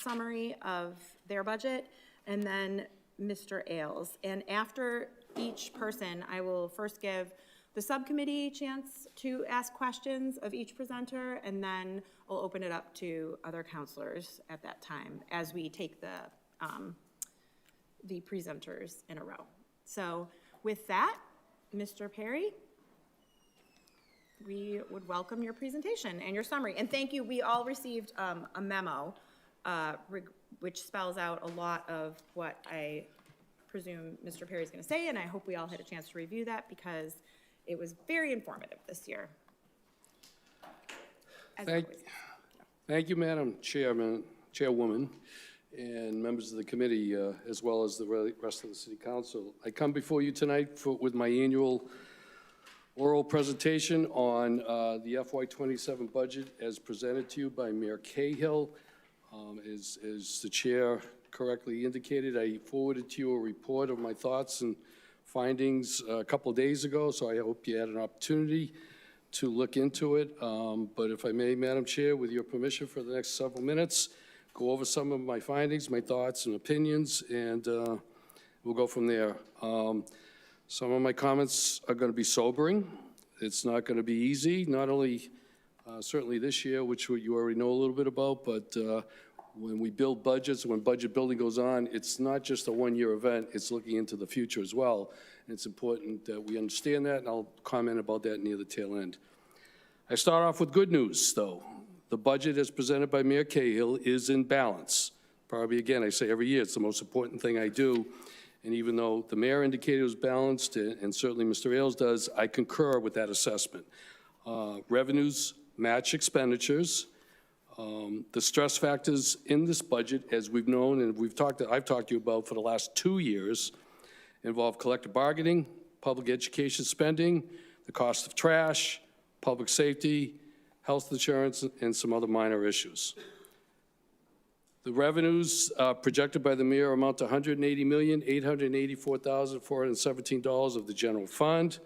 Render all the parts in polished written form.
summary of their budget, and then Mr. Ailes. And after each person, I will first give the subcommittee a chance to ask questions of each presenter, and then we'll open it up to other counselors at that time as we take the presenters in a row. So with that, Mr. Perry, we would welcome your presentation and your summary. And thank you, we all received a memo which spells out a lot of what I presume Mr. Perry is going to say, and I hope we all had a chance to review that because it was very informative this year. Thank you, Madam Chairwoman, and members of the committee, as well as the rest of the City Council. I come before you tonight with my annual oral presentation on the FY27 budget as presented to you by Mayor Cahill. As the chair correctly indicated, I forwarded to you a report of my thoughts and findings a couple of days ago, so I hope you had an opportunity to look into it. But if I may, Madam Chair, with your permission for the next several minutes, go over some of my findings, my thoughts and opinions, and we'll go from there. Some of my comments are going to be sobering. It's not going to be easy, not only certainly this year, which you already know a little bit about, but when we build budgets, when budget building goes on, it's not just a one-year event, it's looking into the future as well. And it's important that we understand that, and I'll comment about that near the tail end. I start off with good news, though. The budget as presented by Mayor Cahill is in balance. Probably, again, I say every year, it's the most important thing I do. And even though the mayor indicated it was balanced, and certainly Mr. Ailes does, I concur with that assessment. Revenues match expenditures. The stress factors in this budget, as we've known and I've talked to you about for the last 2 years, involve collective bargaining, public education spending, the cost of trash, public safety, health insurance, and some other minor issues. The revenues projected by the mayor amount to $180,884,417 of the general fund.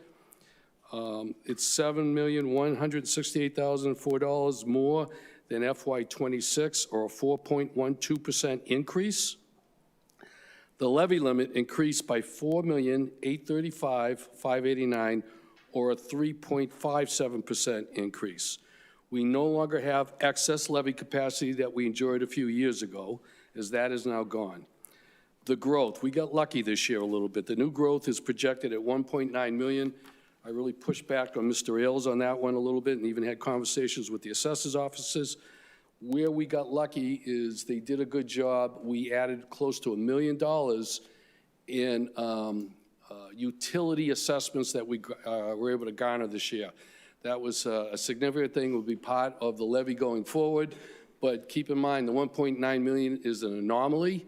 It's $7,168,004 more than FY26, or a 4.12% increase. The levy limit increased by $4,835,589, or a 3.57% increase. We no longer have excess levy capacity that we enjoyed a few years ago, as that is now gone. The growth, we got lucky this year a little bit. The new growth is projected at 1.9 million. I really pushed back on Mr. Ailes on that one a little bit and even had conversations with the assessors' offices. Where we got lucky is they did a good job. We added close to $1 million in utility assessments that we were able to garner this year. That was a significant thing, will be part of the levy going forward. But keep in mind, the 1.9 million is an anomaly.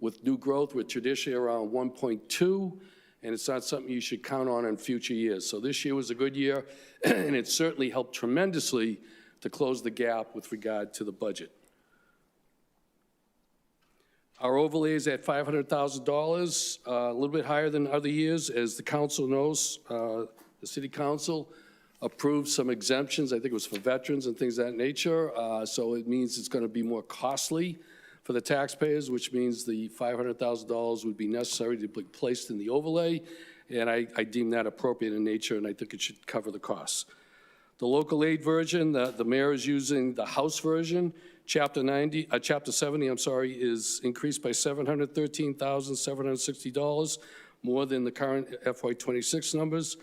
With new growth, we're traditionally around 1.2, and it's not something you should count on in future years. So this year was a good year, and it certainly helped tremendously to close the gap with regard to the budget. Our overlay is at $500,000, a little bit higher than other years. As the council knows, the City Council approved some exemptions. I think it was for veterans and things of that nature. So it means it's going to be more costly for the taxpayers, which means the $500,000 would be necessary to be placed in the overlay. And I deem that appropriate in nature, and I think it should cover the costs. The local aid version, the mayor is using the House version. Chapter 70, is increased by $713,760, more than the current FY26 numbers.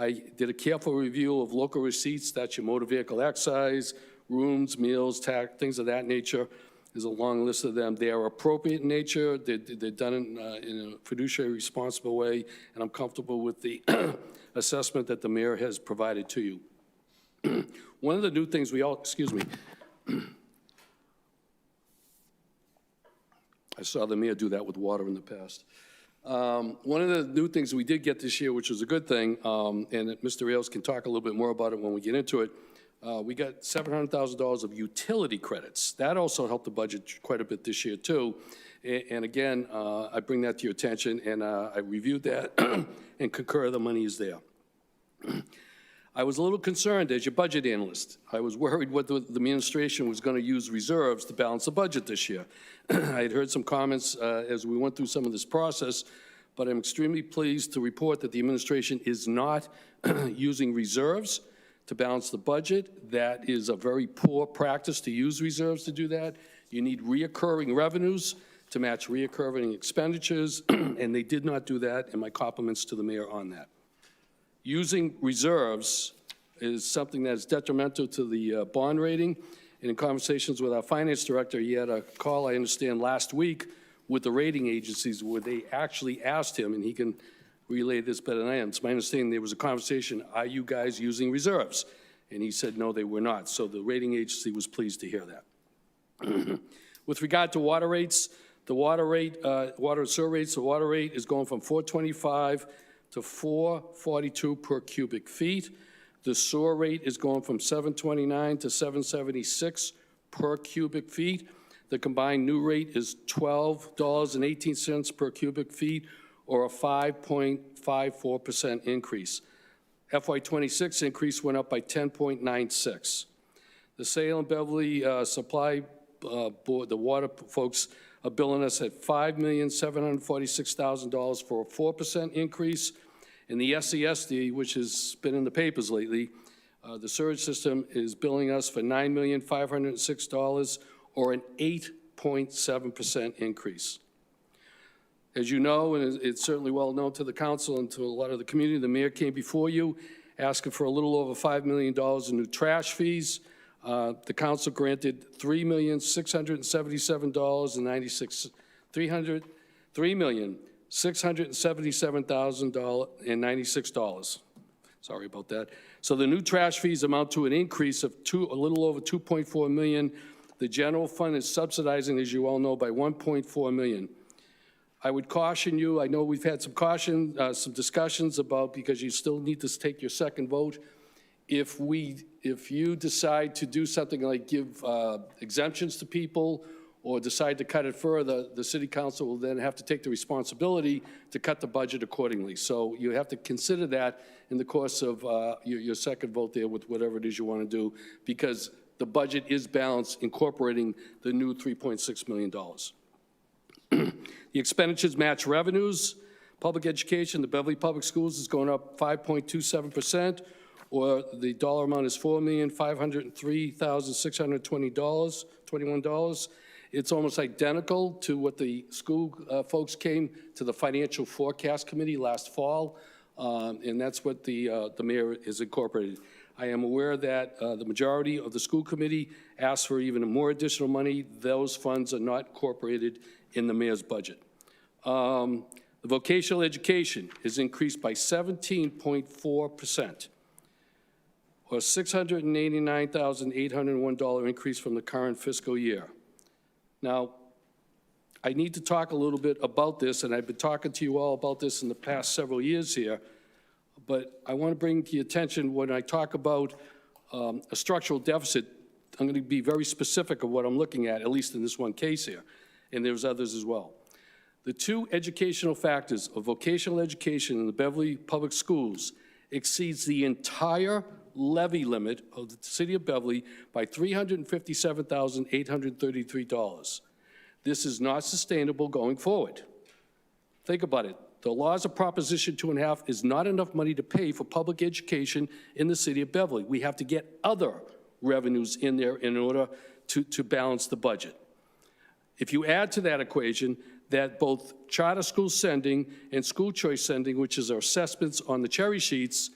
I did a careful review of local receipts. That's your motor vehicle excise, rooms, meals, tax, things of that nature. There's a long list of them. They are appropriate in nature. They're done in a fiduciary responsible way, and I'm comfortable with the assessment that the mayor has provided to you. One of the new things excuse me. I saw the mayor do that with water in the past. One of the new things we did get this year, which was a good thing, and Mr. Ailes can talk a little bit more about it when we get into it, we got $700,000 of utility credits. That also helped the budget quite a bit this year, too. And again, I bring that to your attention, and I reviewed that and concur the money is there. I was a little concerned as your budget analyst. I was worried whether the administration was going to use reserves to balance the budget this year. I had heard some comments as we went through some of this process, but I'm extremely pleased to report that the administration is not using reserves to balance the budget. That is a very poor practice to use reserves to do that. You need reoccurring revenues to match reoccurring expenditures, and they did not do that, and my compliments to the mayor on that. Using reserves is something that is detrimental to the bond rating, and in conversations with our finance director, he had a call, I understand, last week with the rating agencies where they actually asked him, and he can relay this better than I am. It's my understanding there was a conversation, are you guys using reserves? And he said, no, they were not. So the rating agency was pleased to hear that. With regard to water rates, the water rate, water and sewer rates, the water rate is going from 425 to 442 per cubic feet. The sewer rate is going from 729 to 776 per cubic feet. The combined new rate is $12.18 per cubic feet, or a 5.54% increase. FY26 increase went up by 10.96. The Salem Beverly Supply Board, the water folks, are billing us at $5,746,000 for a 4% increase. And the SESD, which has been in the papers lately, the sewage system is billing us for $9,506, or an 8.7% increase. As you know, and it's certainly well known to the council and to a lot of the community, the mayor came before you asking for a little over $5 million in new trash fees. The council granted $3,677,096. $3,677,096. Sorry about that. So the new trash fees amount to an increase of a little over $2.4 million. The general fund is subsidizing, as you all know, by $1.4 million. I would caution you, I know we've had some some discussions about, because you still need to take your second vote. If you decide to do something like give exemptions to people or decide to cut it further, the city council will then have to take the responsibility to cut the budget accordingly. So you have to consider that in the course of your second vote there with whatever it is you want to do, because the budget is balanced, incorporating the new $3.6 million. The expenditures match revenues. Public education, the Beverly Public Schools is going up 5.27%, or the dollar amount is $4,503,621. It's almost identical to what the school folks came to the Financial Forecast Committee last fall, and that's what the mayor has incorporated. I am aware that the majority of the school committee asked for even more additional money. Those funds are not incorporated in the mayor's budget. The vocational education is increased by 17.4%, or $689,801 increase from the current fiscal year. Now, I need to talk a little bit about this, and I've been talking to you all about this in the past several years here, but I want to bring to your attention when I talk about a structural deficit, I'm going to be very specific of what I'm looking at least in this one case here, and there's others as well. The two educational factors of vocational education in the Beverly Public Schools exceeds the entire levy limit of the city of Beverly by $357,833. This is not sustainable going forward. Think about it. The laws of Proposition 2.5 is not enough money to pay for public education in the city of Beverly. We have to get other revenues in there in order to balance the budget. If you add to that equation that both charter school sending and school choice sending, which is our assessments on the cherry sheets,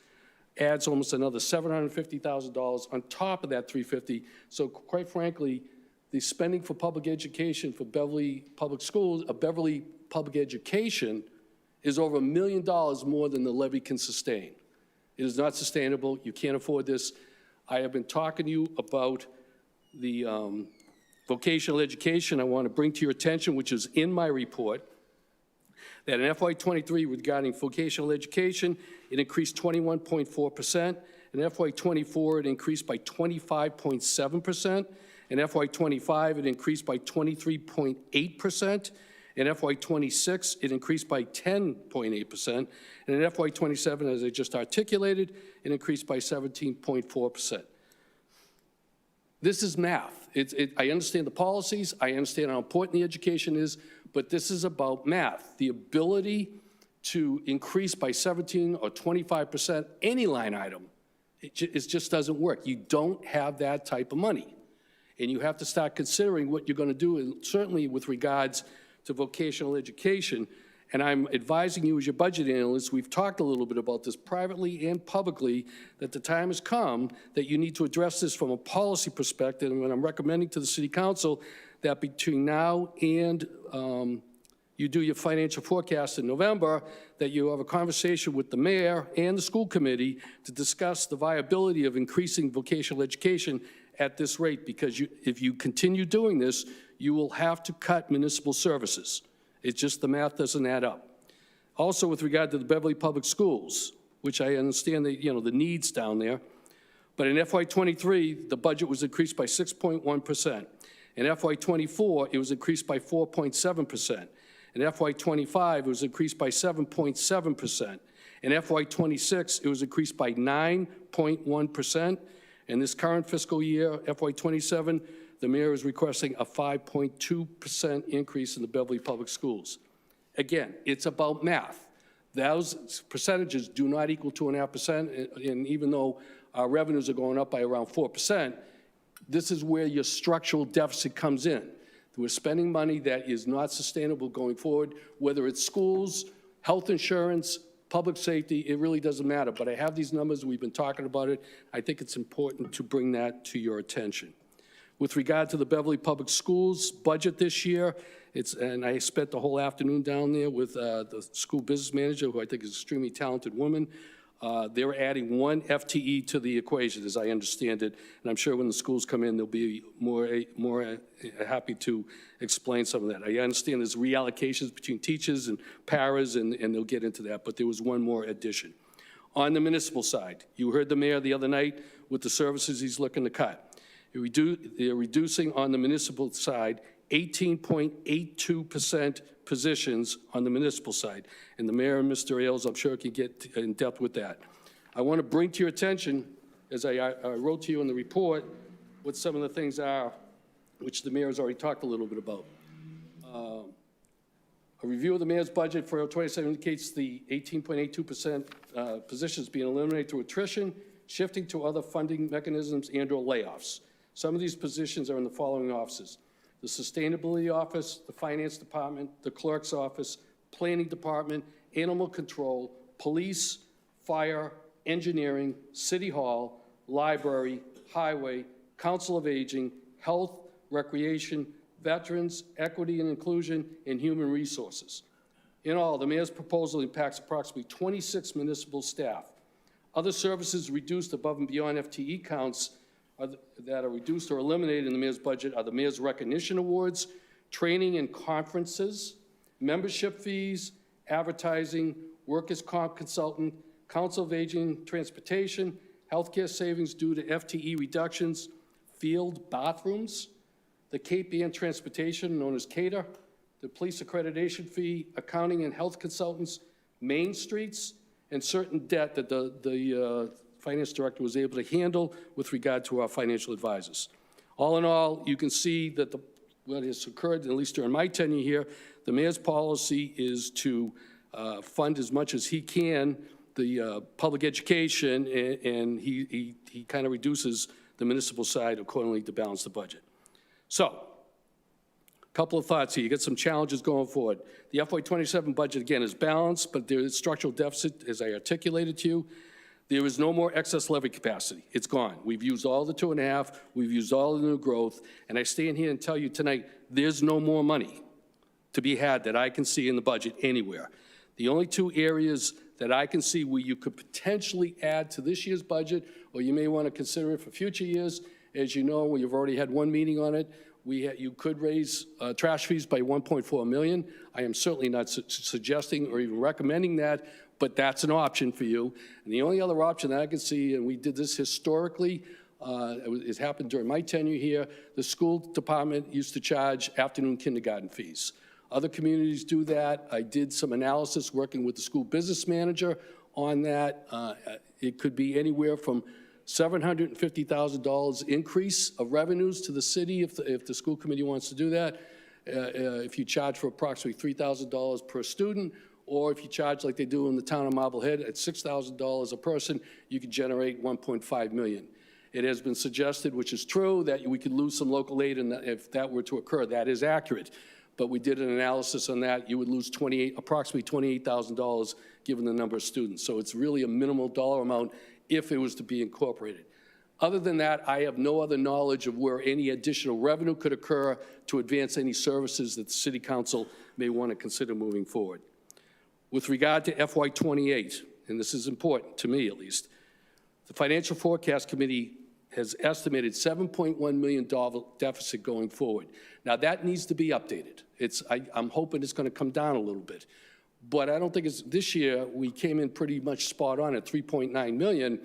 adds almost another $750,000 on top of that $350,000. So quite frankly, the spending for public education for Beverly Public Schools, Beverly Public Education, is over $1 million more than the levy can sustain. It is not sustainable. You can't afford this. I have been talking to you about the vocational education. I want to bring to your attention, which is in my report, that in FY23 regarding vocational education, it increased 21.4%. In FY24, it increased by 25.7%. In FY25, it increased by 23.8%. In FY26, it increased by 10.8%, and in FY27, as I just articulated, it increased by 17.4%. This is math. I understand the policies, I understand how important the education is, but this is about math. The ability to increase by 17 or 25% any line item, it just doesn't work. You don't have that type of money. And you have to start considering what you're going to do, and certainly with regards to vocational education. And I'm advising you as your budget analyst, we've talked a little bit about this privately and publicly, that the time has come that you need to address this from a policy perspective. And I'm recommending to the City Council that between now and you do your financial forecast in November, that you have a conversation with the mayor and the school committee to discuss the viability of increasing vocational education at this rate, because if you continue doing this, you will have to cut municipal services. It's just the math doesn't add up. Also, with regard to the Beverly Public Schools, which I understand that, the needs down there, but in FY23, the budget was increased by 6.1%. In FY24, it was increased by 4.7%. In FY25, it was increased by 7.7%. In FY26, it was increased by 9.1%. In this current fiscal year, FY27, the mayor is requesting a 5.2% increase in the Beverly Public Schools. Again, it's about math. Those percentages do not equal 2.5%, and even though our revenues are going up by around 4%, this is where your structural deficit comes in. We're spending money that is not sustainable going forward, whether it's schools, health insurance, public safety, it really doesn't matter. But I have these numbers, we've been talking about it. I think it's important to bring that to your attention. With regard to the Beverly Public Schools budget this year, and I spent the whole afternoon down there with the school business manager, who I think is an extremely talented woman. They're adding 1 FTE to the equation, as I understand it, and I'm sure when the schools come in, they'll be more happy to explain some of that. I understand there's reallocations between teachers and paras, and they'll get into that, but there was 1 more addition. On the municipal side, you heard the mayor the other night with the services he's looking to cut. They're reducing on the municipal side 18.82% positions on the municipal side. And the mayor and Mr. Ailes, I'm sure, can get in depth with that. I want to bring to your attention, as I wrote to you in the report, what some of the things are, which the mayor has already talked a little bit about. A review of the mayor's budget for 27 indicates the 18.82% positions being eliminated through attrition, shifting to other funding mechanisms and/or layoffs. Some of these positions are in the following offices: the Sustainability Office, the Finance Department, the Clerk's Office, Planning Department, Animal Control, Police, Fire, Engineering, City Hall, Library, Highway, Council of Aging, Health, Recreation, Veterans, Equity and Inclusion, and Human Resources. In all, the mayor's proposal impacts approximately 26 municipal staff. Other services reduced above and beyond FTE counts that are reduced or eliminated in the mayor's budget are the mayor's recognition awards, training and conferences, membership fees, advertising, workers' comp consultant, Council of Aging, transportation, healthcare savings due to FTE reductions, field bathrooms, the Cape Ann Transportation, known as CATER, the police accreditation fee, accounting and health consultants, Main Streets, and certain debt that the finance director was able to handle with regard to our financial advisors. All in all, you can see that what has occurred, at least during my tenure here, the mayor's policy is to fund as much as he can the public education, and he kind of reduces the municipal side accordingly to balance the budget. So, a couple of thoughts here. You get some challenges going forward. The FY27 budget, again, is balanced, but there is structural deficit, as I articulated to you. There is no more excess levy capacity. It's gone. We've used all the 2.5. We've used all the new growth. And I stand here and tell you tonight, there's no more money to be had that I can see in the budget anywhere. The only 2 areas that I can see where you could potentially add to this year's budget, or you may want to consider it for future years, as you know, we've already had 1 meeting on it. You could raise trash fees by $1.4 million. I am certainly not suggesting or even recommending that, but that's an option for you. And the only other option that I can see, and we did this historically, it happened during my tenure here, the school department used to charge afternoon kindergarten fees. Other communities do that. I did some analysis working with the school business manager on that. It could be anywhere from $750,000 increase of revenues to the city if the school committee wants to do that. If you charge for approximately $3,000 per student, or if you charge like they do in the town of Marblehead at $6,000 a person, you could generate $1.5 million. It has been suggested, which is true, that we could lose some local aid if that were to occur. That is accurate. But we did an analysis on that. You would lose approximately $28,000 given the number of students. So it's really a minimal dollar amount if it was to be incorporated. Other than that, I have no other knowledge of where any additional revenue could occur to advance any services that the City Council may want to consider moving forward. With regard to FY28, and this is important to me at least, the Financial Forecast Committee has estimated $7.1 million deficit going forward. Now, that needs to be updated. I'm hoping it's going to come down a little bit. But I don't think this year we came in pretty much spot on at 3.9 million,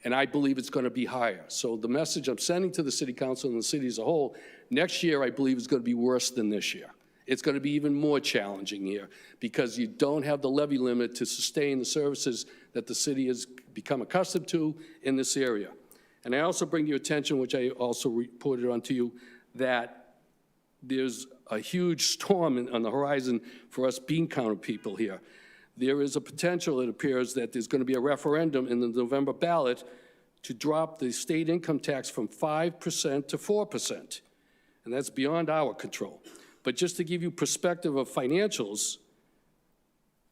and I believe it's going to be higher. So the message I'm sending to the City Council and the city as a whole, next year I believe is going to be worse than this year. It's going to be even more challenging here because you don't have the levy limit to sustain the services that the city has become accustomed to in this area. And I also bring to your attention, which I also reported on to you, that there's a huge storm on the horizon for us bean counter people here. There is a potential, it appears, that there's going to be a referendum in the November ballot to drop the state income tax from 5% to 4%. And that's beyond our control. But just to give you perspective of financials,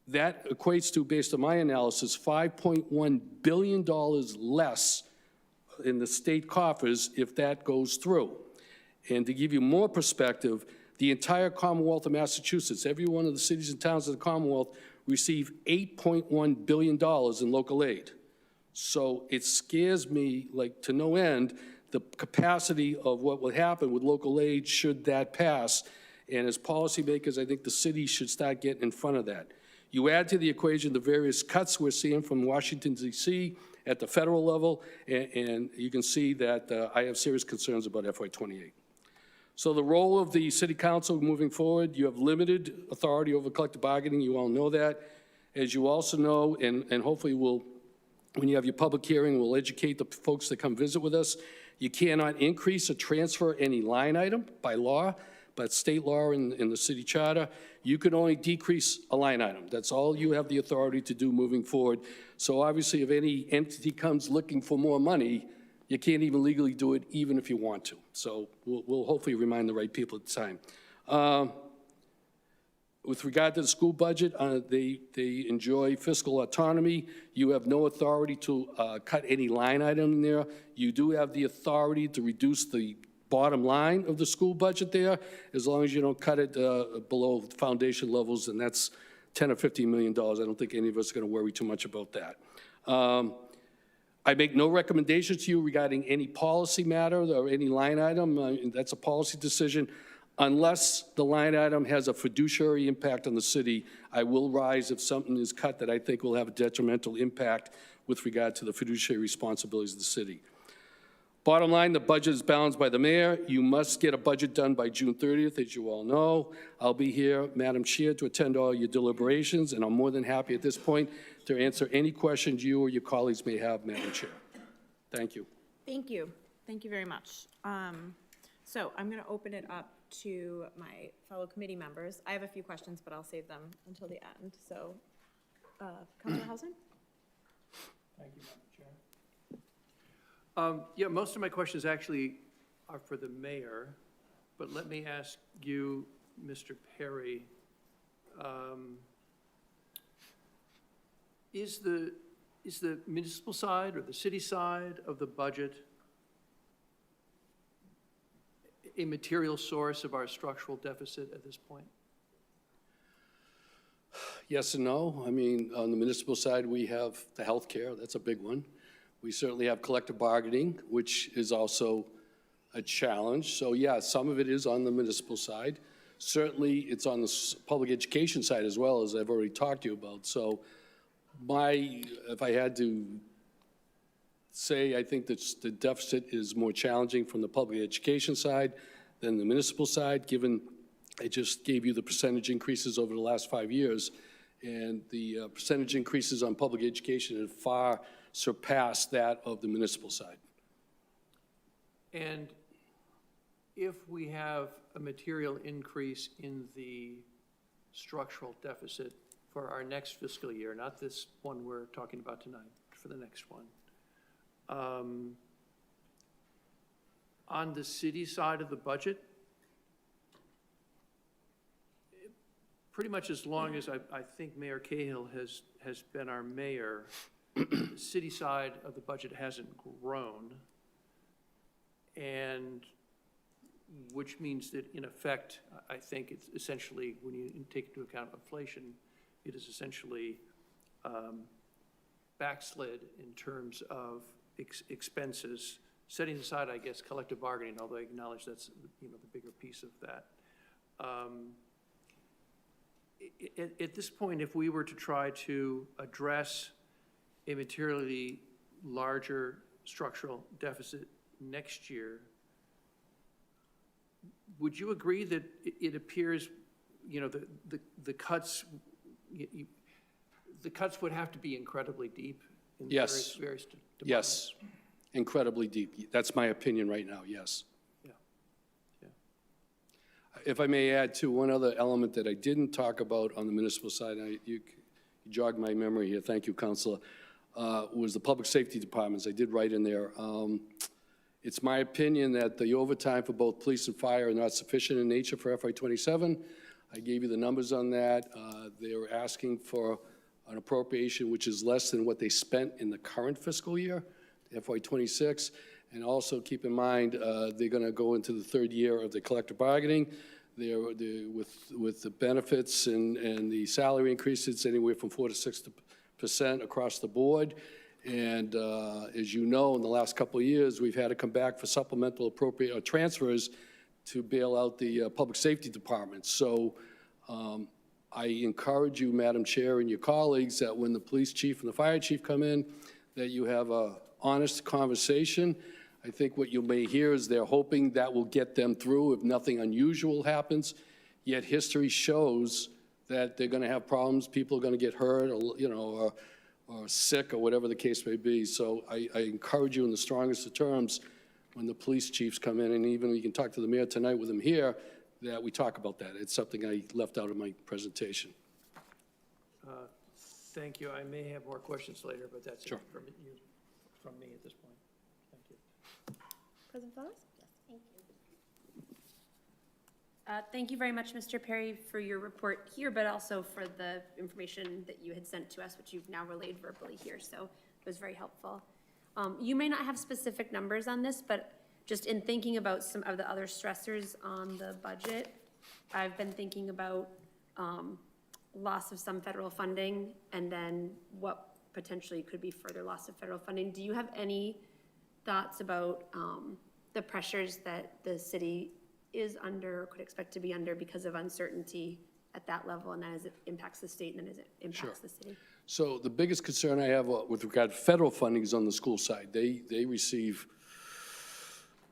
that equates to, based on my analysis, $5.1 billion less in the state coffers if that goes through. And to give you more perspective, the entire Commonwealth of Massachusetts, every one of the cities and towns of the Commonwealth, receive $8.1 billion in local aid. So it scares me like to no end the capacity of what would happen with local aid should that pass. And as policymakers, I think the city should start getting in front of that. You add to the equation the various cuts we're seeing from Washington, D.C. at the federal level, and you can see that I have serious concerns about FY28. So the role of the City Council moving forward, you have limited authority over collective bargaining. You all know that. As you also know, and hopefully when you have your public hearing, we'll educate the folks that come visit with us. You cannot increase or transfer any line item by law, but state law in the city charter. You can only decrease a line item. That's all you have the authority to do moving forward. So obviously, if any entity comes looking for more money, you can't even legally do it, even if you want to. So we'll hopefully remind the right people at the time. With regard to the school budget, they enjoy fiscal autonomy. You have no authority to cut any line item in there. You do have the authority to reduce the bottom line of the school budget there, as long as you don't cut it below foundation levels, and that's $10 or $15 million. I don't think any of us are going to worry too much about that. I make no recommendations to you regarding any policy matter or any line item. That's a policy decision. Unless the line item has a fiduciary impact on the city, I will rise if something is cut that I think will have a detrimental impact with regard to the fiduciary responsibilities of the city. Bottom line, the budget is balanced by the mayor. You must get a budget done by June 30th, as you all know. I'll be here, Madam Chair, to attend all your deliberations, and I'm more than happy at this point to answer any questions you or your colleagues may have, Madam Chair. Thank you. Thank you. Thank you very much. So I'm going to open it up to my fellow committee members. I have a few questions, but I'll save them until the end. So, Councilor Housen? Thank you, Madam Chair. Yeah, most of my questions actually are for the mayor, but let me ask you, Mr. Perry, is the municipal side or the city side of the budget a material source of our structural deficit at this point? Yes and no. I mean, on the municipal side, we have the health care. That's a big one. We certainly have collective bargaining, which is also a challenge. So yeah, some of it is on the municipal side. Certainly, it's on the public education side as well, as I've already talked to you about. So if I had to say, I think that the deficit is more challenging from the public education side than the municipal side, given I just gave you the percentage increases over the last 5 years, and the percentage increases on public education have far surpassed that of the municipal side. And if we have a material increase in the structural deficit for our next fiscal year, not this one we're talking about tonight, for the next one, on the city side of the budget, pretty much as long as I think Mayor Cahill has been our mayor, the city side of the budget hasn't grown, and which means that in effect, I think it's essentially, when you take into account inflation, it is essentially backslid in terms of expenses, setting aside, I guess, collective bargaining, although I acknowledge that's, the bigger piece of that. At this point, if we were to try to address a materially larger structural deficit next year, would you agree that it appears, the cuts, the cuts would have to be incredibly deep in Yes. various departments? Yes, incredibly deep. That's my opinion right now, yes. Yeah. If I may add to one other element that I didn't talk about on the municipal side, you jogged my memory here, thank you, Councilor, was the public safety departments. I did write in there. It's my opinion that the overtime for both police and fire are not sufficient in nature for FY27. I gave you the numbers on that. They were asking for an appropriation which is less than what they spent in the current fiscal year, FY26. And also keep in mind, they're going to go into the third year of the collective bargaining. With the benefits and the salary increases, anywhere from 4 to 6% across the board. And as you know, in the last couple of years, we've had to come back for supplemental appropriate transfers to bail out the public safety department. So I encourage you, Madam Chair, and your colleagues, that when the police chief and the fire chief come in, that you have a honest conversation. I think what you may hear is they're hoping that will get them through if nothing unusual happens. Yet history shows that they're going to have problems. People are going to get hurt, or sick, or whatever the case may be. So I encourage you in the strongest of terms, when the police chiefs come in, and even you can talk to the mayor tonight with him here, that we talk about that. It's something I left out of my presentation. Thank you. I may have more questions later, but that's Sure. it from me at this point. Thank you. President Flowers? Yes, thank you. Thank you very much, Mr. Perry, for your report here, but also for the information that you had sent to us, which you've now relayed verbally here, so it was very helpful. You may not have specific numbers on this, but just in thinking about some of the other stressors on the budget, I've been thinking about loss of some federal funding, and then what potentially could be further loss of federal funding. Do you have any thoughts about the pressures that the city is under, or could expect to be under, because of uncertainty at that level, and then as it impacts the state, and then as it impacts the city? So the biggest concern I have with regard to federal funding is on the school side. They receive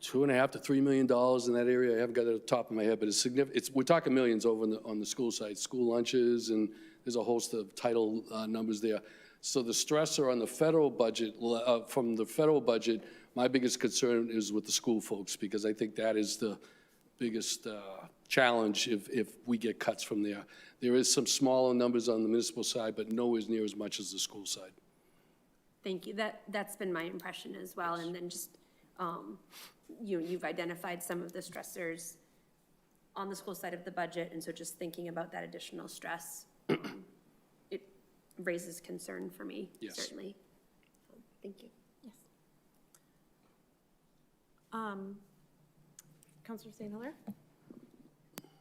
$2.5 to $3 million in that area. I haven't got it at the top of my head, but it's significant. We're talking millions over on the school side, school lunches, and there's a host of title numbers there. So the stressor on the federal budget, from the federal budget, my biggest concern is with the school folks, because I think that is the biggest challenge if we get cuts from there. There is some smaller numbers on the municipal side, but nowhere near as much as the school side. Thank you. That's been my impression as well. And then just, you've identified some of the stressors on the school side of the budget, and so just thinking about that additional stress, it raises concern for me, Yes. certainly. Thank you. Yes. Councilor St. Hilaire?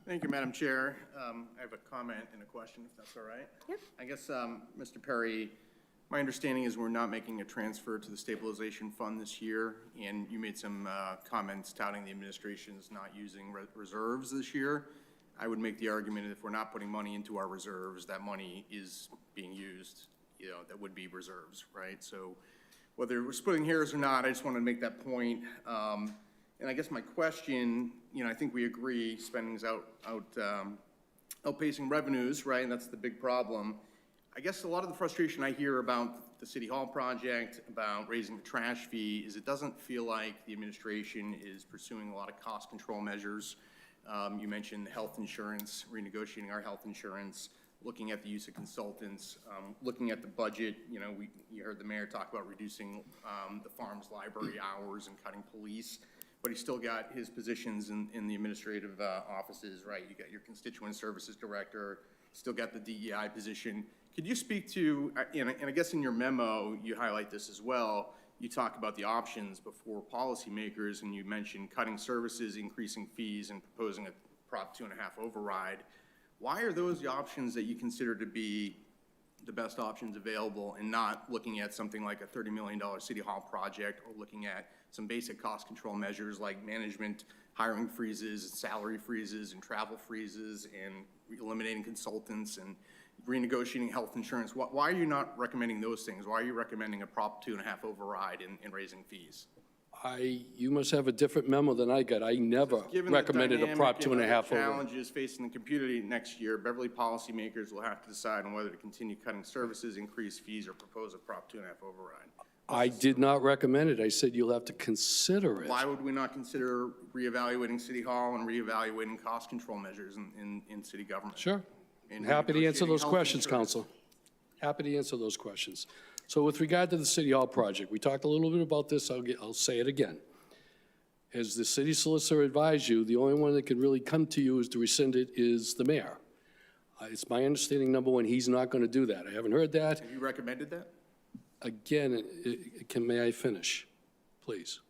Thank you, Madam Chair. I have a comment and a question, if that's all right. Yep. I guess, Mr. Perry, my understanding is we're not making a transfer to the stabilization fund this year, and you made some comments touting the administration's not using reserves this year. I would make the argument that if we're not putting money into our reserves, that money is being used, that would be reserves, right? So whether we're splitting hairs or not, I just want to make that point. And I guess my question, I think we agree spending's outpacing revenues, right? And that's the big problem. I guess a lot of the frustration I hear about the City Hall project, about raising the trash fee, is it doesn't feel like the administration is pursuing a lot of cost control measures. You mentioned health insurance, renegotiating our health insurance, looking at the use of consultants, looking at the budget. You heard the mayor talk about reducing the farm's library hours and cutting police, but he's still got his positions in the administrative offices, right? You got your constituent services director, still got the DEI position. Could you speak to, and I guess in your memo, you highlight this as well, you talk about the options before policymakers, and you mentioned cutting services, increasing fees, and proposing a Prop 2.5 override. Why are those the options that you consider to be the best options available, and not looking at something like a $30 million City Hall project, or looking at some basic cost control measures like management hiring freezes, salary freezes, and travel freezes, and eliminating consultants, and renegotiating health insurance? Why are you not recommending those things?Hy are you recommending a Prop 2.5 override and raising fees? You must have a different memo than I got. I never recommended a Prop 2.5 override. Challenges facing the community next year, Beverly policymakers will have to decide on whether to continue cutting services, increase fees, or propose a Prop 2.5 override. I did not recommend it. I said you'll have to consider it. Why would we not consider reevaluating City Hall and reevaluating cost control measures in city government? Sure. And Happy to answer renegotiating those health questions, insurance. Council. Happy to answer those questions. So with regard to the City Hall project, we talked a little bit about this. I'll say it again. As the city solicitor advised you, the only one that can really come to you to rescind it is the mayor. It's my understanding, number one, he's not going to do that. I haven't heard that. Have you recommended that? Again, may I finish, please?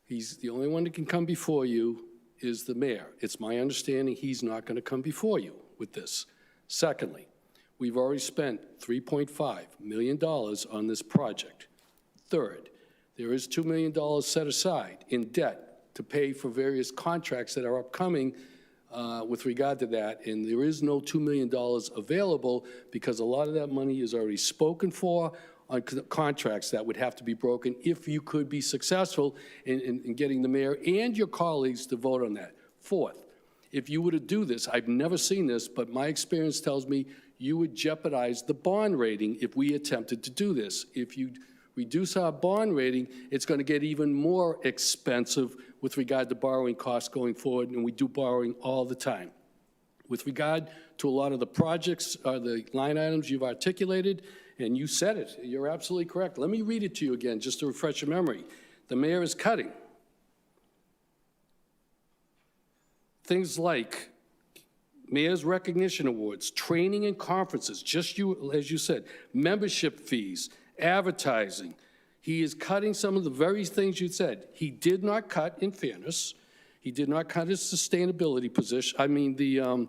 He's the only one that can come before you is the mayor. It's my understanding he's not going to come before you with this. Secondly, we've already spent $3.5 million on this project. Third, there is $2 million set aside in debt to pay for various contracts that are upcoming with regard to that, and there is no $2 million available because a lot of that money is already spoken for on contracts that would have to be broken if you could be successful in getting the mayor and your colleagues to vote on that. Fourth, if you were to do this, I've never seen this, but my experience tells me you would jeopardize the bond rating if we attempted to do this. If you reduce our bond rating, it's going to get even more expensive with regard to borrowing costs going forward, and we do borrowing all the time. With regard to a lot of the projects, the line items you've articulated, and you said it, you're absolutely correct. Let me read it to you again, just to refresh your memory. The mayor is cutting things like mayor's recognition awards, training and conferences, just as you said, membership fees, advertising. He is cutting some of the very things you said. He did not cut, in fairness, he did not cut his sustainability position. I mean, the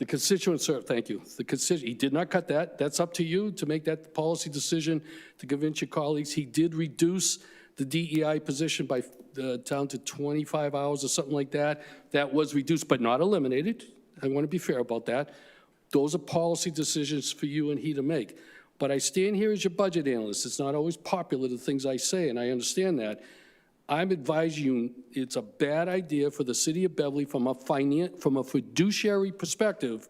constituent, sir, thank you. He did not cut that. That's up to you to make that policy decision to convince your colleagues. He did reduce the DEI position by down to 25 hours or something like that. That was reduced, but not eliminated. I want to be fair about that. Those are policy decisions for you and he to make. But I stand here as your budget analyst. It's not always popular, the things I say, and I understand that. I'm advising you it's a bad idea for the city of Beverly from a fiduciary perspective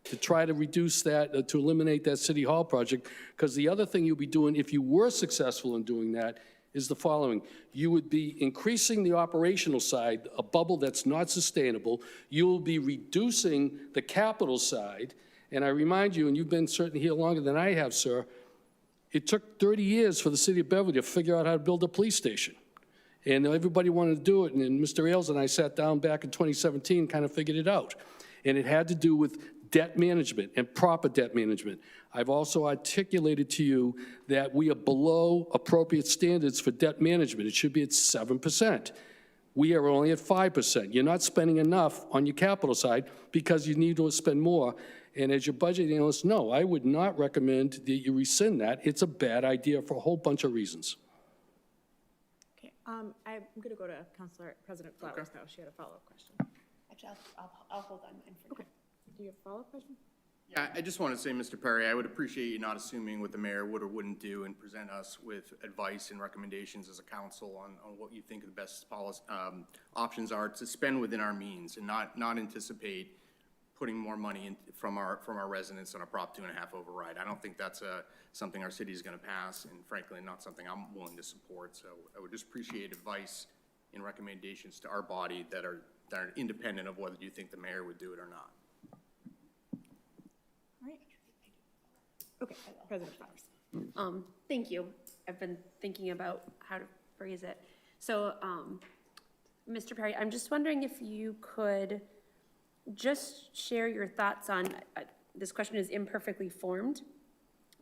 to try to reduce that, to eliminate that City Hall project, because the other thing you'll be doing if you were successful in doing that is the following. You would be increasing the operational side, a bubble that's not sustainable. You will be reducing the capital side. And I remind you, and you've been certainly here longer than I have, sir, it took 30 years for the city of Beverly to figure out how to build a police station. And everybody wanted to do it, and then Mr. Ailes and I sat down back in 2017 kind of figured it out. And it had to do with debt management and proper debt management. I've also articulated to you that we are below appropriate standards for debt management. It should be at 7%. We are only at 5%. You're not spending enough on your capital side because you need to spend more. And as your budget analyst, no, I would not recommend that you rescind that. It's a bad idea for a whole bunch of reasons. Okay, I'm going to go to Councilor President Flowers now. She had a follow-up question. Actually, I'll hold on mine for now. Do you have a follow-up question? Yeah, I just want to say, Mr. Perry, I would appreciate you not assuming what the mayor would or wouldn't do and present us with advice and recommendations as a council on what you think the best policy, options are to spend within our means and not anticipate putting more money in from our residents on a Prop 2.5 override. I don't think that's something our city is going to pass, and frankly, not something I'm willing to support. So I would just appreciate advice and recommendations to our body that are independent of whether you think the mayor would do it or not. All right. Okay, President Flowers. Thank you. I've been thinking about how to phrase it. So, Mr. Perry, I'm just wondering if you could just share your thoughts on, this question is imperfectly formed,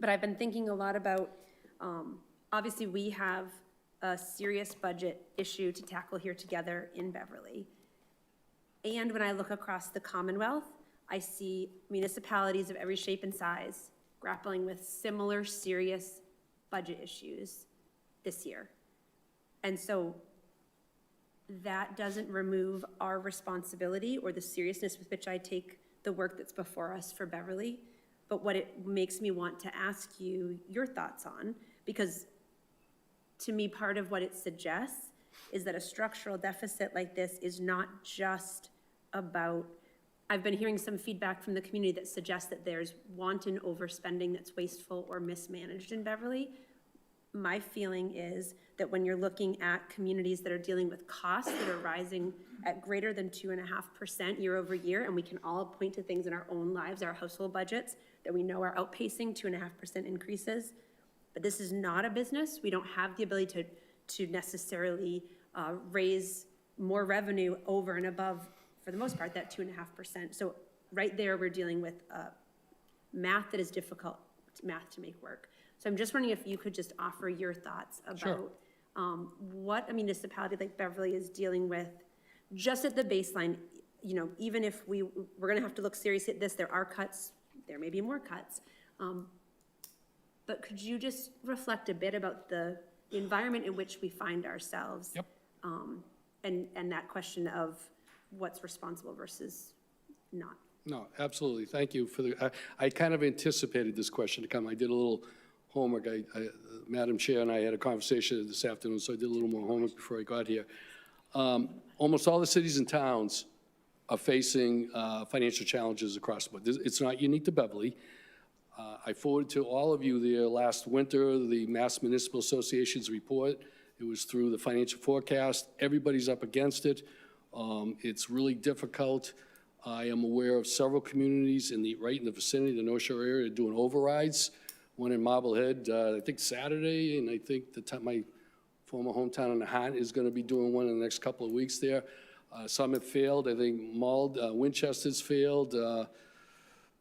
but I've been thinking a lot about, obviously we have a serious budget issue to tackle here together in Beverly. And when I look across the Commonwealth, I see municipalities of every shape and size grappling with similar serious budget issues this year. And so that doesn't remove our responsibility or the seriousness with which I take the work that's before us for Beverly, but what it makes me want to ask you your thoughts on, because to me, part of what it suggests is that a structural deficit like this is not just about, I've been hearing some feedback from the community that suggests that there's wanton overspending that's wasteful or mismanaged in Beverly. My feeling is that when you're looking at communities that are dealing with costs that are rising at greater than 2.5% year over year, and we can all point to things in our own lives, our household budgets, that we know are outpacing 2.5% increases, but this is not a business. We don't have the ability to necessarily raise more revenue over and above, for the most part, that 2.5%. So right there, we're dealing with math that is difficult math to make work. So I'm just wondering if you could just offer your thoughts about Sure. What a municipality like Beverly is dealing with, just at the baseline. You know, even if we're going to have to look seriously at this, there are cuts, there may be more cuts. But could you just reflect a bit about the environment in which we find ourselves? Yep. And that question of what's responsible versus not. No, absolutely. Thank you for the, I kind of anticipated this question to come. I did a little homework. Madam Chair and I had a conversation this afternoon, so I did a little more homework before I got here. Almost all the cities and towns are facing financial challenges across the board. It's not unique to Beverly. I forwarded to all of you there last winter the Mass Municipal Association's report. It was through the financial forecast. Everybody's up against it. It's really difficult. I am aware of several communities right in the vicinity, the North Shore area, doing overrides. One in Marblehead, I think Saturday, and I think my former hometown in Nahant is going to be doing one in the next couple of weeks there. Some have failed. I think Winchester's failed.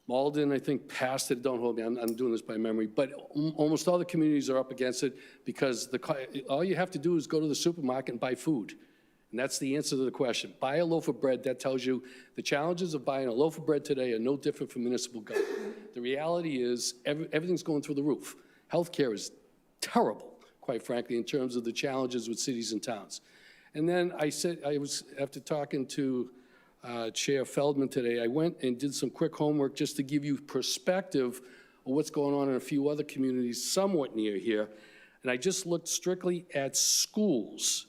Malden, I think, passed it. Don't hold me. I'm doing this by memory. But almost all the communities are up against it because all you have to do is go to the supermarket and buy food. And that's the answer to the question. Buy a loaf of bread. That tells you the challenges of buying a loaf of bread today are no different from municipal government. The reality is everything's going through the roof. Healthcare is terrible, quite frankly, in terms of the challenges with cities and towns. And then after talking to Chair Feldman today, I went and did some quick homework just to give you perspective of what's going on in a few other communities somewhat near here. And I just looked strictly at schools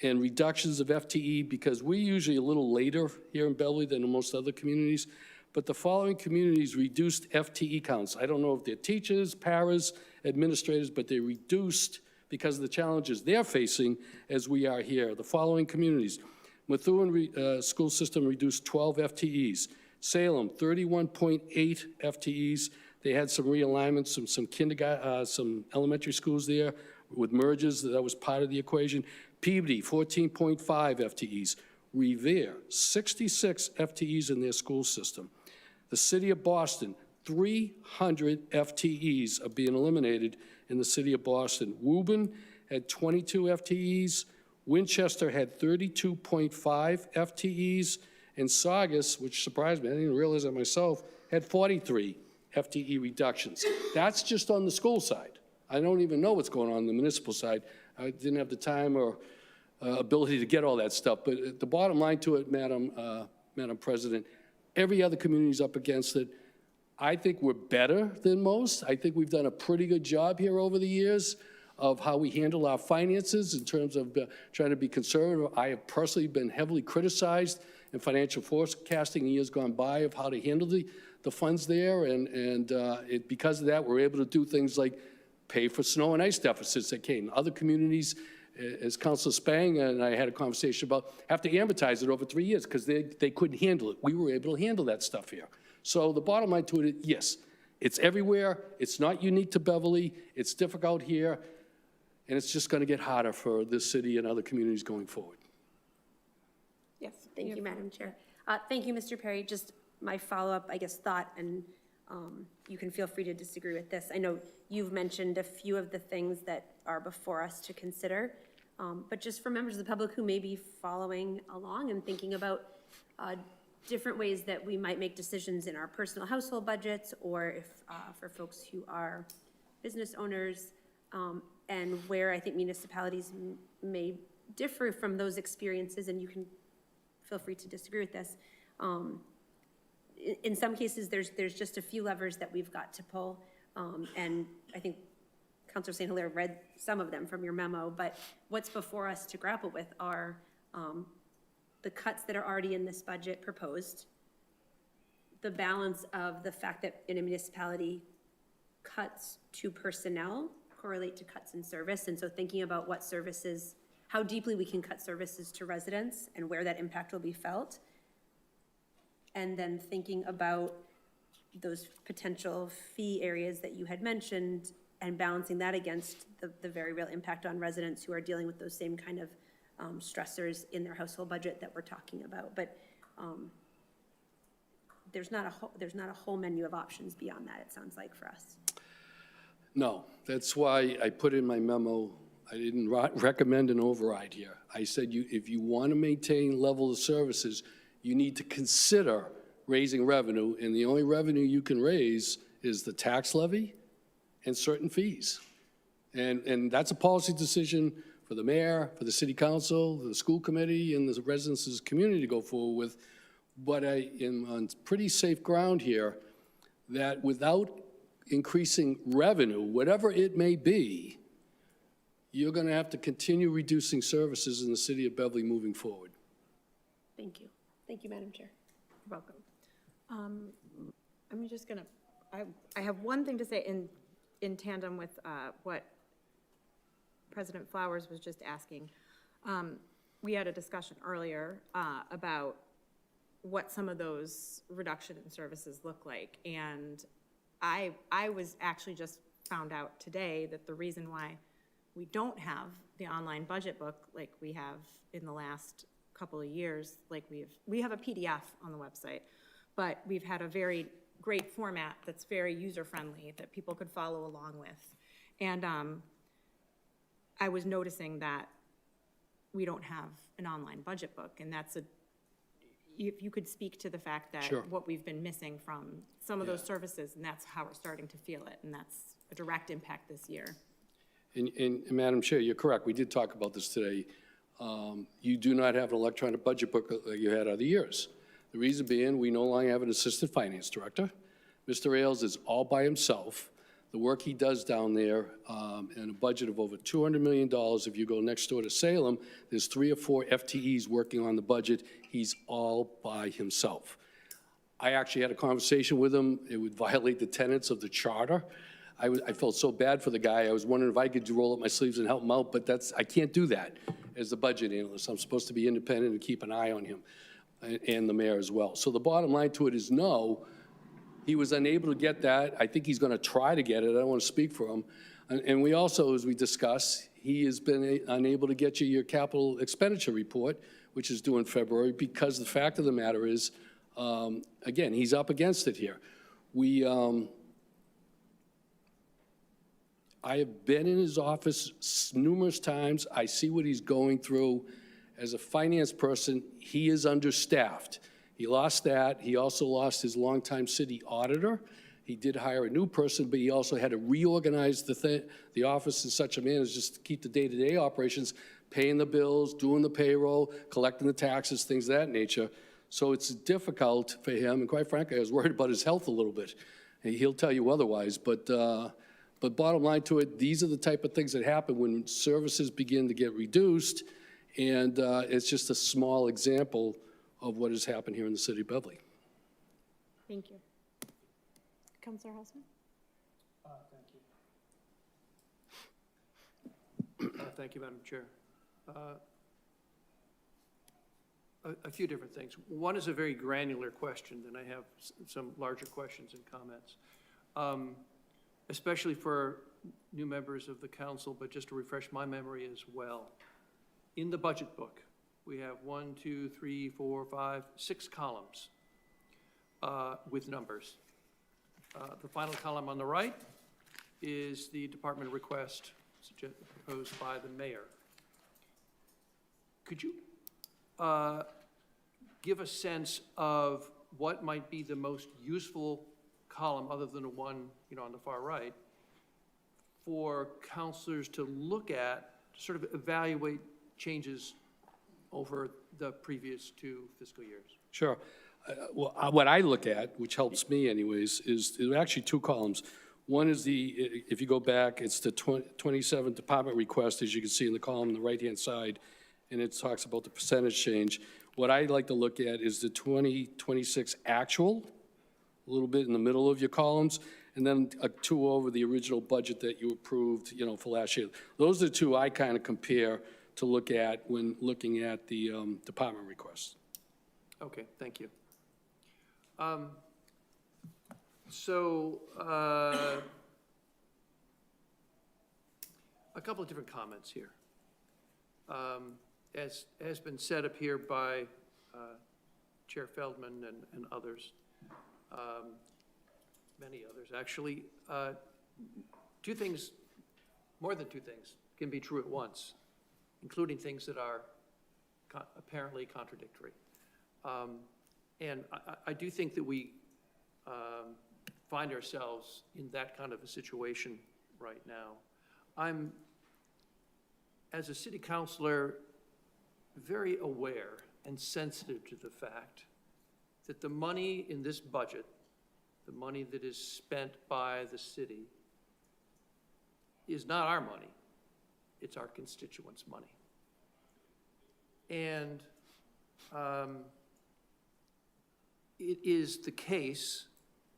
and reductions of FTE because we're usually a little later here in Beverly than in most other communities. But the following communities reduced FTE counts. I don't know if they're teachers, paras, administrators, but they reduced because of the challenges they're facing as we are here. The following communities: Methuen school system reduced 12 FTEs. Salem, 31.8 FTEs. They had some realignments, some kindergarten, some elementary schools there with mergers. That was part of the equation. Peabody, 14.5 FTEs. Revere, 66 FTEs in their school system. The city of Boston, 300 FTEs are being eliminated in the city of Boston. Woburn had 22 FTEs. Winchester had 32.5 FTEs. And Saugus, which surprised me, I didn't realize that myself, had 43 FTE reductions. That's just on the school side. I don't even know what's going on the municipal side. I didn't have the time or ability to get all that stuff. But the bottom line to it, Madam President, every other community is up against it. I think we're better than most. I think we've done a pretty good job here over the years of how we handle our finances in terms of trying to be conservative. I have personally been heavily criticized in financial forecasting in years gone by of how to handle the funds there, and because of that, we're able to do things like pay for snow and ice deficits that came. Other communities, as Councilor Spang and I had a conversation about, have to amortize it over 3 years because they couldn't handle it. We were able to handle that stuff here. So the bottom line to it, yes, it's everywhere. It's not unique to Beverly. It's difficult here, and it's just going to get harder for this city and other communities going forward. Yes. Thank you, Madam Chair. Thank you, Mr. Perry. Just my follow-up, I guess, thought, and you can feel free to disagree with this. I know you've mentioned a few of the things that are before us to consider, but just for members of the public who may be following along and thinking about different ways that we might make decisions in our personal household budgets, or if for folks who are business owners, and where I think municipalities may differ from those experiences, and you can feel free to disagree with this. In some cases, there's just a few levers that we've got to pull, and I think Councilor St. Hilaire read some of them from your memo, but what's before us to grapple with are the cuts that are already in this budget proposed, the balance of the fact that in a municipality, cuts to personnel correlate to cuts in service, and so thinking about what services, how deeply we can cut services to residents and where that impact will be felt, and then thinking about those potential fee areas that you had mentioned and balancing that against the very real impact on residents who are dealing with those same kind of stressors in their household budget that we're talking about. But there's not a whole menu of options beyond that, it sounds like, for us. No, that's why I put in my memo, I didn't recommend an override here. I said if you want to maintain level of services, you need to consider raising revenue, and the only revenue you can raise is the tax levy and certain fees. And that's a policy decision for the mayor, for the city council, the school committee, and the residents' community to go forward with. But I am on pretty safe ground here that without increasing revenue, whatever it may be, you're going to have to continue reducing services in the city of Beverly moving forward. Thank you. Thank you, Madam Chair. You're welcome. I'm just gonna, I have one thing to say in tandem with what President Flowers was just asking. We had a discussion earlier about what some of those reduction in services look like, and I was actually just found out today that the reason why we don't have the online budget book like we have in the last couple of years, like we have a PDF on the website, but we've had a very great format that's very user-friendly that people could follow along with. And I was noticing that we don't have an online budget book, and that's if you could speak to the fact that Sure. what we've been missing from some of those services, and that's how we're starting to feel it, and that's a direct impact this year. And Madam Chair, you're correct. We did talk about this today. You do not have an electronic budget book like you had other years. The reason being, we no longer have an assistant finance director. Mr. Ailes is all by himself. The work he does down there, and a budget of over $200 million, if you go next door to Salem, there's 3 or 4 FTEs working on the budget. He's all by himself. I actually had a conversation with him. It would violate the tenets of the charter. I felt so bad for the guy. I was wondering if I could roll up my sleeves and help him out, but I can't do that as the budget analyst. I'm supposed to be independent and keep an eye on him, and the mayor as well. So the bottom line to it is no, he was unable to get that. I think he's going to try to get it. I don't want to speak for him. And we also, as we discussed, he has been unable to get you your capital expenditure report, which is due in February, because the fact of the matter is, again, he's up against it here. I have been in his office numerous times. I see what he's going through. As a finance person, he is understaffed. He lost that. He also lost his longtime city auditor. He did hire a new person, but he also had to reorganize the office in such a manner as just to keep the day-to-day operations, paying the bills, doing the payroll, collecting the taxes, things of that nature. So it's difficult for him, and quite frankly, I was worried about his health a little bit. and he'll tell you otherwise, but bottom line to it, these are the type of things that happen when services begin to get reduced, and it's just a small example of what has happened here in the city of Beverly. Thank you. Councilor Houseman? Thank you, Madam Chair. A few different things. One is a very granular question, and I have some larger questions and comments, especially for new members of the council, but just to refresh my memory as well. In the budget book, we have 1, 2, 3, 4, 5, 6 columns with numbers. The final column on the right is the department request proposed by the mayor. Could you give a sense of what might be the most useful column, other than the one, on the far right, for councilors to look at, to sort of evaluate changes over the previous 2 fiscal years? Sure. Well, what I look at, which helps me anyways, is there are actually 2 columns. One is if you go back, it's the 27 department request, as you can see in the column on the right-hand side, and it talks about the percentage change. What I like to look at is the 2026 actual, a little bit in the middle of your columns, and then 2 over the original budget that you approved, for last year. Those are the 2 I kind of compare to look at when looking at the department requests. Okay, thank you. A couple of different comments here. As has been said up here by Chair Feldman and others, many others actually, 2 things, more than 2 things, can be true at once, including things that are apparently contradictory. And I do think that we find ourselves in that kind of a situation right now. I'm, as a city councilor, very aware and sensitive to the fact that the money in this budget, the money that is spent by the city, is not our money, it's our constituents' money. And it is the case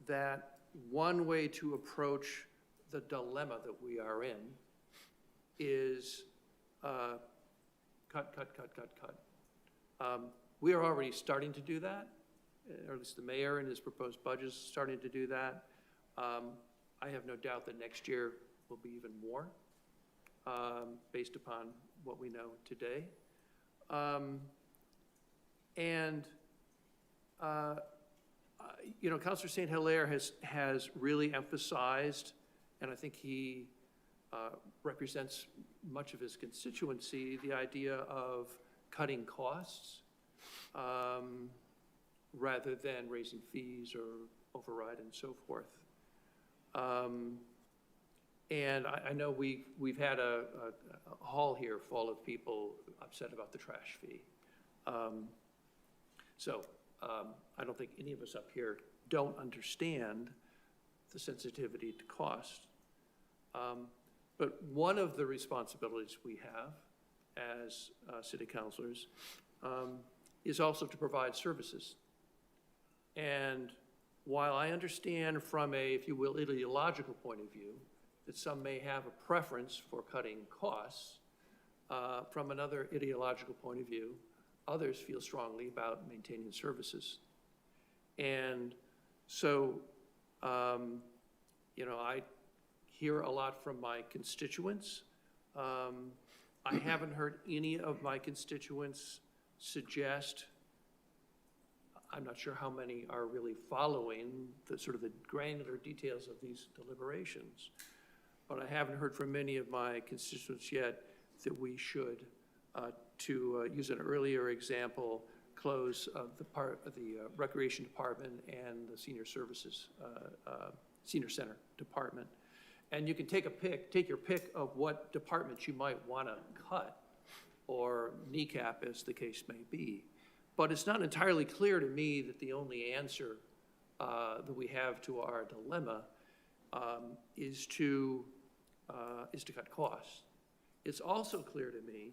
that one way to approach the dilemma that we are in is cut. We are already starting to do that, or at least the mayor in his proposed budget is starting to do that. I have no doubt that next year will be even more, based upon what we know today. Councilor St. Hilaire has really emphasized, and I think he represents much of his constituency, the idea of cutting costs rather than raising fees or override and so forth. And I know we've had a hall here full of people upset about the trash fee. I don't think any of us up here don't understand the sensitivity to cost. But one of the responsibilities we have as city councilors is also to provide services. And while I understand from a, if you will, ideological point of view, that some may have a preference for cutting costs, from another ideological point of view, others feel strongly about maintaining services. And so, I hear a lot from my constituents. I haven't heard any of my constituents suggest, I'm not sure how many are really following the sort of the granular details of these deliberations, but I haven't heard from many of my constituents yet that we should, to use an earlier example, close the recreation department and the senior services, senior center department. And you can take your pick of what departments you might want to cut or kneecap, as the case may be. But it's not entirely clear to me that the only answer that we have to our dilemma is to cut costs. It's also clear to me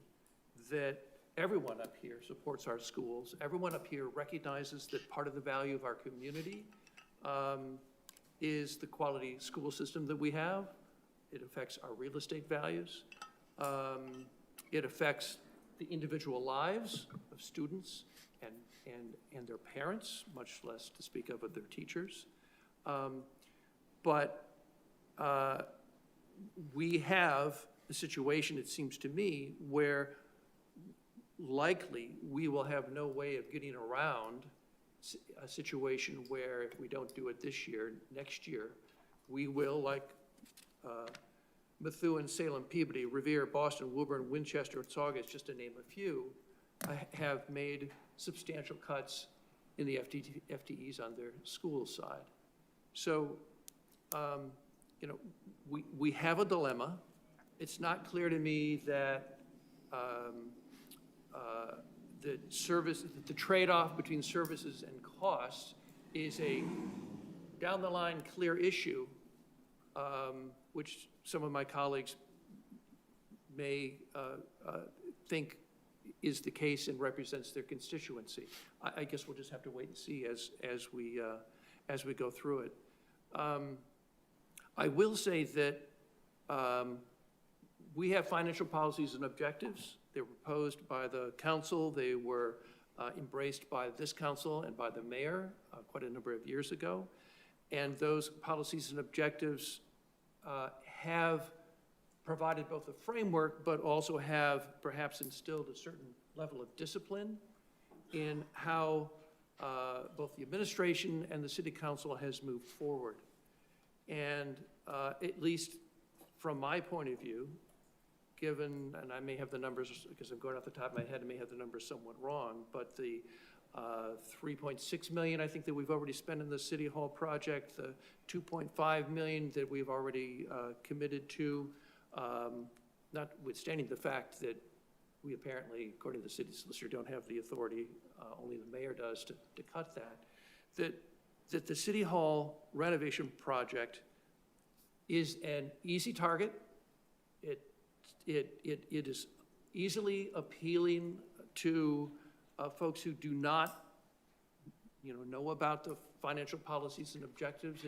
that everyone up here supports our schools. Everyone up here recognizes that part of the value of our community is the quality school system that we have. It affects our real estate values. It affects the individual lives of students and their parents, much less to speak of their teachers. But we have a situation, it seems to me, where likely we will have no way of getting around a situation where if we don't do it this year, next year, we will, like Methuen, Salem, Peabody, Revere, Boston, Woburn, Winchester, and Saugus, just to name a few, have made substantial cuts in the FTEs on their school side. So, you know, we have a dilemma. It's not clear to me that the trade-off between services and costs is a down-the-line clear issue, which some of my colleagues may think is the case and represents their constituency. I guess we'll just have to wait and see as we go through it. I will say that we have financial policies and objectives. They were proposed by the council. They were embraced by this council and by the mayor quite a number of years ago. And those policies and objectives have provided both a framework, but also have perhaps instilled a certain level of discipline in how both the administration and the city council has moved forward. And at least from my point of view, given, and I may have the numbers, because I'm going off the top of my head, I may have the numbers somewhat wrong, but the 3.6 million, I think, that we've already spent in the City Hall project, the 2.5 million that we've already committed to, notwithstanding the fact that we apparently, according to the city solicitor, don't have the authority, only the mayor does, to cut that the City Hall renovation project is an easy target. It is easily appealing to folks who do not, know about the financial policies and objectives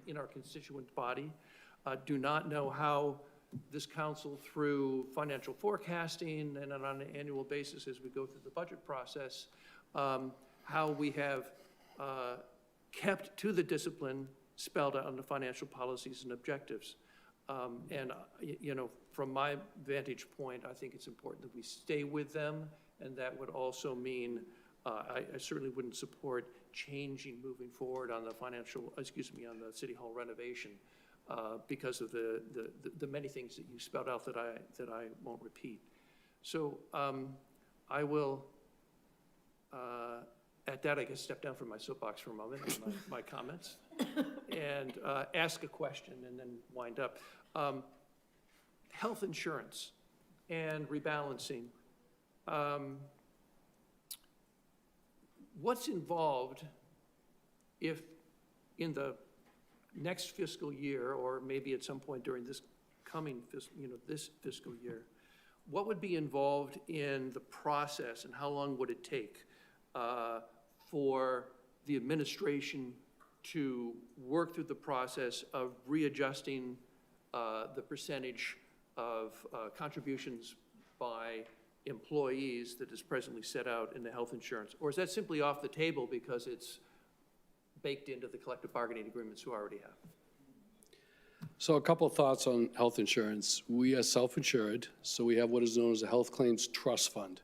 in our constituent body, do not know how this council, through financial forecasting and on an annual basis as we go through the budget process, how we have kept to the discipline spelled out in the financial policies and objectives. And, from my vantage point, I think it's important that we stay with them, and that would also mean I certainly wouldn't support changing moving forward on the on the City Hall renovation because of the many things that you spelled out that I won't repeat. So I will, at that, I guess, step down from my soapbox for a moment in my comments and ask a question and then wind up. Health insurance and rebalancing. What's involved if in the next fiscal year, or maybe at some point during this coming this fiscal year, what would be involved in the process, and how long would it take for the administration to work through the process of readjusting the percentage of contributions by employees that is presently set out in the health insurance? Or is that simply off the table because it's baked into the collective bargaining agreements we already have? So a couple of thoughts on health insurance. We are self-insured, so we have what is known as a health claims trust fund.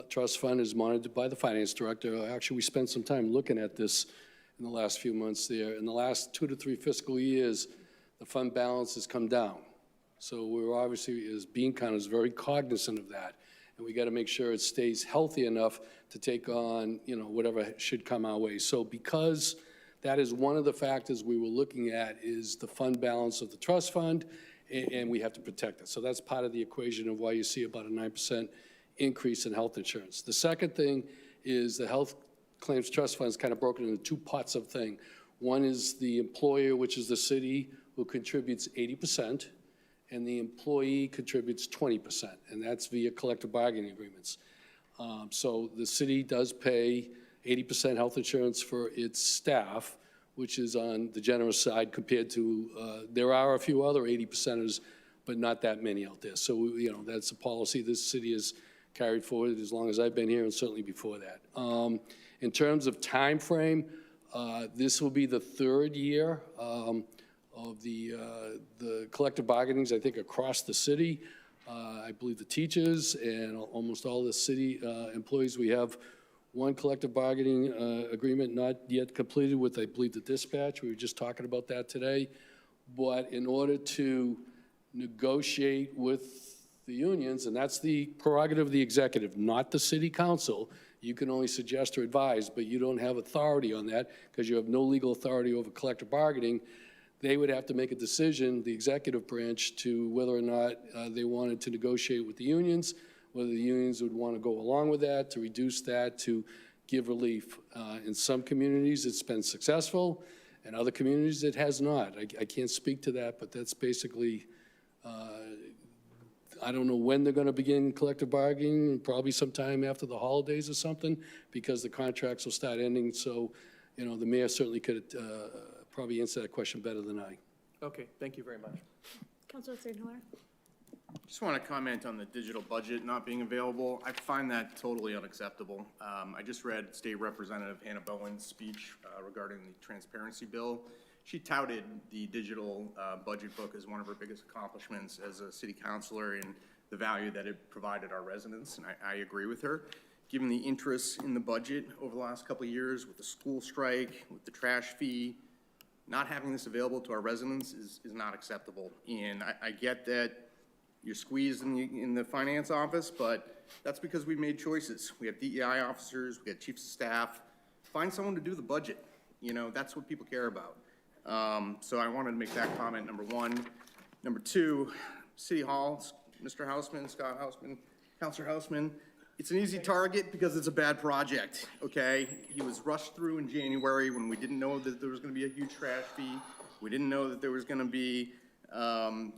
Trust fund is monitored by the finance director. Actually, we spent some time looking at this in the last few months there. In the last 2 to 3 fiscal years, the fund balance has come down. So we're obviously, as Bean County, is very cognizant of that. And we got to make sure it stays healthy enough to take on, whatever should come our way. So because that is one of the factors we were looking at, is the fund balance of the trust fund, and we have to protect it. So that's part of the equation of why you see about a 9% increase in health insurance. The second thing is the health claims trust fund is kind of broken into two pots of thing. One is the employer, which is the city, who contributes 80%, and the employee contributes 20%, and that's via collective bargaining agreements. So the city does pay 80% health insurance for its staff, which is on the generous side compared to, there are a few other 80%ers, but not that many out there. So, you know, that's a policy this city has carried forward as long as I've been here, and certainly before that. In terms of time frame, this will be the third year of the collective bargainings, I think, across the city. I believe the teachers and almost all the city employees, we have one collective bargaining agreement not yet completed with, I believe, the dispatch. We were just talking about that today. But in order to negotiate with the unions, and that's the prerogative of the executive, not the city council. You can only suggest or advise, but you don't have authority on that because you have no legal authority over collective bargaining. They would have to make a decision, the executive branch, to whether or not they wanted to negotiate with the unions, whether the unions would want to go along with that, to reduce that, to give relief. In some communities, it's been successful. In other communities, it has not. I can't speak to that, but that's basically, I don't know when they're going to begin collective bargaining, probably sometime after the holidays or something, because the contracts will start ending. So, you know, the mayor certainly could probably answer that question better than I. Okay, thank you very much. Councilor Steinhiller? Just want to comment on the digital budget not being available. I find that totally unacceptable. I just read State Representative Hannah Bowen's speech regarding the transparency bill. She touted the digital budget book as one of her biggest accomplishments as a city councilor and the value that it provided our residents, and I agree with her. Given the interest in the budget over the last couple of years with the school strike, with the trash fee, not having this available to our residents is not acceptable. And I get that you're squeezed in the finance office, but that's because we made choices. We have DEI officers, we got chiefs of staff. Find someone to do the budget. You know, that's what people care about. So I wanted to make that comment, number one. Number two, City Hall, Mr. Houseman, Scott Houseman, Councilor Houseman, it's an easy target because it's a bad project, okay? He was rushed through in January when we didn't know that there was gonna be a huge trash fee. We didn't know that there was gonna be, I'm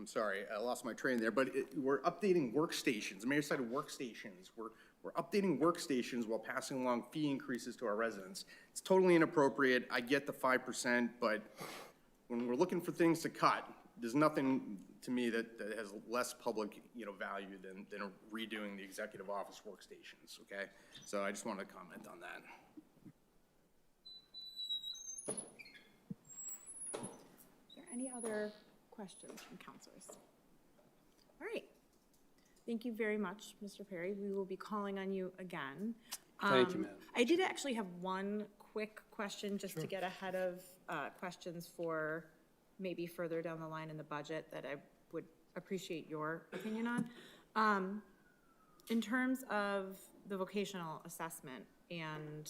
sorry, I lost my train there, but we're updating workstations. The mayor cited workstations. We're updating workstations while passing along fee increases to our residents. It's totally inappropriate. I get the 5%, but when we're looking for things to cut, there's nothing to me that has less public, value than redoing the executive office workstations, okay? So I just wanted to comment on that. Is there any other questions from councilors? All right. Thank you very much, Mr. Perry. We will be calling on you again. Thank you, ma'am. I did actually have one quick question just to get ahead of questions for maybe further down the line in the budget that I would appreciate your opinion on. In terms of the vocational assessment and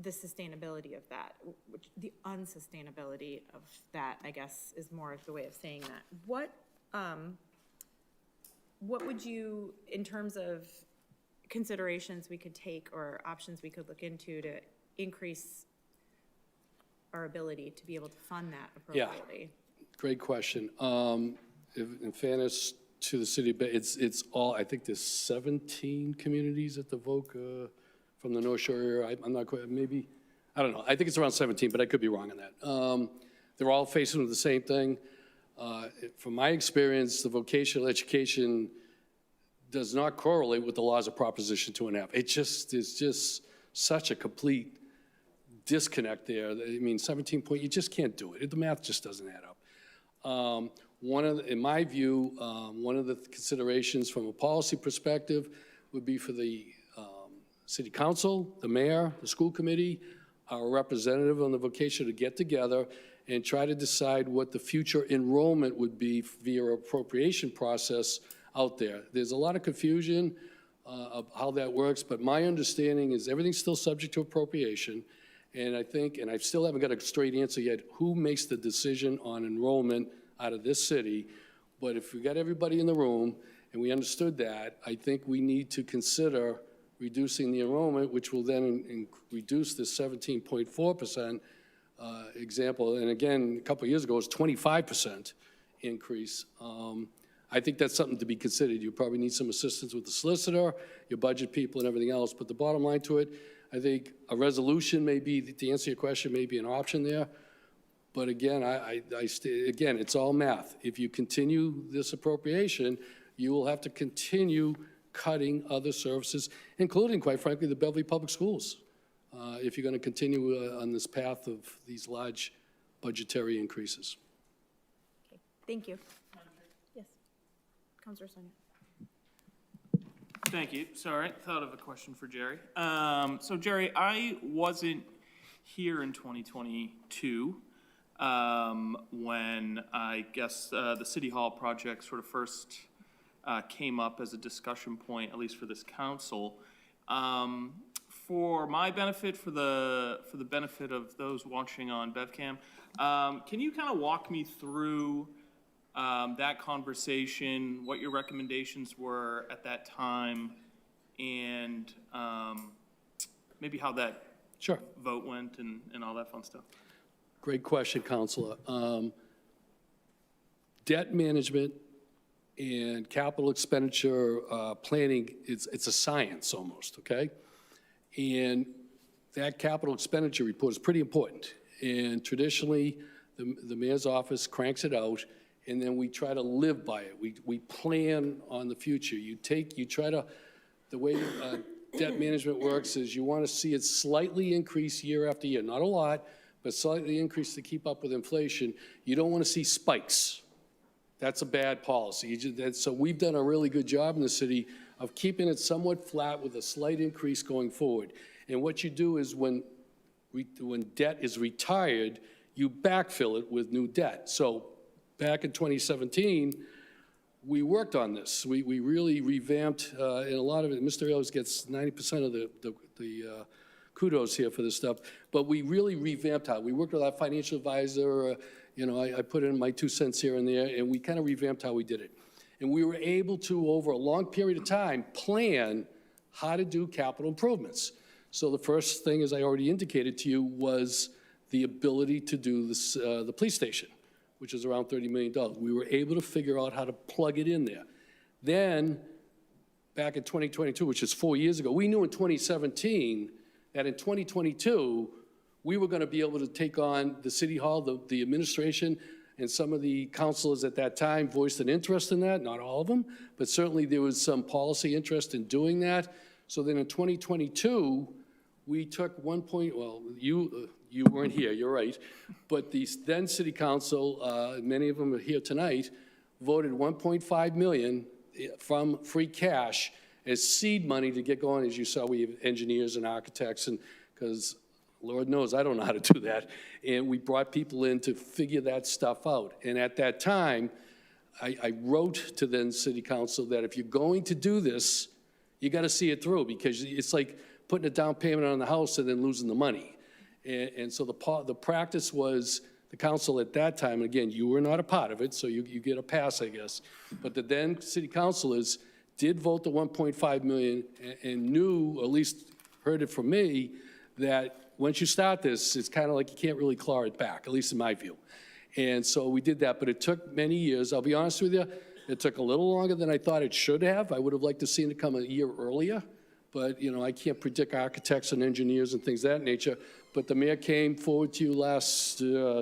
the sustainability of that, the unsustainability of that, I guess, is more of the way of saying that. What would you, in terms of considerations we could take or options we could look into to increase our ability to be able to fund that appropriately? Yeah, great question. In fairness to the city, but it's all, I think there's 17 communities that the VOCA from the North Shore area. I'm not quite, maybe, I don't know. I think it's around 17, but I could be wrong on that. They're all facing with the same thing. From my experience, the vocational education does not correlate with the laws of Proposition 2.5. It just is just such a complete disconnect there. I mean, 17 point, you just can't do it. The math just doesn't add up. In my view, one of the considerations from a policy perspective would be for the city council, the mayor, the school committee, our representative on the vocation to get together and try to decide what the future enrollment would be via appropriation process out there. There's a lot of confusion of how that works, but my understanding is everything's still subject to appropriation. And I think, and I still haven't got a straight answer yet, who makes the decision on enrollment out of this city. But if we got everybody in the room and we understood that, I think we need to consider reducing the enrollment, which will then reduce the 17.4% example. And again, a couple of years ago, it was 25% increase. I think that's something to be considered. You probably need some assistance with the solicitor, your budget people, and everything else. But the bottom line to it, I think a resolution may be, to answer your question, may be an option there. But again, again, it's all math. If you continue this appropriation, you will have to continue cutting other services, including, quite frankly, the Beverly Public Schools, if you're going to continue on this path of these large budgetary increases. Okay, thank you. Yes, Councilor Sonia. Thank you. Sorry, thought of a question for Jerry. So Jerry, I wasn't here in 2022 when I guess the City Hall project sort of first came up as a discussion point, at least for this council. For my benefit, for the benefit of those watching on BevCam, can you kind of walk me through that conversation, what your recommendations were at that time, and maybe how that Sure. vote went and all that fun stuff? Great question, Counselor. Debt management and capital expenditure planning, it's a science almost, okay? And that capital expenditure report is pretty important. And traditionally, the mayor's office cranks it out, and then we try to live by it. We plan on the future. The way debt management works is you want to see it slightly increase year after year. Not a lot, but slightly increase to keep up with inflation. You don't want to see spikes. That's a bad policy. So we've done a really good job in the city of keeping it somewhat flat with a slight increase going forward. And what you do is when debt is retired, you backfill it with new debt. So back in 2017, we worked on this. We really revamped, and a lot of it, Mr. Ailes gets 90% of the kudos here for this stuff, but we really revamped how. We worked with our financial advisor, I put in my 2 cents here and there, and we kind of revamped how we did it. And we were able to, over a long period of time, plan how to do capital improvements. So the first thing, as I already indicated to you, was the ability to do this, the police station, which is around $30 million. We were able to figure out how to plug it in there. Then, back in 2022, which is 4 years ago, we knew in 2017 that in 2022, we were going to be able to take on the City Hall, the administration, and some of the councilors at that time voiced an interest in that, not all of them, but certainly there was some policy interest in doing that. So then in 2022, we took you weren't here, you're right, but the then City Council, many of them are here tonight, voted $1.5 million from free cash as seed money to get going. As you saw, we have engineers and architects, and because Lord knows I don't know how to do that. And we brought people in to figure that stuff out. And at that time, I wrote to then City Council that if you're going to do this, you got to see it through, because it's like putting a down payment on the house and then losing the money. And so the practice was, the council at that time, and again, you were not a part of it, so you get a pass, I guess. But the then City Councilors did vote the $1.5 million and knew, or at least heard it from me, that once you start this, it's kind of like you can't really claw it back, at least in my view. And so we did that, but it took many years. I'll be honest with you, it took a little longer than I thought it should have. I would have liked to see it come a year earlier, but I can't predict architects and engineers and things of that nature. But the mayor came forward to you last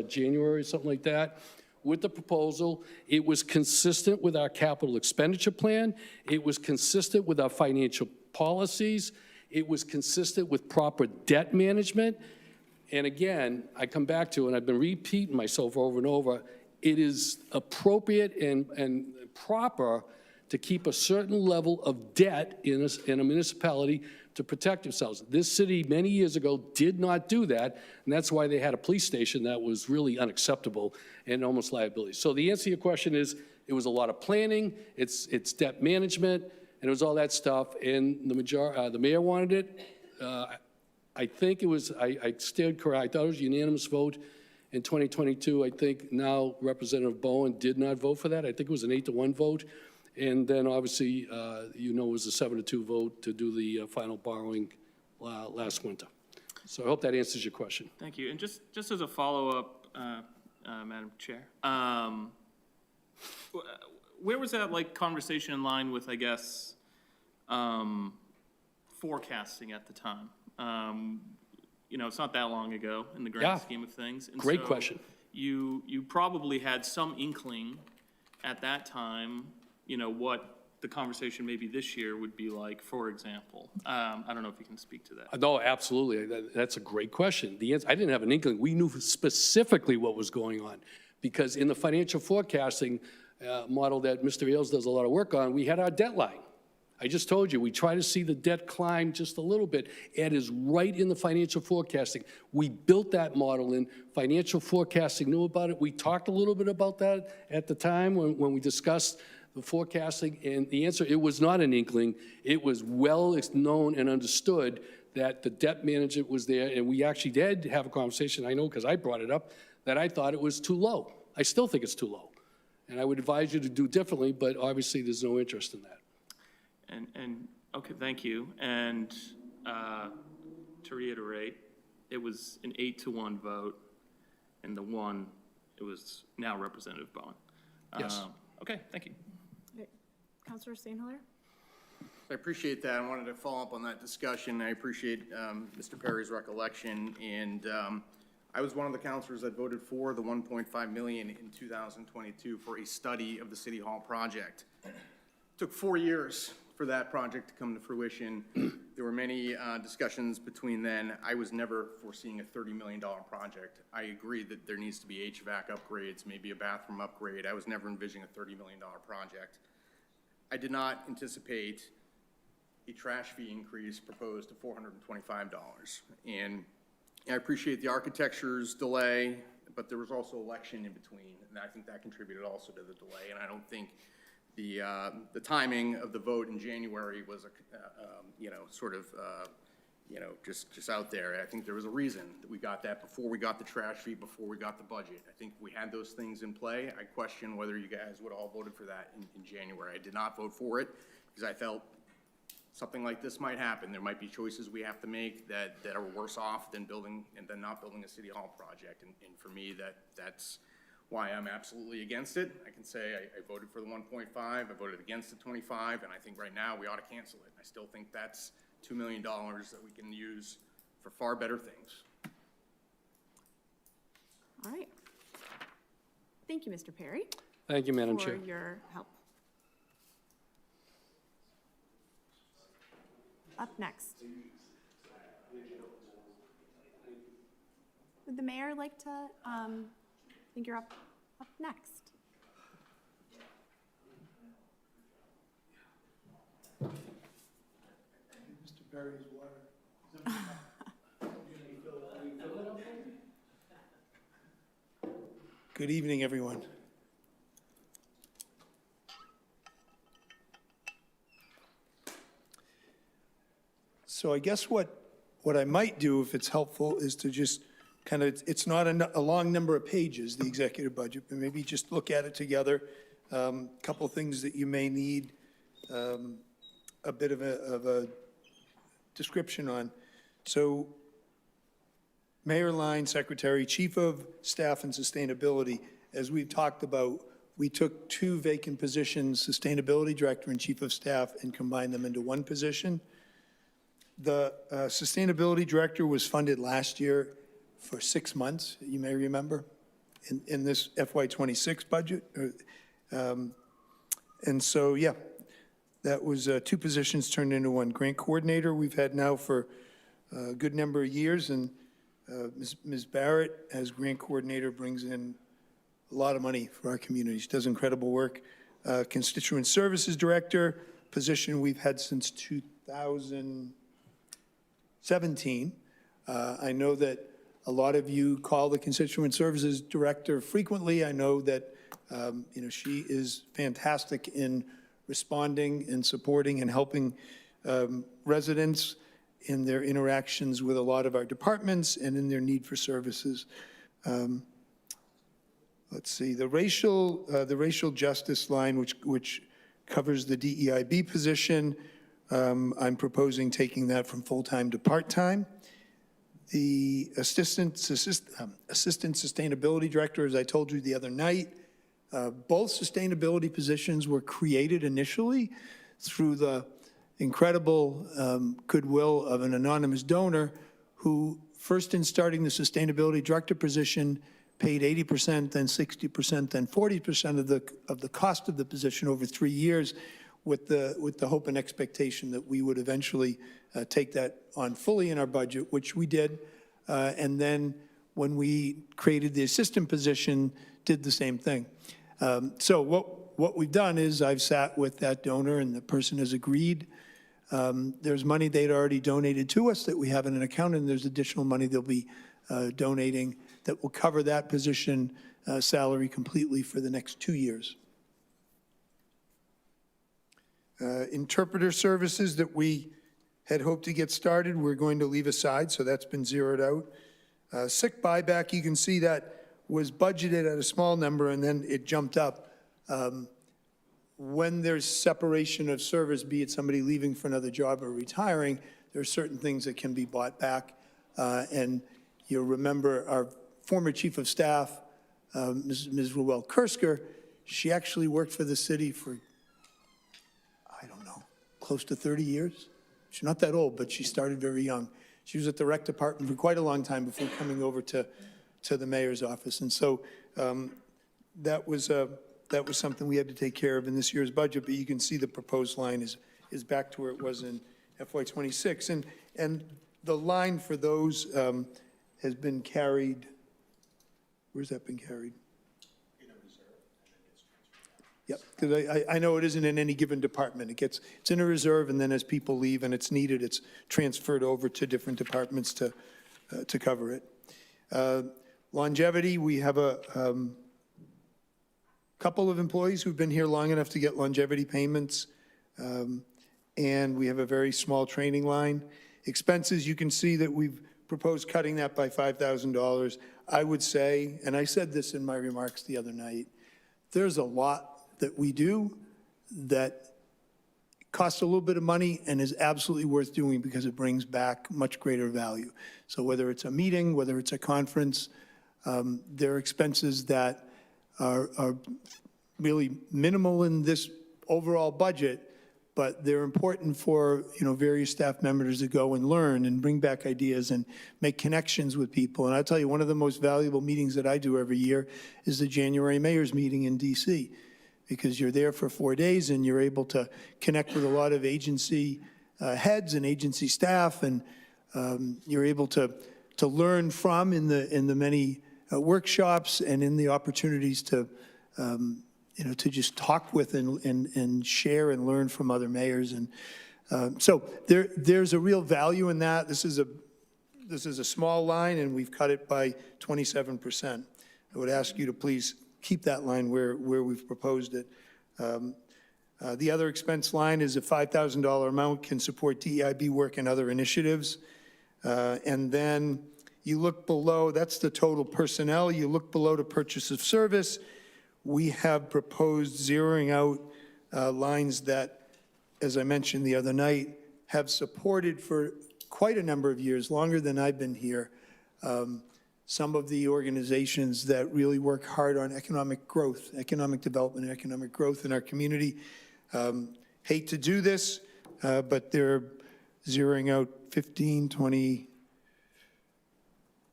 January, something like that, with the proposal. It was consistent with our capital expenditure plan. It was consistent with our financial policies. It was consistent with proper debt management. And again, I come back to, and I've been repeating myself over and over, it is appropriate and proper to keep a certain level of debt in a municipality to protect themselves. This city, many years ago, did not do that, and that's why they had a police station that was really unacceptable and almost liability. So the answer to your question is, it was a lot of planning, it's debt management, and it was all that stuff, and the mayor wanted it. I think it was, I stayed correct, I thought it was a unanimous vote in 2022. I think now Representative Bowen did not vote for that. I think it was an 8-1 vote. And then, obviously, it was a 7-2 vote to do the final borrowing last winter. So I hope that answers your question. Thank you. And just as a follow-up, Madam Chair, where was that conversation in line with, I guess, forecasting at the time? It's not that long ago in the Yeah. grand scheme of things. And Great so question. You probably had some inkling at that time, what the conversation maybe this year would be like, for example. I don't know if you can speak to that. No, absolutely. That's a great question. The answer, I didn't have an inkling. We knew specifically what was going on, because in the financial forecasting model that Mr. Ailes does a lot of work on, we had our debt line. I just told you, we try to see the debt climb just a little bit. It is right in the financial forecasting. We built that model in. Financial forecasting knew about it. We talked a little bit about that at the time when we discussed the forecasting, and the answer, it was not an inkling. It was well known and understood that the debt management was there, and we actually did have a conversation, I know because I brought it up, that I thought it was too low. I still think it's too low. And I would advise you to do differently, but obviously there's no interest in that. Okay, thank you. And to reiterate, it was an 8-1 vote, and it was now Representative Bowen. Yes. Okay, thank you. Councilor Steinhiller? I appreciate that. I wanted to follow up on that discussion. I appreciate Mr. Perry's recollection, and I was one of the councilors that voted for the $1.5 million in 2022 for a study of the City Hall project. It took 4 years for that project to come to fruition. There were many discussions between then. I was never foreseeing a $30 million project. I agree that there needs to be HVAC upgrades, maybe a bathroom upgrade. I was never envisioning a $30 million project. I did not anticipate a trash fee increase proposed to $425. And I appreciate the architecture's delay, but there was also election in between, and I think that contributed also to the delay. And I don't think the timing of the vote in January was just out there. I think there was a reason that we got that before we got the trash fee, before we got the budget. I think we had those things in play. I question whether you guys would all voted for that in January. I did not vote for it because I felt something like this might happen. There might be choices we have to make that are worse off than not building a City Hall project. And for me, that's why I'm absolutely against it. I can say I voted for the 1.5, I voted against the 25, and I think right now we ought to cancel it. I still think that's $2 million that we can use for far better things. All right. Thank you, Mr. Perry, Thank you, Madam for Chair. your help. Up next. Would the mayor like to, I think you're up next. Mr. Perry's water. Good evening, everyone. So I guess what I might do, if it's helpful, is to just kind of, it's not a long number of pages, the executive budget, but maybe just look at it together. Couple things that you may need a bit of a description on. So Mayor Line, Secretary, Chief of Staff and Sustainability, as we've talked about, we took 2 vacant positions, Sustainability Director and Chief of Staff, and combined them into 1 position. The Sustainability Director was funded last year for 6 months, you may remember, in this FY26 budget. And so, yeah, that was 2 positions turned into 1. Grant Coordinator we've had now for a good number of years, and Ms. Barrett, as Grant Coordinator, brings in a lot of money for our community. She does incredible work. Constituent Services Director, position we've had since 2017. I know that a lot of you call the Constituent Services Director frequently. I know that she is fantastic in responding and supporting and helping residents in their interactions with a lot of our departments and in their need for services. Let's see, the racial justice line, which covers the DEIB position. I'm proposing taking that from full-time to part-time. The Assistant Sustainability Director, as I told you the other night, both sustainability positions were created initially through the incredible goodwill of an anonymous donor who, first in starting the Sustainability Director position, paid 80%, then 60%, then 40% of the cost of the position over 3 years, with the hope and expectation that we would eventually take that on fully in our budget, which we did. And then when we created the assistant position, did the same thing. So what we've done is I've sat with that donor and the person has agreed. There's money they'd already donated to us that we have in an account, and there's additional money they'll be donating that will cover that position salary completely for the next 2 years. Interpreter services that we had hoped to get started, we're going to leave aside, so that's been zeroed out. Sick buyback, you can see that was budgeted at a small number and then it jumped up. When there's separation of service, be it somebody leaving for another job or retiring, there are certain things that can be bought back. And you'll remember our former chief of staff, Ms. Ruel-Kursker, she actually worked for the city for, I don't know, close to 30 years. She's not that old, but she started very young. She was at the rec department for quite a long time before coming over to the mayor's office. And so that was something we had to take care of in this year's budget, but you can see the proposed line is back to where it was in FY26. And the line for those has been carried, where's that been carried? In a reserve, and then gets transferred. Yep, because I know it isn't in any given department. It's in a reserve, and then as people leave and it's needed, it's transferred over to different departments to cover it. Longevity, we have a couple of employees who've been here long enough to get longevity payments, and we have a very small training line. Expenses, you can see that we've proposed cutting that by $5,000. I would say, and I said this in my remarks the other night, there's a lot that we do that costs a little bit of money and is absolutely worth doing because it brings back much greater value. So whether it's a meeting, whether it's a conference, there are expenses that are really minimal in this overall budget, but they're important for, various staff members to go and learn and bring back ideas and make connections with people. And I'll tell you, one of the most valuable meetings that I do every year is the January mayor's meeting in DC, because you're there for 4 days and you're able to connect with a lot of agency heads and agency staff, and you're able to learn from in the many workshops and in the opportunities to just talk with and share and learn from other mayors. And so there's a real value in that. This is a small line, and we've cut it by 27%. I would ask you to please keep that line where we've proposed it. The other expense line is a $5,000 amount, can support DEIB work and other initiatives. And then you look below, that's the total personnel. You look below to purchase of service. We have proposed zeroing out lines that, as I mentioned the other night, have supported for quite a number of years, longer than I've been here, some of the organizations that really work hard on economic growth, economic development, and economic growth in our community. Hate to do this, but they're zeroing out 15, 20,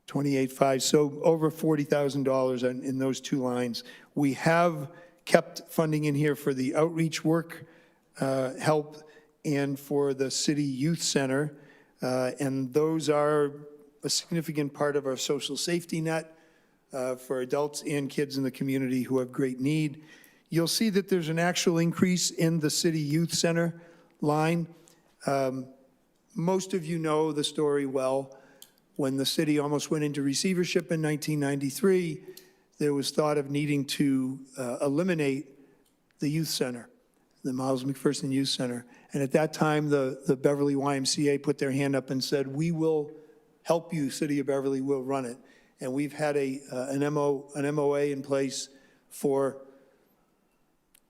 28.5, so over $40,000 in those two lines. We have kept funding in here for the outreach work, help, and for the City Youth Center, and those are a significant part of our social safety net for adults and kids in the community who have great need. You'll see that there's an actual increase in the City Youth Center line. Most of you know the story well. When the city almost went into receivership in 1993, there was thought of needing to eliminate the youth center, the Miles McPherson Youth Center. And at that time, the Beverly YMCA put their hand up and said, we will help you, City of Beverly, we'll run it. And we've had an MOA in place for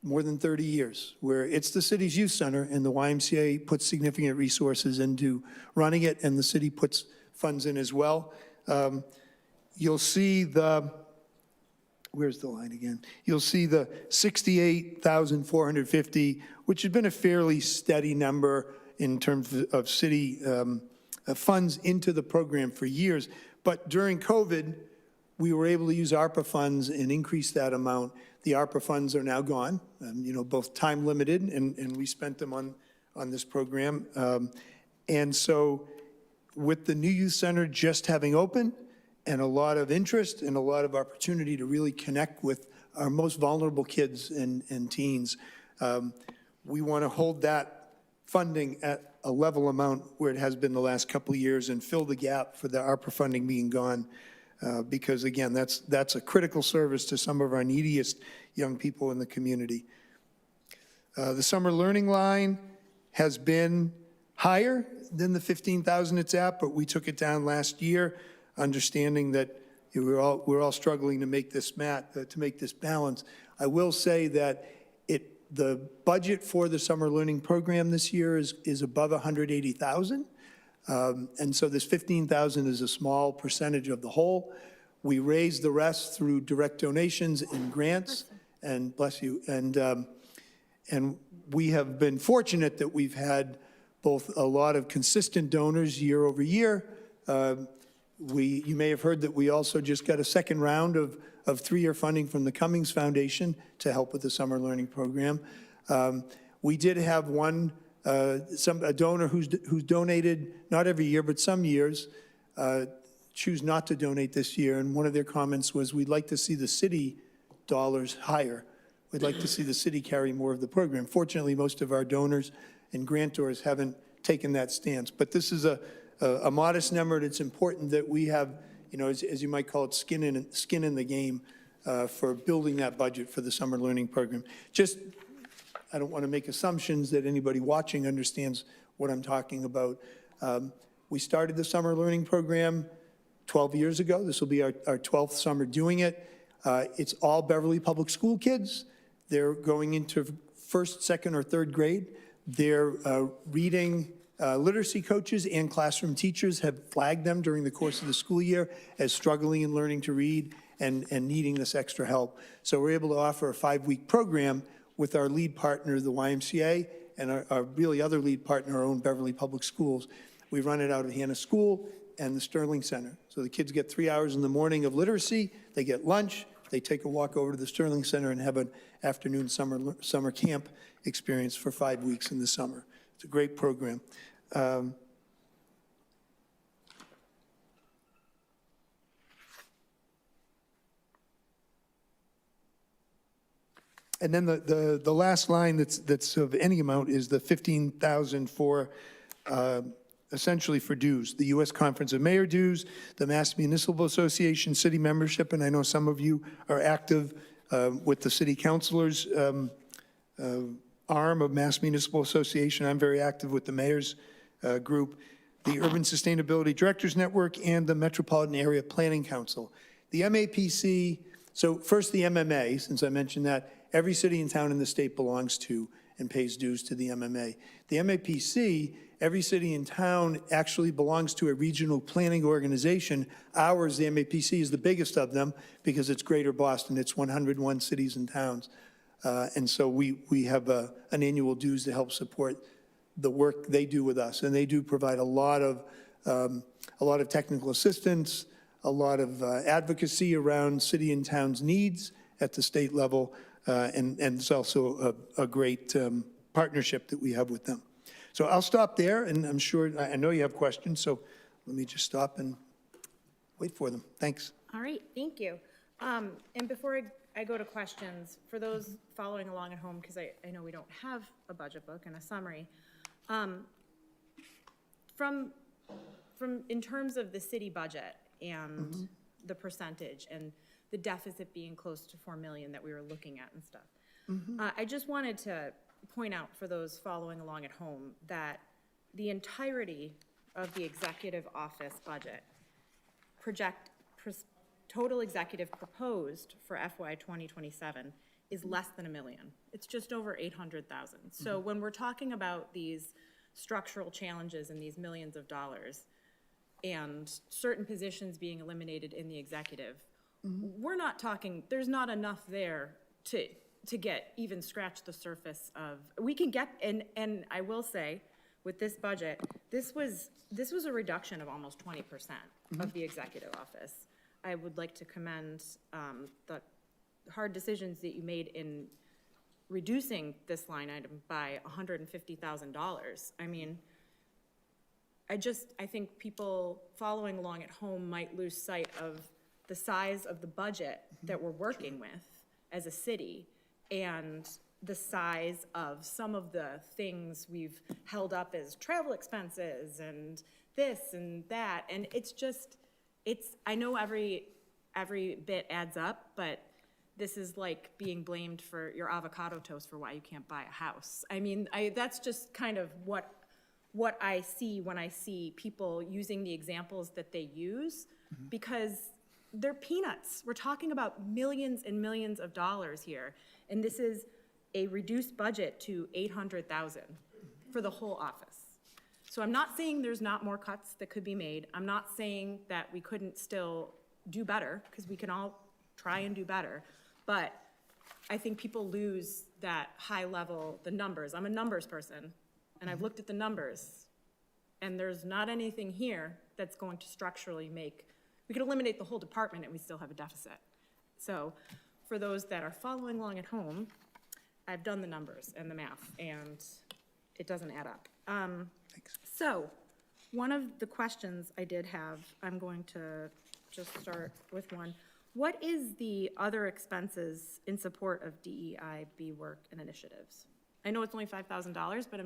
more than 30 years, where it's the city's youth center, and the YMCA puts significant resources into running it, and the city puts funds in as well. You'll see where's the line again? You'll see the 68,450, which has been a fairly steady number in terms of city funds into the program for years. But during COVID, we were able to use ARPA funds and increase that amount. The ARPA funds are now gone, both time limited, and we spent them on this program. And so with the new youth center just having opened, and a lot of interest and a lot of opportunity to really connect with our most vulnerable kids and teens, we want to hold that funding at a level amount where it has been the last couple of years and fill the gap for the ARPA funding being gone. Because again, that's a critical service to some of our neediest young people in the community. The summer learning line has been higher than the 15,000 it's at, but we took it down last year, understanding that we're all struggling to make this balance. I will say that the budget for the summer learning program this year is above 180,000. And so this 15,000 is a small percentage of the whole. We raised the rest through direct donations and grants, and bless you. And we have been fortunate that we've had both a lot of consistent donors year over year. You may have heard that we also just got a second round of 3-year funding from the Cummings Foundation to help with the summer learning program. We did have a donor who's donated, not every year, but some years, choose not to donate this year. And one of their comments was, we'd like to see the city dollars higher. We'd like to see the city carry more of the program. Fortunately, most of our donors and grantors haven't taken that stance. But this is a modest number, and it's important that we have, as you might call it, skin in the game for building that budget for the summer learning program. I don't want to make assumptions that anybody watching understands what I'm talking about. We started the summer learning program 12 years ago. This will be our 12th summer doing it. It's all Beverly Public School kids. They're going into first, second, or third grade. They're reading. Literacy coaches and classroom teachers have flagged them during the course of the school year as struggling in learning to read and needing this extra help. So we're able to offer a 5-week program with our lead partner, the YMCA, and our really other lead partner, our own Beverly Public Schools. We run it out of Hannah School and the Sterling Center. So the kids get 3 hours in the morning of literacy, they get lunch, they take a walk over to the Sterling Center and have an afternoon summer camp experience for 5 weeks in the summer. It's a great program. And then the last line that's of any amount is the 15,000 for essentially for dues, the U.S. Conference of Mayor dues, the Mass Municipal Association city membership, and I know some of you are active with the city councilors arm of Mass Municipal Association. I'm very active with the mayor's group, the Urban Sustainability Directors Network, and the Metropolitan Area Planning Council. The MAPC, so first the MMA, since I mentioned that, every city and town in the state belongs to and pays dues to the MMA. The MAPC, every city and town actually belongs to a regional planning organization. Ours, the MAPC, is the biggest of them because it's Greater Boston. It's 101 cities and towns. And so we have an annual dues to help support the work they do with us. And they do provide a lot of technical assistance, a lot of advocacy around city and towns' needs at the state level. And it's also a great partnership that we have with them. So I'll stop there, and I'm sure, I know you have questions, so let me just stop and wait for them. Thanks. All right, thank you. And before I go to questions, for those following along at home, because I know we don't have a budget book and a summary, from in terms of the city budget and the percentage and the deficit being close to 4 million that we were looking at and stuff. I just wanted to point out for those following along at home that the entirety of the executive office budget total executive proposed for FY 2027 is less than $1 million. It's just over 800,000. So when we're talking about these structural challenges and these millions of dollars and certain positions being eliminated in the executive, we're not talking, there's not enough there to get, even scratch the surface of, we can get, and I will say, with this budget, this was a reduction of almost 20% of the executive office. I would like to commend the hard decisions that you made in reducing this line item by $150,000. I mean, I think people following along at home might lose sight of the size of the budget that we're working with as a city and the size of some of the things we've held up as travel expenses and this and that. And it's just, I know every bit adds up, but this is like being blamed for your avocado toast for why you can't buy a house. I mean, that's just kind of what I see when I see people using the examples that they use, because they're peanuts. We're talking about millions and millions of dollars here, and this is a reduced budget to $800,000 for the whole office. So I'm not saying there's not more cuts that could be made. I'm not saying that we couldn't still do better, because we can all try and do better. But I think people lose that high level, the numbers. I'm a numbers person, and I've looked at the numbers, and there's not anything here that's going to structurally make, we could eliminate the whole department and we still have a deficit. So for those that are following along at home, I've done the numbers and the math, and it doesn't add up. So one of the questions I did have, I'm going to just start with one. What is the other expenses in support of DEIB work and initiatives? I know it's only $5,000, but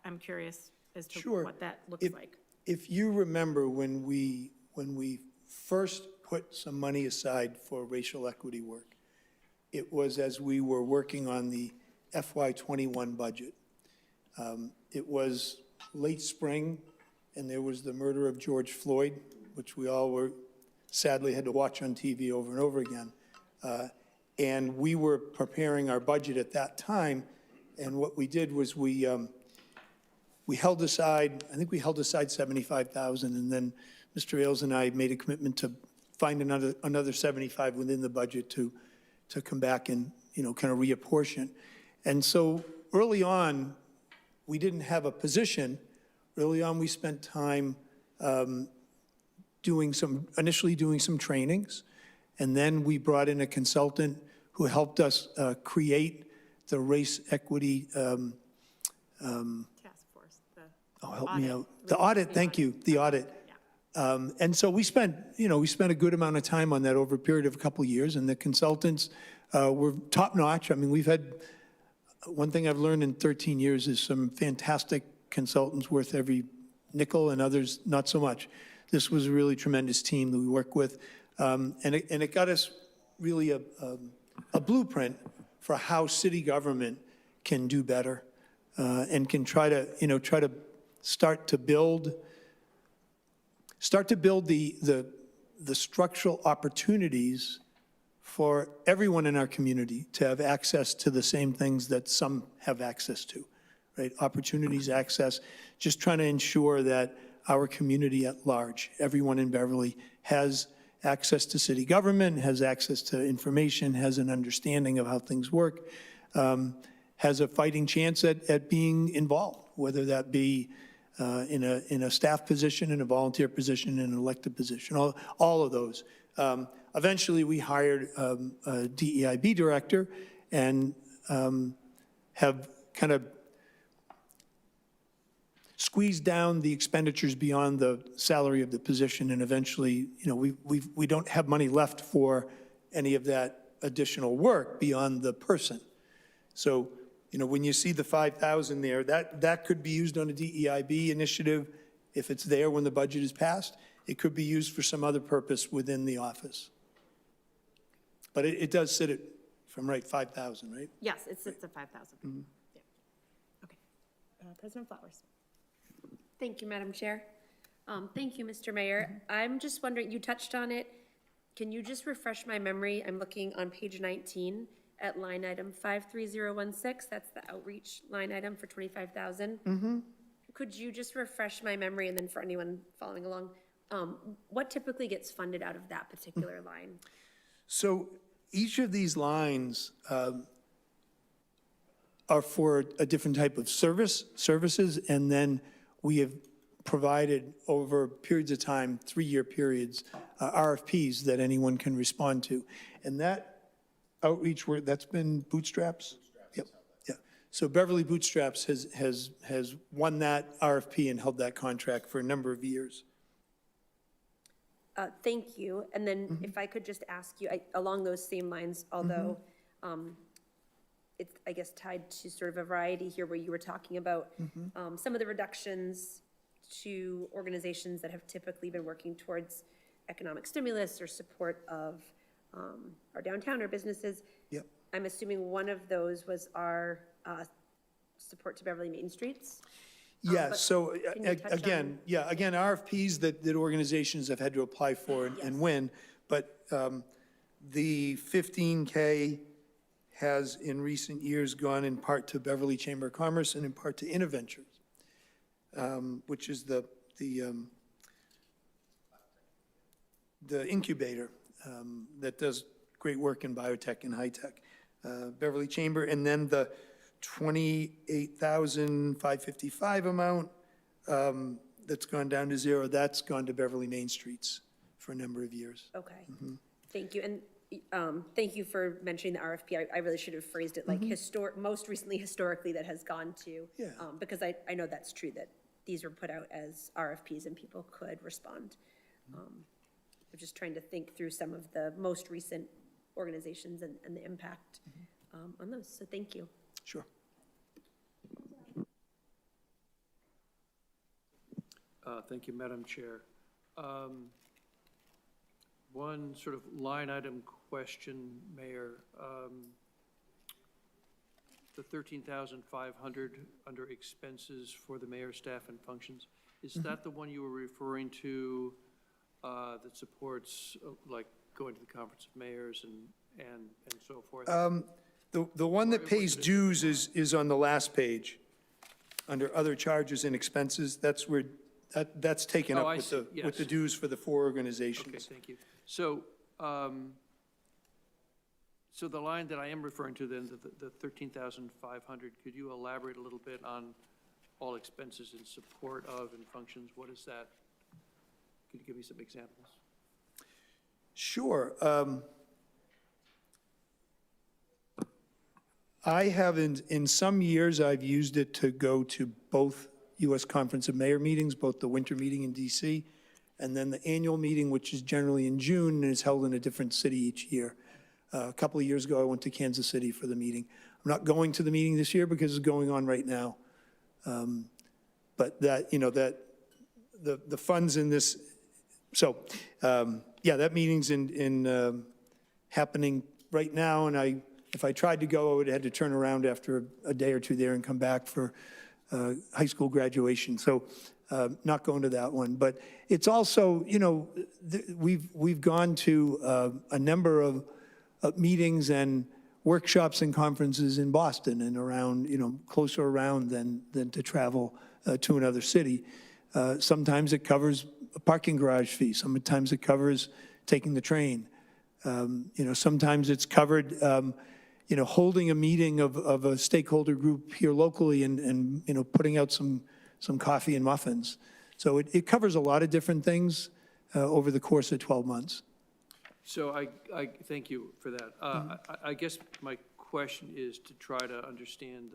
I'm curious as to Sure. what that looks like. If you remember when we first put some money aside for racial equity work, it was as we were working on the FY21 budget. It was late spring, and there was the murder of George Floyd, which we all sadly had to watch on TV over and over again. And we were preparing our budget at that time, and what we did was we held aside, I think we held aside $75,000, and then Mr. Ailes and I made a commitment to find another 75 within the budget to come back and, kind of reapportion. And so early on, we didn't have a position. Early on, we spent time initially doing some trainings, and then we brought in a consultant who helped us create the race equity. Task force. Help me out. The audit, thank you, the audit. And so we spent a good amount of time on that over a period of a couple of years, and the consultants were top-notch. I mean, we've had, one thing I've learned in 13 years is some fantastic consultants worth every nickel, and others not so much. This was a really tremendous team that we work with, and it got us really a blueprint for how city government can do better, and can try to start to build the structural opportunities for everyone in our community to have access to the same things that some have access to, right? Opportunities, access, just trying to ensure that our community at large, everyone in Beverly, has access to city government, has access to information, has an understanding of how things work, has a fighting chance at being involved, whether that be in a staff position, in a volunteer position, in an elected position, all of those. Eventually, we hired a DEIB director and have kind of squeezed down the expenditures beyond the salary of the position, and eventually, we don't have money left for any of that additional work beyond the person. So, when you see the 5,000 there, that could be used on a DEIB initiative if it's there when the budget is passed. It could be used for some other purpose within the office. But it does sit at, if I'm right, 5,000, right? Yes, it sits at 5,000. Yeah. Okay. President Flowers. Thank you, Madam Chair. Thank you, Mr. Mayor. I'm just wondering, you touched on it. Can you just refresh my memory? I'm looking on page 19. at line item 53016, that's the outreach line item for 25,000. Could you just refresh my memory, and then for anyone following along, what typically gets funded out of that particular line? So each of these lines are for a different type of services, and then we have provided over periods of time, 3-year periods, RFPs that anyone can respond to. And that outreach work, that's been Bootstraps? Yep, yeah. So Beverly Bootstraps has won that RFP and held that contract for a number of years. Thank you. And then if I could just ask you, along those same lines, although it's, I guess, tied to sort of a variety here where you were talking about some of the reductions to organizations that have typically been working towards economic stimulus or support of our downtown or businesses. Yep. I'm assuming one of those was our support to Beverly Main Streets. Yeah, but so can you touch again, RFPs that organizations have had to apply for and win, but the 15K has in recent years gone in part to Beverly Chamber of Commerce and in part to Innoventures, which is the incubator that does great work in biotech and high tech. Beverly Chamber, and then the 28,555 amount that's gone down to zero, that's gone to Beverly Main Streets for a number of years. Okay, thank you. And thank you for mentioning the RFP. I really should have phrased it like most recently historically that has gone to. Yeah. Because I know that's true, that these were put out as RFPs and people could respond. I'm just trying to think through some of the most recent organizations and the impact on those, so thank you. Sure. Thank you, Madam Chair. One sort of line item question, Mayor. The 13,500 under expenses for the mayor's staff and functions, is that the one you were referring to that supports like going to the Conference of Mayors and so forth? The one that pays dues is on the last page, under other charges and expenses. That's where, that's taken Oh, up I with see. with the Yes. dues for the 4 Okay, organizations. thank you. So, so the line that I am referring to then, the 13,500, could you elaborate a little bit on all expenses in support of and functions? What is that? Could you give me some examples? Sure. I have, in some years, I've used it to go to both U.S. Conference of Mayor meetings, both the winter meeting in D.C. and then the annual meeting, which is generally in June and is held in a different city each year. A couple of years ago, I went to Kansas City for the meeting. I'm not going to the meeting this year because it's going on right now. But that, that the funds in this, so, yeah, that meeting's happening right now, and if I tried to go, I would have had to turn around after a day or two there and come back for high school graduation. So not going to that one. But it's also, we've gone to a number of meetings and workshops and conferences in Boston and around, closer around than to travel to another city. Sometimes it covers a parking garage fee. Sometimes it covers taking the train. Sometimes it's covered, holding a meeting of a stakeholder group here locally and putting out some coffee and muffins. So it covers a lot of different things over the course of 12 months. So I thank you for that. I guess my question is to try to understand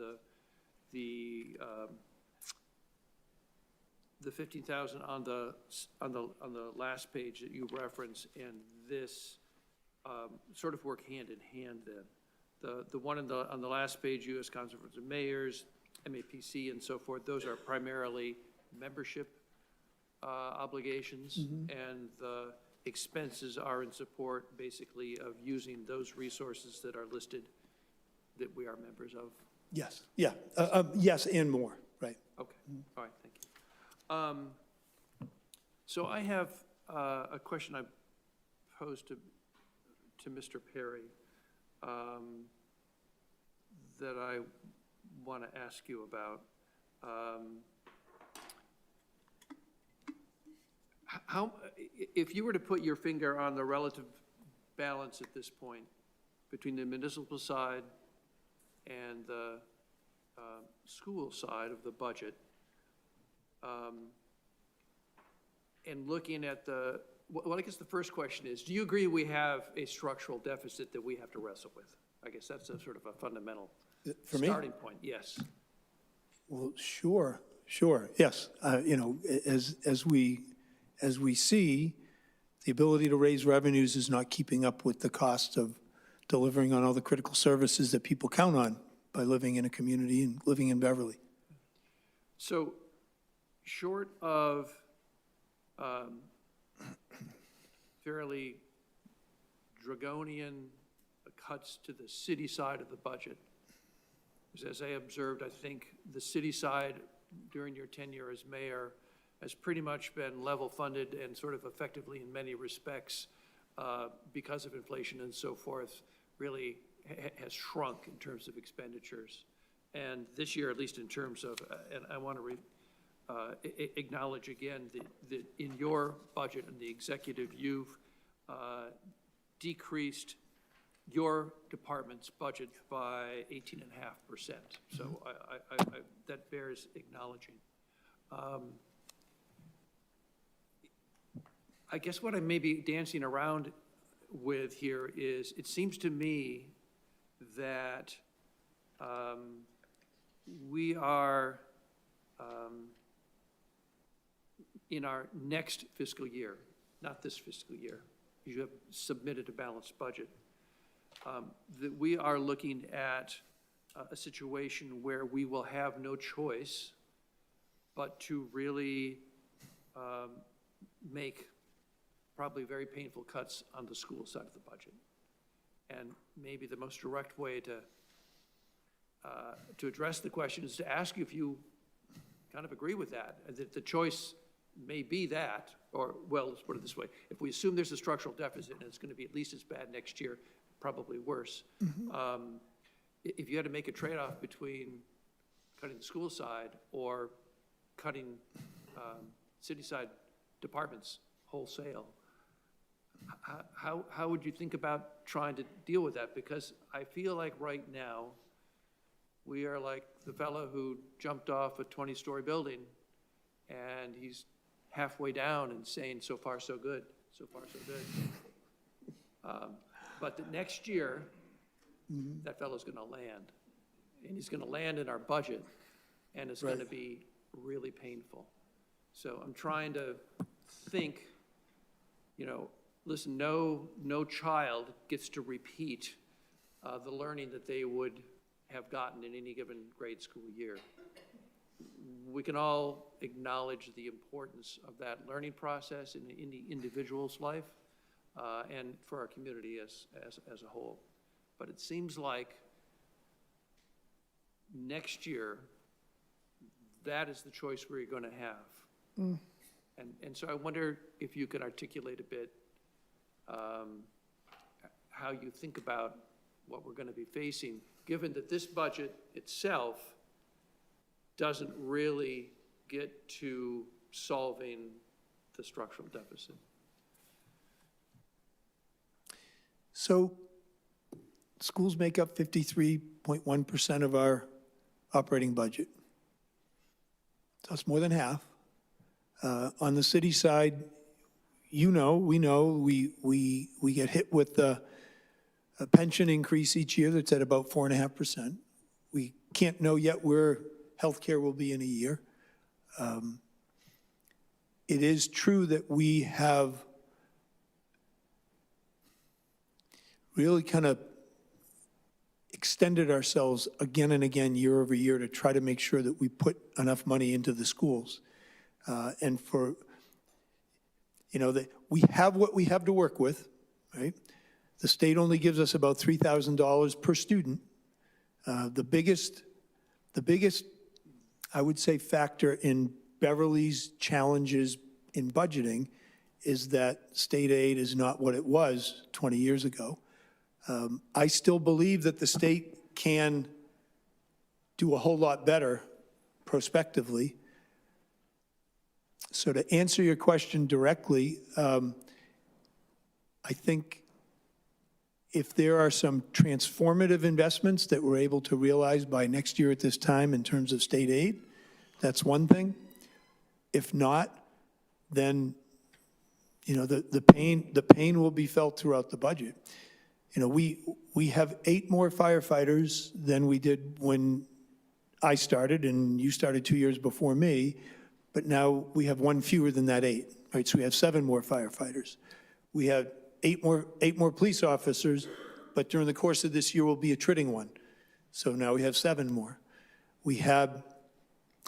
the 15,000 on the last page that you reference, and this sort of work hand in hand then. The one on the last page, U.S. Conference of Mayors, MAPC, and so forth, those are primarily membership obligations, and the expenses are in support, basically, of using those resources that are listed that we are members of. Yes, yeah, yes, and more, right. Okay, all right, thank you. So I have a question I posed to Mr. Perry. that I want to ask you about. If you were to put your finger on the relative balance at this point between the municipal side and the school side of the budget, and looking at well, I guess the first question is, do you agree we have a structural deficit that we have to wrestle with? I guess that's a sort of a fundamental For me? starting point, yes. Well, sure, yes. You know, as we see, the ability to raise revenues is not keeping up with the cost of delivering on all the critical services that people count on by living in a community and living in Beverly. So, short of fairly draconian cuts to the city side of the budget, as I observed, I think the city side during your tenure as mayor has pretty much been level funded and sort of effectively in many respects, because of inflation and so forth, really has shrunk in terms of expenditures. And this year, at least in terms of, and I want to acknowledge again that in your budget and the executive, you've decreased your department's budget by 18.5%. So that bears acknowledging. I guess what I may be dancing around with here is, it seems to me that we are in our next fiscal year, not this fiscal year, you have submitted a balanced budget, that we are looking at a situation where we will have no choice but to really make probably very painful cuts on the school side of the budget. And maybe the most direct way to address the question is to ask you if you kind of agree with that the choice may be that, or, well, let's put it this way. If we assume there's a structural deficit and it's going to be at least as bad next year, probably worse. If you had to make a trade-off between cutting the school side or cutting city side departments wholesale, how would you think about trying to deal with that? Because I feel like right now, we are like the fellow who jumped off a 20-story building, and he's halfway down and saying, so far so good, so far so good. But the next year, that fellow's gonna land, and he's gonna land in our budget, and it's gonna be really painful. So I'm trying to think, you know, listen, no child gets to repeat the learning that they would have gotten in any given grade school year. We can all acknowledge the importance of that learning process in the individual's life and for our community as a whole. But it seems like next year, that is the choice we're going to have. And so I wonder if you could articulate a bit how you think about what we're going to be facing, given that this budget itself doesn't really get to solving the structural deficit. So schools make up 53.1% of our operating budget. So it's more than half. On the city side, we know, we get hit with a pension increase each year that's at about 4.5%. We can't know yet where healthcare will be in a year. It is true that we have really kind of extended ourselves again and again, year over year, to try to make sure that we put enough money into the schools. And for, you know, that we have what we have to work with, right? The state only gives us about $3,000 per student. The biggest, I would say, factor in Beverly's challenges in budgeting is that state aid is not what it was 20 years ago. I still believe that the state can do a whole lot better prospectively. So to answer your question directly, I think if there are some transformative investments that we're able to realize by next year at this time in terms of state aid, that's one thing. If not, then, you know, the pain will be felt throughout the budget. You know, we have 8 more firefighters than we did when I started, and you started 2 years before me, but now we have 1 fewer than that 8, right? So we have 7 more firefighters. We have 8 more police officers, but during the course of this year, we'll be attriting 1. So now we have 7 more. We have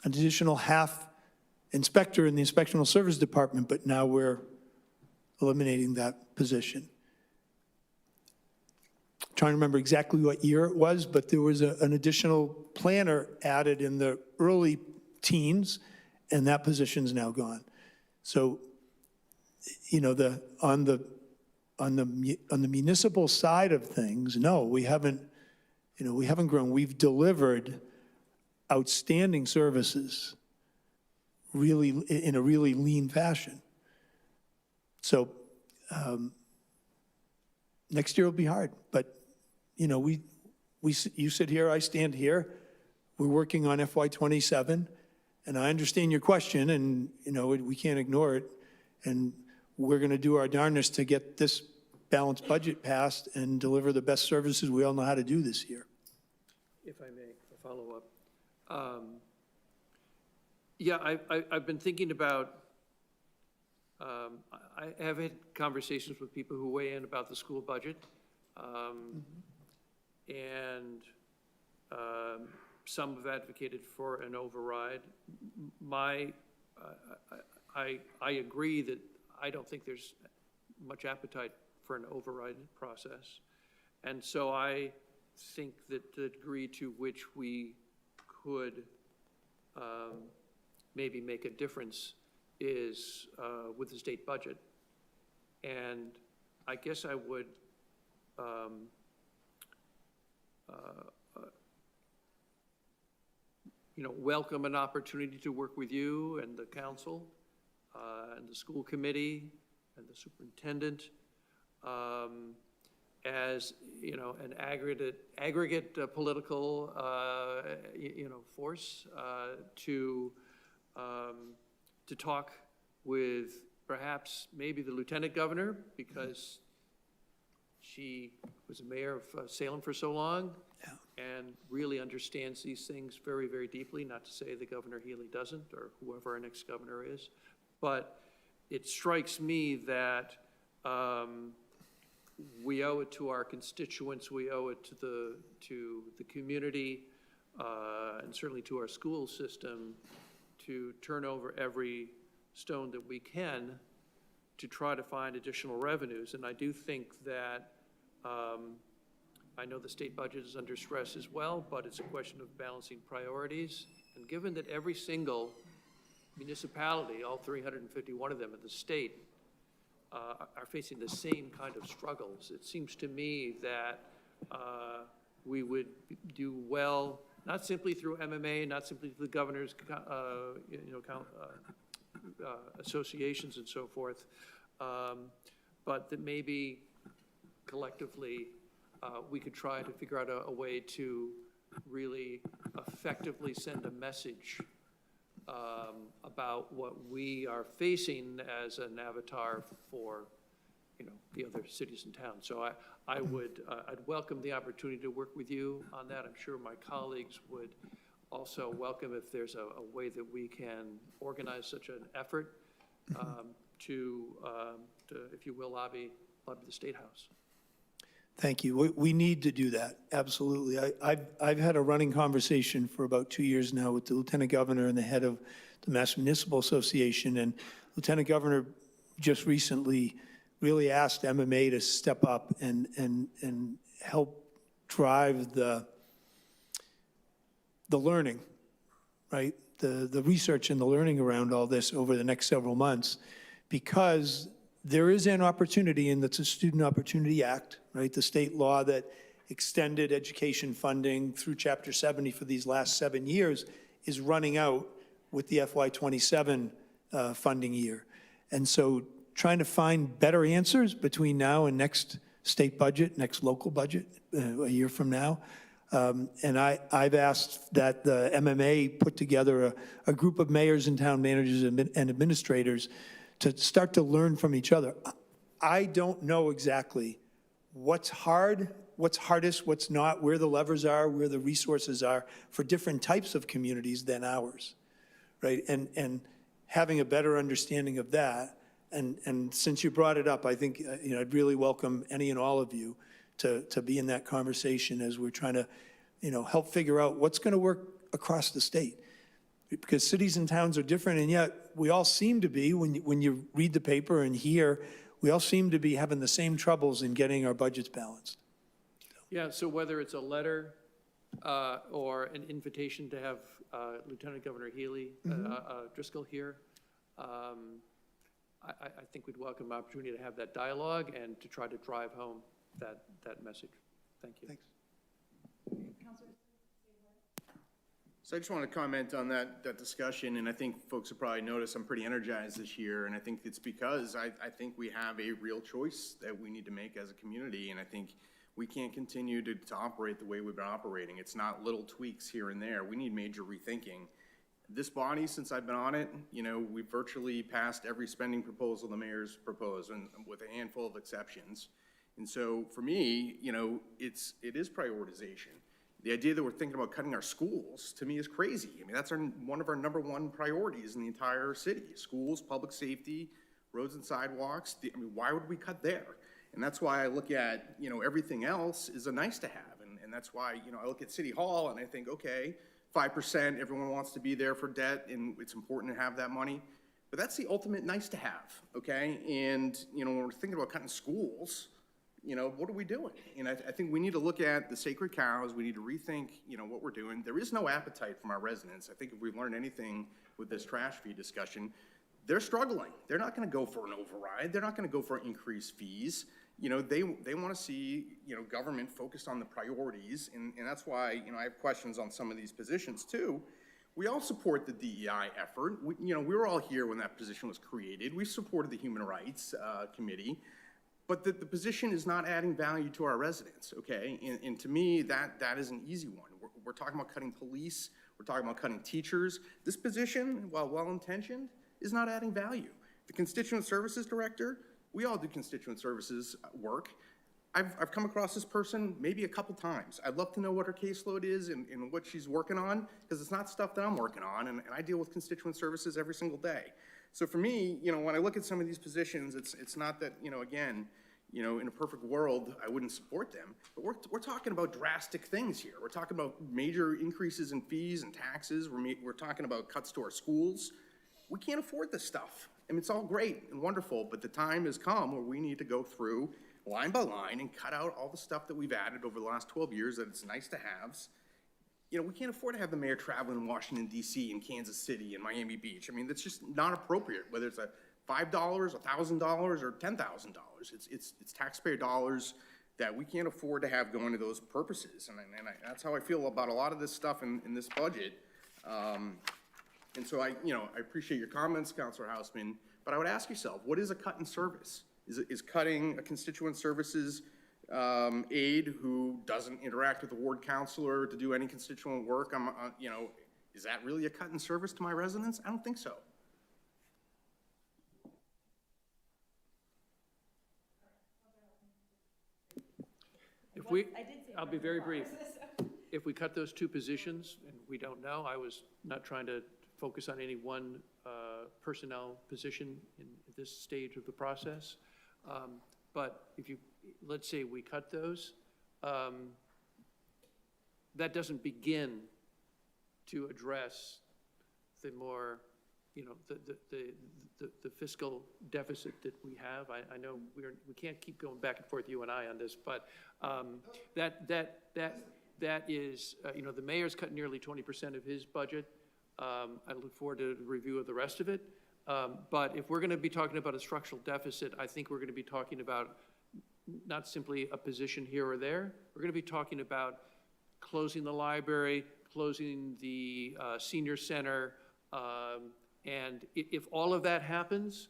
an additional half inspector in the inspectional service department, but now we're eliminating that position. Trying to remember exactly what year it was, but there was an additional planner added in the early teens, and that position's now gone. So, you know, on the municipal side of things, no, we haven't grown. We've delivered outstanding services really in a really lean fashion. So next year will be hard, but you know, you sit here, I stand here. We're working on FY27, and I understand your question, and you know, we can't ignore it. And we're going to do our darndest to get this balanced budget passed and deliver the best services we all know how to do this year. If I may, a follow-up. Yeah, I've been thinking about, I have had conversations with people who weigh in about the school budget. And some have advocated for an override. I agree that I don't think there's much appetite for an override process. And so I think that the degree to which we could maybe make a difference is with the state budget. And I guess I would you know, welcome an opportunity to work with you and the council and the school committee and the superintendent as, you know, an aggregate political, you know, force to talk with perhaps maybe the lieutenant governor, because she was a mayor of Salem for so long, and really understands these things very, very deeply. Not to say the Governor Healy doesn't, or whoever our next governor is, but it strikes me that we owe it to our constituents, we owe it to the community, and certainly to our school system to turn over every stone that we can to try to find additional revenues. And I do think that I know the state budget is under stress as well, but it's a question of balancing priorities. And given that every single municipality, all 351 of them in the state, are facing the same kind of struggles, it seems to me that we would do well, not simply through MMA, not simply through the governor's associations and so forth, but that maybe collectively we could try to figure out a way to really effectively send a message about what we are facing as an avatar for, you know, the other cities and towns. So I'd welcome the opportunity to work with you on that. I'm sure my colleagues would also welcome if there's a way that we can organize such an effort to, if you will, lobby the State House. Thank you. We need to do that, absolutely. I've had a running conversation for about 2 years now with the Lieutenant Governor and the head of the Mass Municipal Association, and Lieutenant Governor just recently really asked MMA to step up and help drive the learning, right? The research and the learning around all this over the next several months, because there is an opportunity, and that's a Student Opportunity Act, right? The state law that extended education funding through Chapter 70 for these last 7 years is running out with the FY '27 funding year. And so trying to find better answers between now and next state budget, next local budget, a year from now. And I've asked that the MMA put together a group of mayors and town managers and administrators to start to learn from each other. I don't know exactly what's hard, what's hardest, what's not, where the levers are, where the resources are for different types of communities than ours, right? And having a better understanding of that, and since you brought it up, I think, I'd really welcome any and all of you to be in that conversation as we're trying to, help figure out what's going to work across the state. Because cities and towns are different, and yet we all seem to be, when you read the paper and hear, we all seem to be having the same troubles in getting our budgets balanced. Yeah, so whether it's a letter or an invitation to have Lieutenant Governor Healy, Driscoll here, I think we'd welcome the opportunity to have that dialogue and to try to drive home that message. Thank you. Thanks. So I just want to comment on that discussion, and I think folks have probably noticed I'm pretty energized this year, and I think it's because I think we have a real choice that we need to make as a community, and I think we can't continue to operate the way we've been operating. It's not little tweaks here and there. We need major rethinking. This body, since I've been on it, we've virtually passed every spending proposal the mayor's proposed, and with a handful of exceptions. And so for me, it is prioritization. The idea that we're thinking about cutting our schools, to me, is crazy. I mean, that's one of our #1 priorities in the entire city. Schools, public safety, roads and sidewalks. Why would we cut there? And that's why I look at, everything else is a nice to have. And that's why, I look at City Hall and I think, okay, 5%, everyone wants to be there for debt, and it's important to have that money. But that's the ultimate nice to have, okay? And, when we're thinking about cutting schools, what are we doing? And I think we need to look at the sacred cows. We need to rethink, what we're doing. There is no appetite from our residents. I think if we've learned anything with this trash fee discussion, they're struggling. They're not going to go for an override. They're not going to go for increased fees. They want to see, government focused on the priorities. And that's why, I have questions on some of these positions too. We all support the DEI effort. We were all here when that position was created. We supported the Human Rights Committee. But the position is not adding value to our residents, okay? And to me, that is an easy one. We're talking about cutting police. We're talking about cutting teachers. This position, while well-intentioned, is not adding value. The Constituent Services Director, we all do constituent services work. I've come across this person maybe a couple times. I'd love to know what her caseload is and what she's working on, because it's not stuff that I'm working on, and I deal with constituent services every single day. So for me, when I look at some of these positions, it's not that, again, in a perfect world, I wouldn't support them, but we're talking about drastic things here. We're talking about major increases in fees and taxes. We're talking about cuts to our schools. We can't afford this stuff. I mean, it's all great and wonderful, but the time has come where we need to go through line by line and cut out all the stuff that we've added over the last 12 years that it's nice to haves. We can't afford to have the mayor traveling in Washington, D.C., and Kansas City, and Miami Beach. I mean, that's just not appropriate, whether it's $5, $1,000, or $10,000. It's taxpayer dollars that we can't afford to have going to those purposes. And that's how I feel about a lot of this stuff in this budget. And so I appreciate your comments, Councilor Houseman, but I would ask yourself, what is a cut in service? Is cutting a constituent services aide who doesn't interact with the ward councilor to do any constituent work, is that really a cut in service to my residents? I don't think so. I'll be very brief. If we cut those 2 positions, and we don't know, I was not trying to focus on any one personnel position in this stage of the process. But let's say we cut those, that doesn't begin to address the more, the fiscal deficit that we have. I know we can't keep going back and forth, you and I, on this, but that is, the mayor's cut nearly 20% of his budget. I look forward to the review of the rest of it. But if we're going to be talking about a structural deficit, I think we're going to be talking about not simply a position here or there. We're going to be talking about closing the library, closing the senior center, and if all of that happens,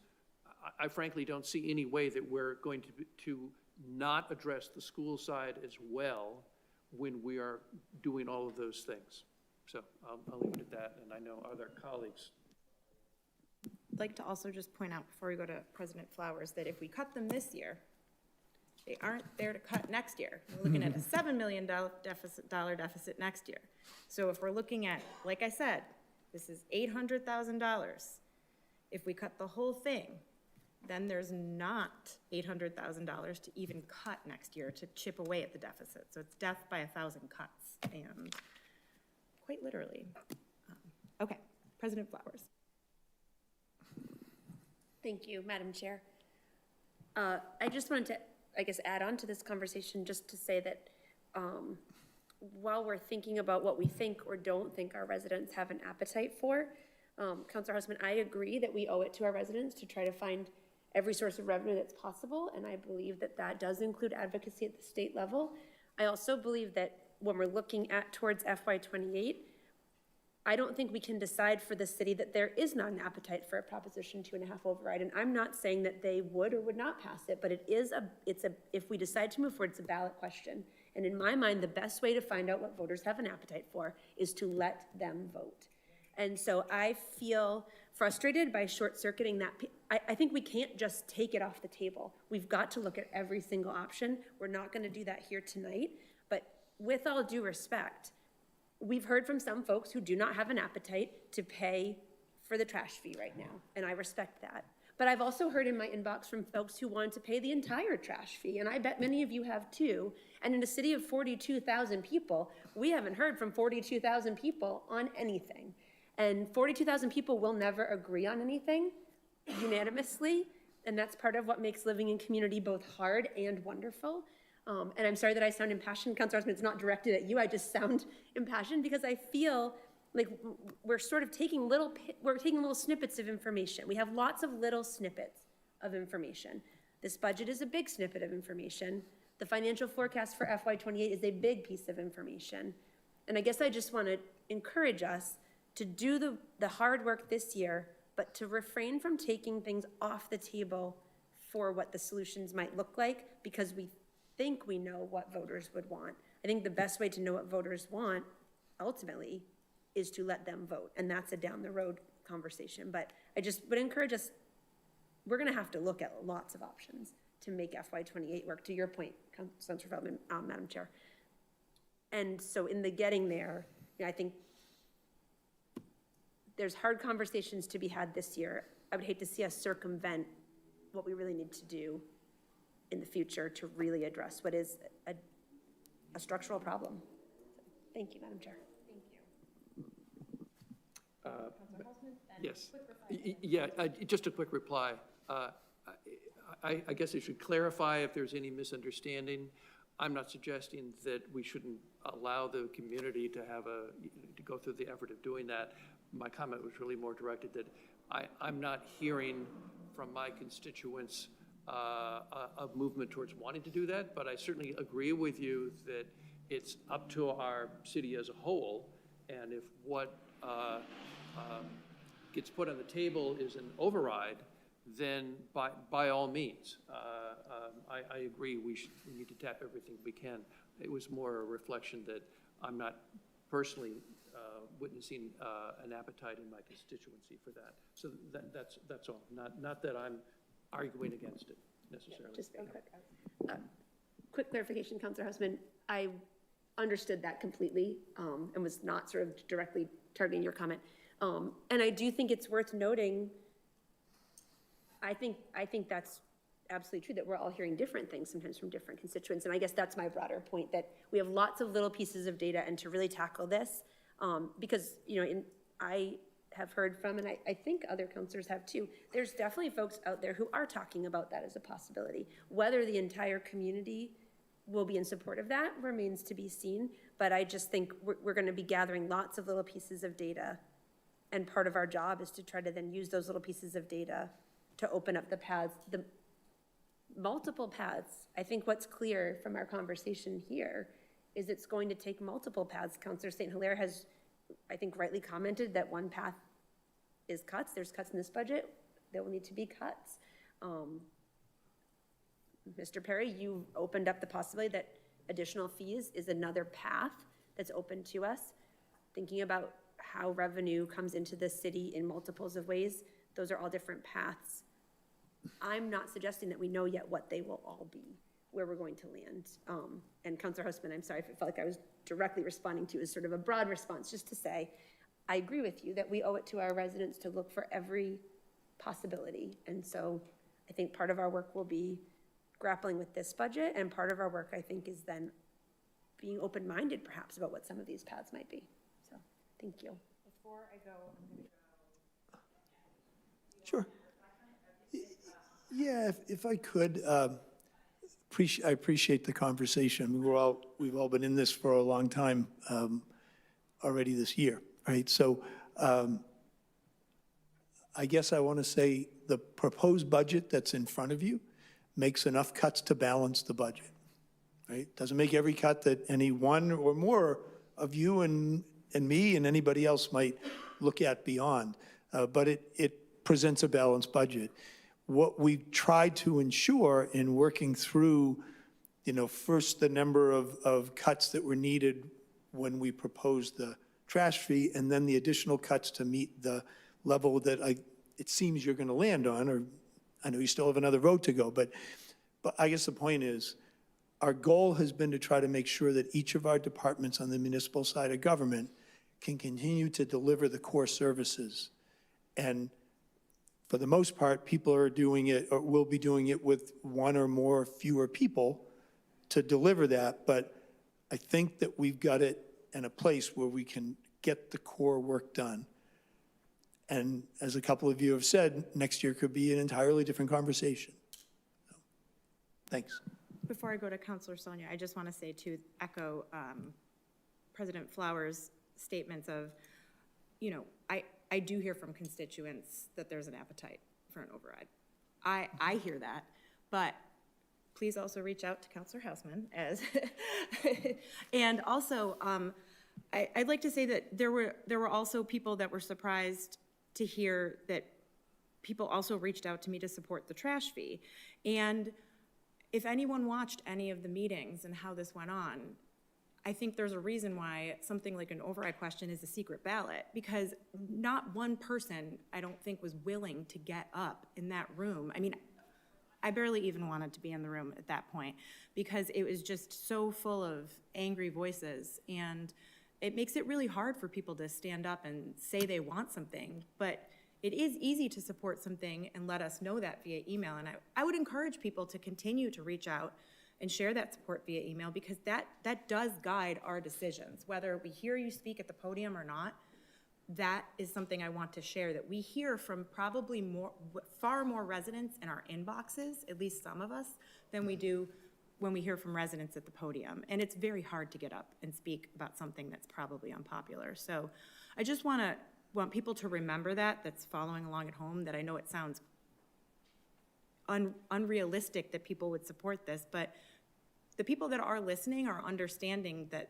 I frankly don't see any way that we're going to not address the school side as well when we are doing all of those things. So I'll leave it at that, and I know other colleagues. I'd like to also just point out before we go to President Flowers that if we cut them this year, they aren't there to cut next year. We're looking at a $7 million deficit next year. So if we're looking at, like I said, this is $800,000. If we cut the whole thing, then there's not $800,000 to even cut next year to chip away at the deficit. So it's death by 1,000 cuts, and quite literally. Okay, President Flowers. Thank you, Madam Chair. I just wanted to, I guess, add on to this conversation just to say that while we're thinking about what we think or don't think our residents have an appetite for, Councilor Houseman, I agree that we owe it to our residents to try to find every source of revenue that's possible, and I believe that that does include advocacy at the state level. I also believe that when we're looking at towards FY28, I don't think we can decide for the city that there is not an appetite for a Proposition 2.5 override. And I'm not saying that they would or would not pass it, but if we decide to move forward, it's a ballot question. And in my mind, the best way to find out what voters have an appetite for is to let them vote. And so I feel frustrated by short-circuiting that. I think we can't just take it off the table. We've got to look at every single option. We're not going to do that here tonight. But with all due respect, we've heard from some folks who do not have an appetite to pay for the trash fee right now, and I respect that. But I've also heard in my inbox from folks who want to pay the entire trash fee, and I bet many of you have too. And in a city of 42,000 people, we haven't heard from 42,000 people on anything. And 42,000 people will never agree on anything unanimously, and that's part of what makes living in community both hard and wonderful. And I'm sorry that I sound impassioned, Councilor Osmond, it's not directed at you, I just sound impassioned because I feel like we're sort of taking little snippets of information. We have lots of little snippets of information. This budget is a big snippet of information. The financial forecast for FY28 is a big piece of information. And I guess I just want to encourage us to do the hard work this year, but to refrain from taking things off the table for what the solutions might look like, because we think we know what voters would want. I think the best way to know what voters want, ultimately, is to let them vote, and that's a down the road conversation. But I just would encourage us, we're gonna have to look at lots of options to make FY28 work, to your point, Councilor Feldman, Madam Chair. And so in the getting there, I think there's hard conversations to be had this year. I would hate to see us circumvent what we really need to do in the future to really address what is a structural problem. Thank you, Madam Chair. Yes. Yeah, just a quick reply. I guess I should clarify if there's any misunderstanding. I'm not suggesting that we shouldn't allow the community to go through the effort of doing that. My comment was really more directed that I'm not hearing from my constituents a movement towards wanting to do that, but I certainly agree with you that it's up to our city as a whole, and if what gets put on the table is an override, then by all means, I agree we need to tap everything we can. It was more a reflection that I'm not personally witnessing an appetite in my constituency for that. So that's all. Not that I'm arguing against it necessarily. Yeah, just very quick. Quick clarification, Councilor Houseman. I understood that completely and was not sort of directly targeting your comment. And I do think it's worth noting, I think that's absolutely true, that we're all hearing different things sometimes from different constituents. And I guess that's my broader point, that we have lots of little pieces of data, and to really tackle this, because, I have heard from, and I think other councilors have too, there's definitely folks out there who are talking about that as a possibility. Whether the entire community will be in support of that remains to be seen, but I just think we're going to be gathering lots of little pieces of data, and part of our job is to try to then use those little pieces of data to open up the paths, multiple paths. I think what's clear from our conversation here is it's going to take multiple paths. Counselor St. Hilaire has, I think, rightly commented that one path is cuts. There's cuts in this budget. There will need to be cuts. Mr. Perry, you opened up the possibility that additional fees is another path that's open to us. Thinking about how revenue comes into the city in multiples of ways, those are all different paths. I'm not suggesting that we know yet what they will all be, where we're going to land. And Councilor Houseman, I'm sorry if it felt like I was directly responding to as sort of a broad response, just to say, I agree with you that we owe it to our residents to look for every possibility. And so I think part of our work will be grappling with this budget, and part of our work, I think, is then being open-minded perhaps about what some of these paths might be. So, thank you. Before I go, I'm going to Sure. Yeah, if I could, I appreciate the conversation. We've all been in this for a long time already this year, right? So I guess I want to say the proposed budget that's in front of you makes enough cuts to balance the budget, right? Doesn't make every cut that any one or more of you and me and anybody else might look at beyond, but it presents a balanced budget. What we've tried to ensure in working through, first the number of cuts that were needed when we proposed the trash fee, and then the additional cuts to meet the level that it seems you're going to land on, or I know you still have another road to go, but I guess the point is, our goal has been to try to make sure that each of our departments on the municipal side of government can continue to deliver the core services. And for the most part, people are doing it, or will be doing it with one or more fewer people to deliver that. But I think that we've got it in a place where we can get the core work done. And as a couple of you have said, next year could be an entirely different conversation. So, thanks. Before I go to Councilor Sonia, I just want to say to echo President Flowers' statements of, I do hear from constituents that there's an appetite for an override. I hear that, but please also reach out to Councilor Houseman and also I'd like to say that there were also people that were surprised to hear that people also reached out to me to support the trash fee. And if anyone watched any of the meetings and how this went on, I think there's a reason why something like an override question is a secret ballot, because not one person, I don't think, was willing to get up in that room. I mean, I barely even wanted to be in the room at that point because it was just so full of angry voices, and it makes it really hard for people to stand up and say they want something, but it is easy to support something and let us know that via email. And I would encourage people to continue to reach out and share that support via email, because that does guide our decisions. Whether we hear you speak at the podium or not, that is something I want to share, that we hear from probably far more residents in our inboxes, at least some of us, than we do when we hear from residents at the podium. And it's very hard to get up and speak about something that's probably unpopular. So I just want people to remember that's following along at home, that I know it sounds unrealistic that people would support this, but the people that are listening are understanding that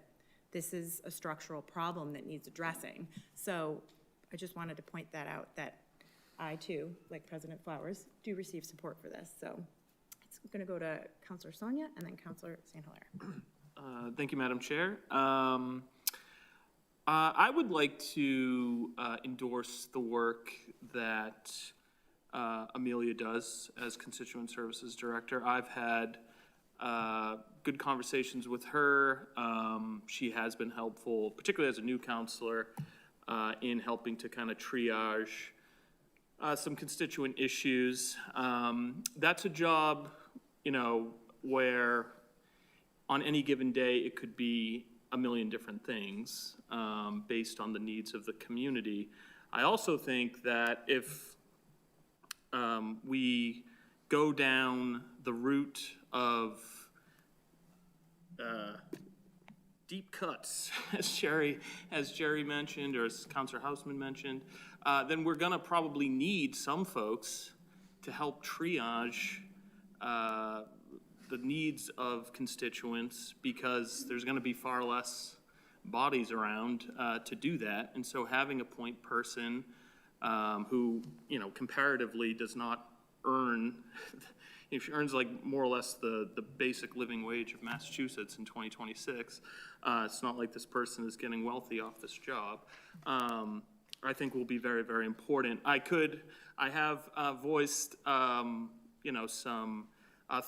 this is a structural problem that needs addressing. So I just wanted to point that out, that I too, like President Flowers, do receive support for this. So it's going to go to Councilor Sonia and then Councilor St. Hilaire. Thank you, Madam Chair. I would like to endorse the work that Amelia does as Constituent Services Director. I've had good conversations with her. She has been helpful, particularly as a new counselor, in helping to kind of triage some constituent issues. That's a job, where on any given day it could be a million different things based on the needs of the community. I also think that if we go down the route of deep cuts, as Jerry mentioned, or as Councilor Houseman mentioned, then we're gonna probably need some folks to help triage the needs of constituents, because there's going to be far less bodies around to do that. And so having a point person who, comparatively does not earn, if she earns like more or less the basic living wage of Massachusetts in 2026, it's not like this person is getting wealthy off this job. I think will be very, very important. I have voiced, some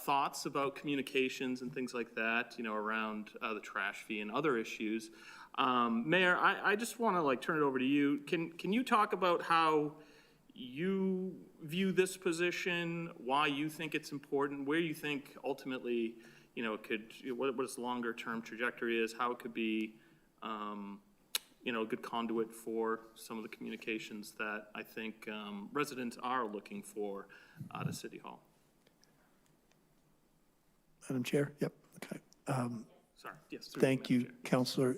thoughts about communications and things like that, around the trash fee and other issues. Mayor, I just want to turn it over to you. Can you talk about how you view this position, why you think it's important, where you think ultimately, what its longer term trajectory is, how it could be, a good conduit for some of the communications that I think residents are looking for out of City Hall? Madam Chair? Yep, okay. Sorry, yes. Thank you, Madam Chair. Counselor.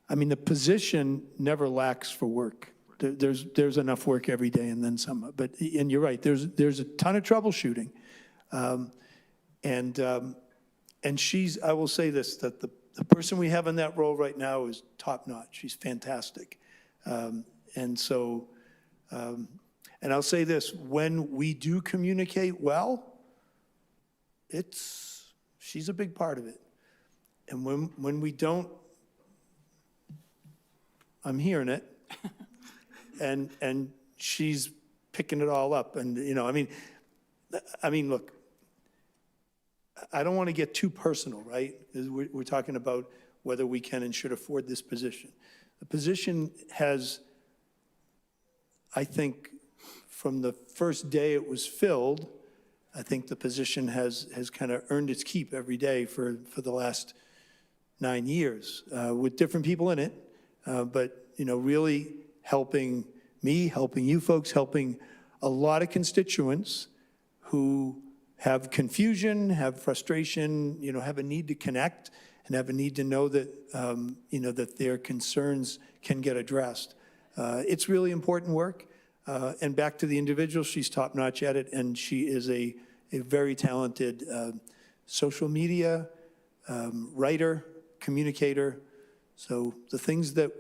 The position never lacks for work. There's enough work every day and then some. And you're right, there's a ton of troubleshooting. And she's, I will say this, that the person we have in that role right now is top-notch. She's fantastic. And I'll say this, when we do communicate well, she's a big part of it. And when we don't, I'm hearing it, and she's picking it all up. And, look, I don't want to get too personal, right? We're talking about whether we can and should afford this position. The position has, I think, from the first day it was filled, I think the position has kind of earned its keep every day for the last 9 years, with different people in it, but, really helping me, helping you folks, helping a lot of constituents who have confusion, have frustration, have a need to connect, and have a need to know that, that their concerns can get addressed. It's really important work. And back to the individual, she's top-notch at it, and she is a very talented social media writer, communicator. So the things that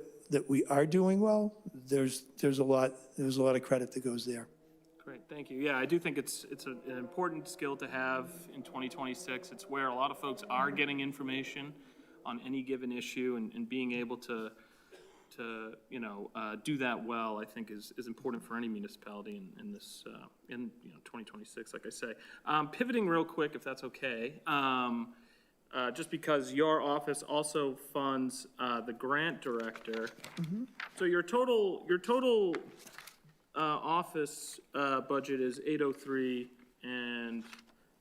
we are doing well, there's a lot of credit that goes there. Great, thank you. Yeah, I do think it's an important skill to have in 2026. It's where a lot of folks are getting information on any given issue, and being able to do that well, I think is important for any municipality in this, 2026, like I say. Pivoting real quick, if that's okay, just because your office also funds the grant director. Mm-hmm. So your total office budget is 803 and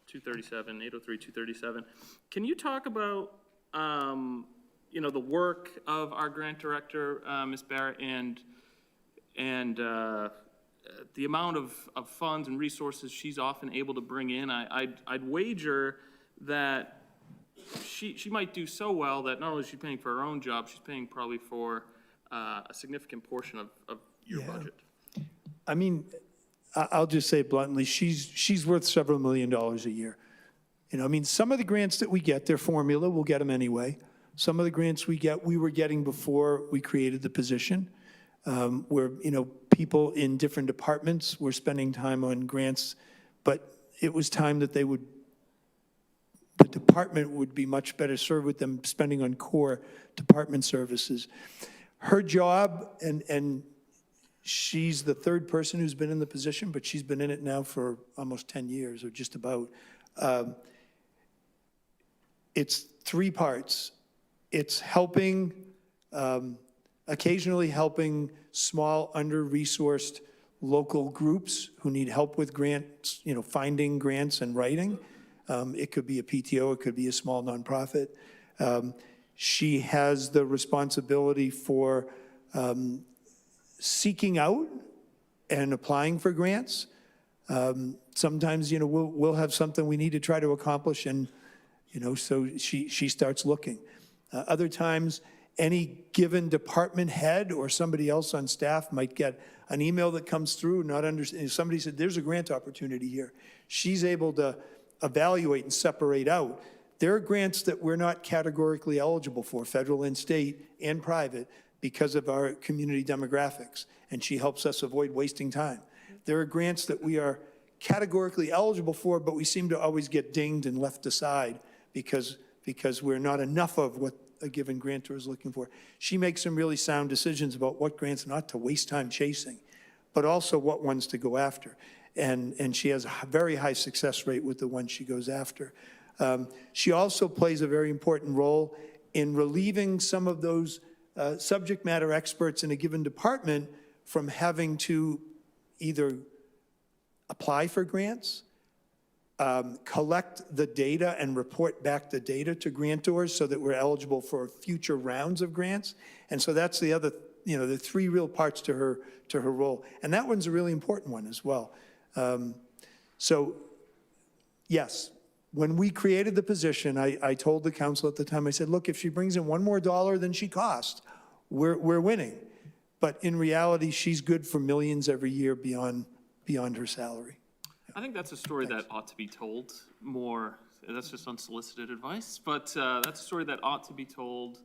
237, 803, 237. Can you talk about the work of our grant director, Ms. Barrett, and the amount of funds and resources she's often able to bring in? I'd wager that she might do so well that not only is she paying for her own job, she's paying probably for a significant portion of your budget. I'll just say bluntly, she's worth several $1 million a year. Some of the grants that we get, they're formula, we'll get them anyway. Some of the grants we were getting before we created the position, where, people in different departments were spending time on grants, but it was time that the department would be much better served with them spending on core department services. Her job, and she's the third person who's been in the position, but she's been in it now for almost 10 years, or just about. It's three parts. It's helping, occasionally helping small, under-resourced local groups who need help with grants, finding grants and writing. It could be a PTO, it could be a small nonprofit. She has the responsibility for seeking out and applying for grants. Sometimes, we'll have something we need to try to accomplish, and, so she starts looking. Other times, Any given department head or somebody else on staff might get an email that comes through, somebody said, there's a grant opportunity here. She's able to evaluate and separate out. There are grants that we're not categorically eligible for, federal and state and private, because of our community demographics, and she helps us avoid wasting time. There are grants that we are categorically eligible for, but we seem to always get dinged and left aside because we're not enough of what a given grantor is looking for. She makes some really sound decisions about what grants not to waste time chasing, but also what ones to go after. And she has a very high success rate with the ones she goes after. She also plays a very important role in relieving some of those subject matter experts in a given department from having to either apply for grants, collect the data and report back the data to grantors so that we're eligible for future rounds of grants. And so that's the other, the three real parts to her role. And that one's a really important one as well. So yes, when we created the position, I told the council at the time, I said, look, if she brings in $1 more than she cost, we're winning. But in reality, she's good for millions every year beyond her salary. I think that's a story that ought to be told more. That's just unsolicited advice, but that's a story that ought to be told,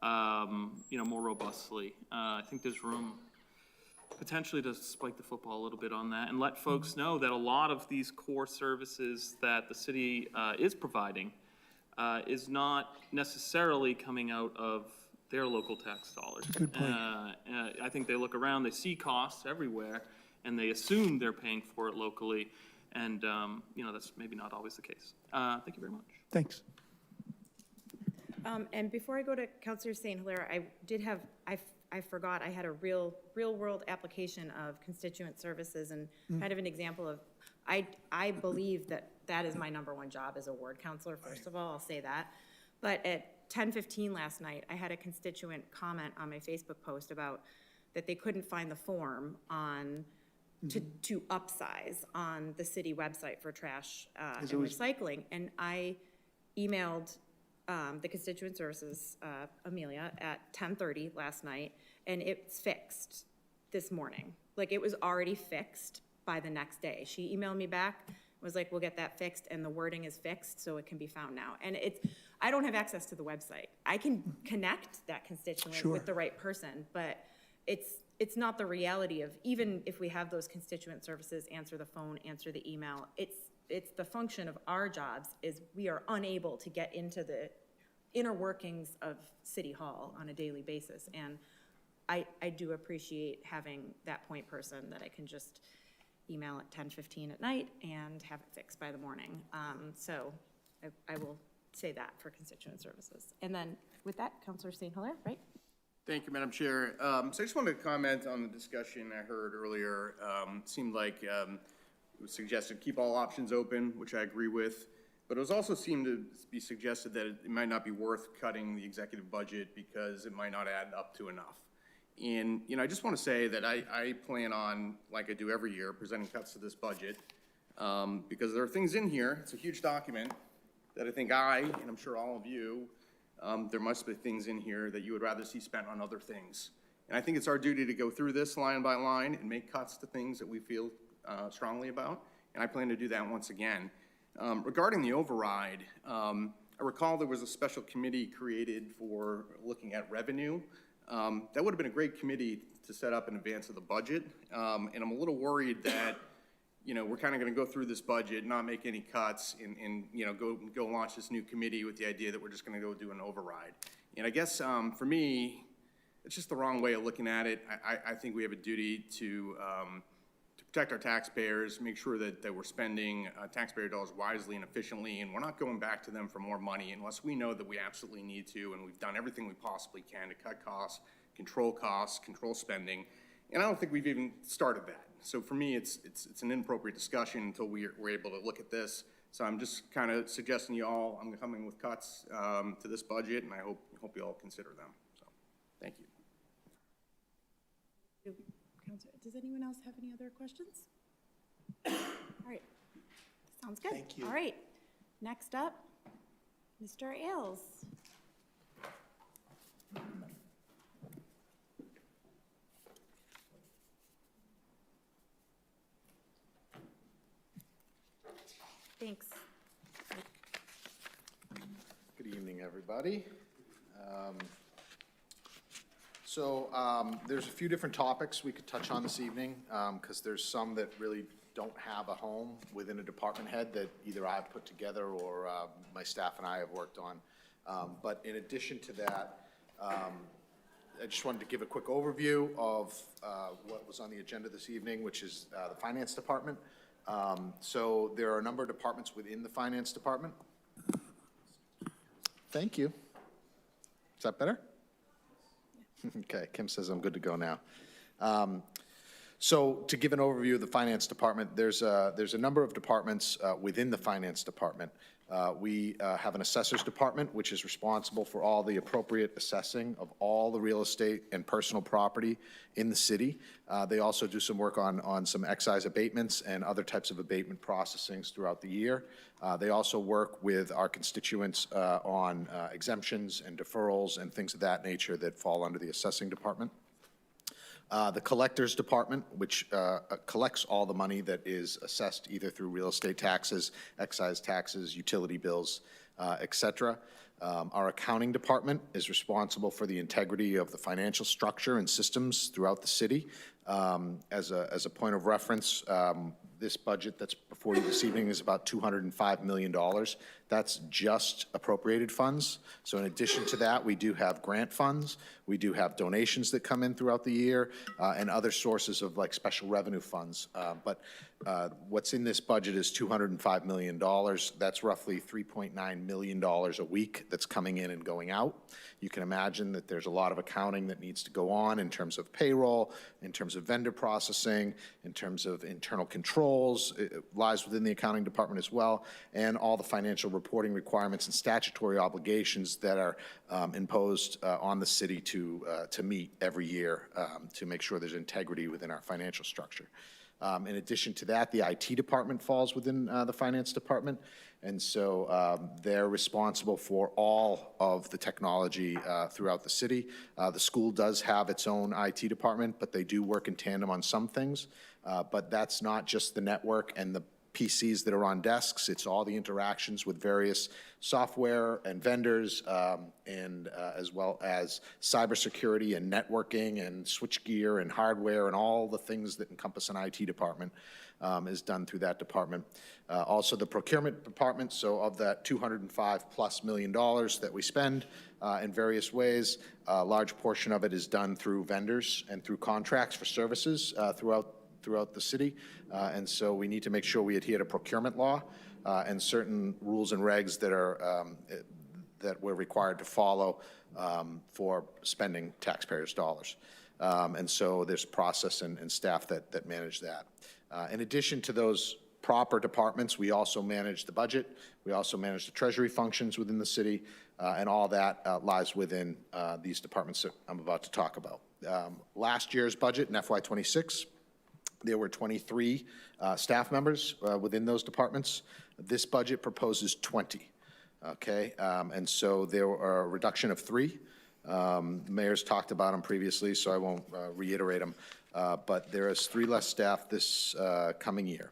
more robustly. I think there's room potentially to spike the football a little bit on that and let folks know that a lot of these core services that the city is providing is not necessarily coming out of their local tax dollars. Good point. I think they look around, they see costs everywhere, and they assume they're paying for it locally, and that's maybe not always the case. Thank you very much. Thanks. And before I go to Councilor St. Hilaire, I forgot I had a real world application of constituent services and kind of an example of, I believe that is my #1 job as a ward councilor, first of all, I'll say that. But at 10:15 last night, I had a constituent comment on my Facebook post about that they couldn't find the form to upsize on the city website for trash and recycling. And I emailed the constituent services, Amelia, at 10:30 last night, and it's fixed this morning. Like, it was already fixed by the next day. She emailed me back, was like, we'll get that fixed, and the wording is fixed, so it can be found now. And I don't have access to the website. I can connect that constituent with the right person, but it's not the reality of, even if we have those constituent services answer the phone, answer the email, it's the function of our jobs is we are unable to get into the inner workings of City Hall on a daily basis. And I do appreciate having that point person that I can just email at 10:15 at night and have it fixed by the morning. So I will say that for constituent services. And then with that, Councilor St. Hilaire, right? Thank you, Madam Chair. So I just wanted to comment on the discussion I heard earlier. Seemed like it was suggested keep all options open, which I agree with. But it was also seemed to be suggested that it might not be worth cutting the executive budget because it might not add up to enough. And, I just want to say that I plan on, like I do every year, presenting cuts to this budget because there are things in here. It's a huge document that I think and I'm sure all of you, there must be things in here that you would rather see spent on other things. And I think it's our duty to go through this line by line and make cuts to things that we feel strongly about. And I plan to do that once again. Regarding the override, I recall there was a special committee created for looking at revenue. That would have been a great committee to set up in advance of the budget. And I'm a little worried that, we're kind of going to go through this budget, not make any cuts, and go launch this new committee with the idea that we're just going to go do an override. And I guess for me, it's just the wrong way of looking at it. I think we have a duty to protect our taxpayers, make sure that we're spending taxpayer dollars wisely and efficiently, and we're not going back to them for more money unless we know that we absolutely need to, and we've done everything we possibly can to cut costs, control spending, and I don't think we've even started that. So for me, it's an inappropriate discussion until we're able to look at this. So I'm just kind of suggesting you all, I'm coming with cuts to this budget, and I hope you all consider them. So, thank you. Does anyone else have any other questions? All right, sounds good. Thank you. All right, next up, Mr. Ailes. Thanks. Good evening, everybody. There's a few different topics we could touch on this evening, because there's some that really don't have a home within a department head that either I've put together or my staff and I have worked on. But in addition to that, I just wanted to give a quick overview of what was on the agenda this evening, which is the Finance Department. So there are a number of departments within the Finance Department. Thank you. Is that better? Okay, Kim says I'm good to go now. So to give an overview of the Finance Department, there's a number of departments within the Finance Department. We have an Assessor's Department, which is responsible for all the appropriate assessing of all the real estate and personal property in the city. They also do some work on some excise abatements and other types of abatement processings throughout the year. They also work with our constituents on exemptions and deferrals and things of that nature that fall under the Assessing Department. The Collectors Department, which collects all the money that is assessed either through real estate taxes, excise taxes, utility bills, et cetera. Our Accounting Department is responsible for the integrity of the financial structure and systems throughout the city. As a point of reference, this budget that's before you this evening is about $205 million. That's just appropriated funds. So in addition to that, we do have grant funds. We do have donations that come in throughout the year and other sources of like special revenue funds. But what's in this budget is $205 million. That's roughly $3.9 million a week that's coming in and going out. You can imagine that there's a lot of accounting that needs to go on in terms of payroll, in terms of vendor processing, in terms of internal controls. It lies within the Accounting Department as well, and all the financial reporting requirements and statutory obligations that are imposed on the city to meet every year to make sure there's integrity within our financial structure. In addition to that, the IT department falls within the Finance Department, and so they're responsible for all of the technology throughout the city. The school does have its own IT department, but they do work in tandem on some things. But that's not just the network and the PCs that are on desks. It's all the interactions with various software and vendors, and as well as cybersecurity and networking and switchgear and hardware and all the things that encompass an IT department is done through that department. Also the procurement department, so of that $205+ million that we spend in various ways, a large portion of it is done through vendors and through contracts for services throughout the city. And so we need to make sure we adhere to procurement law and certain rules and regs that we're required to follow for spending taxpayers' dollars. And so there's process and staff that manage that. In addition to those proper departments, we also manage the budget. We also manage the Treasury functions within the city, and all that lies within these departments that I'm about to talk about. Last year's budget in FY26, there were 23 staff members within those departments. This budget proposes 20, okay? And so there were a reduction of 3. The mayor's talked about them previously, so I won't reiterate them. But there is 3 less staff this coming year.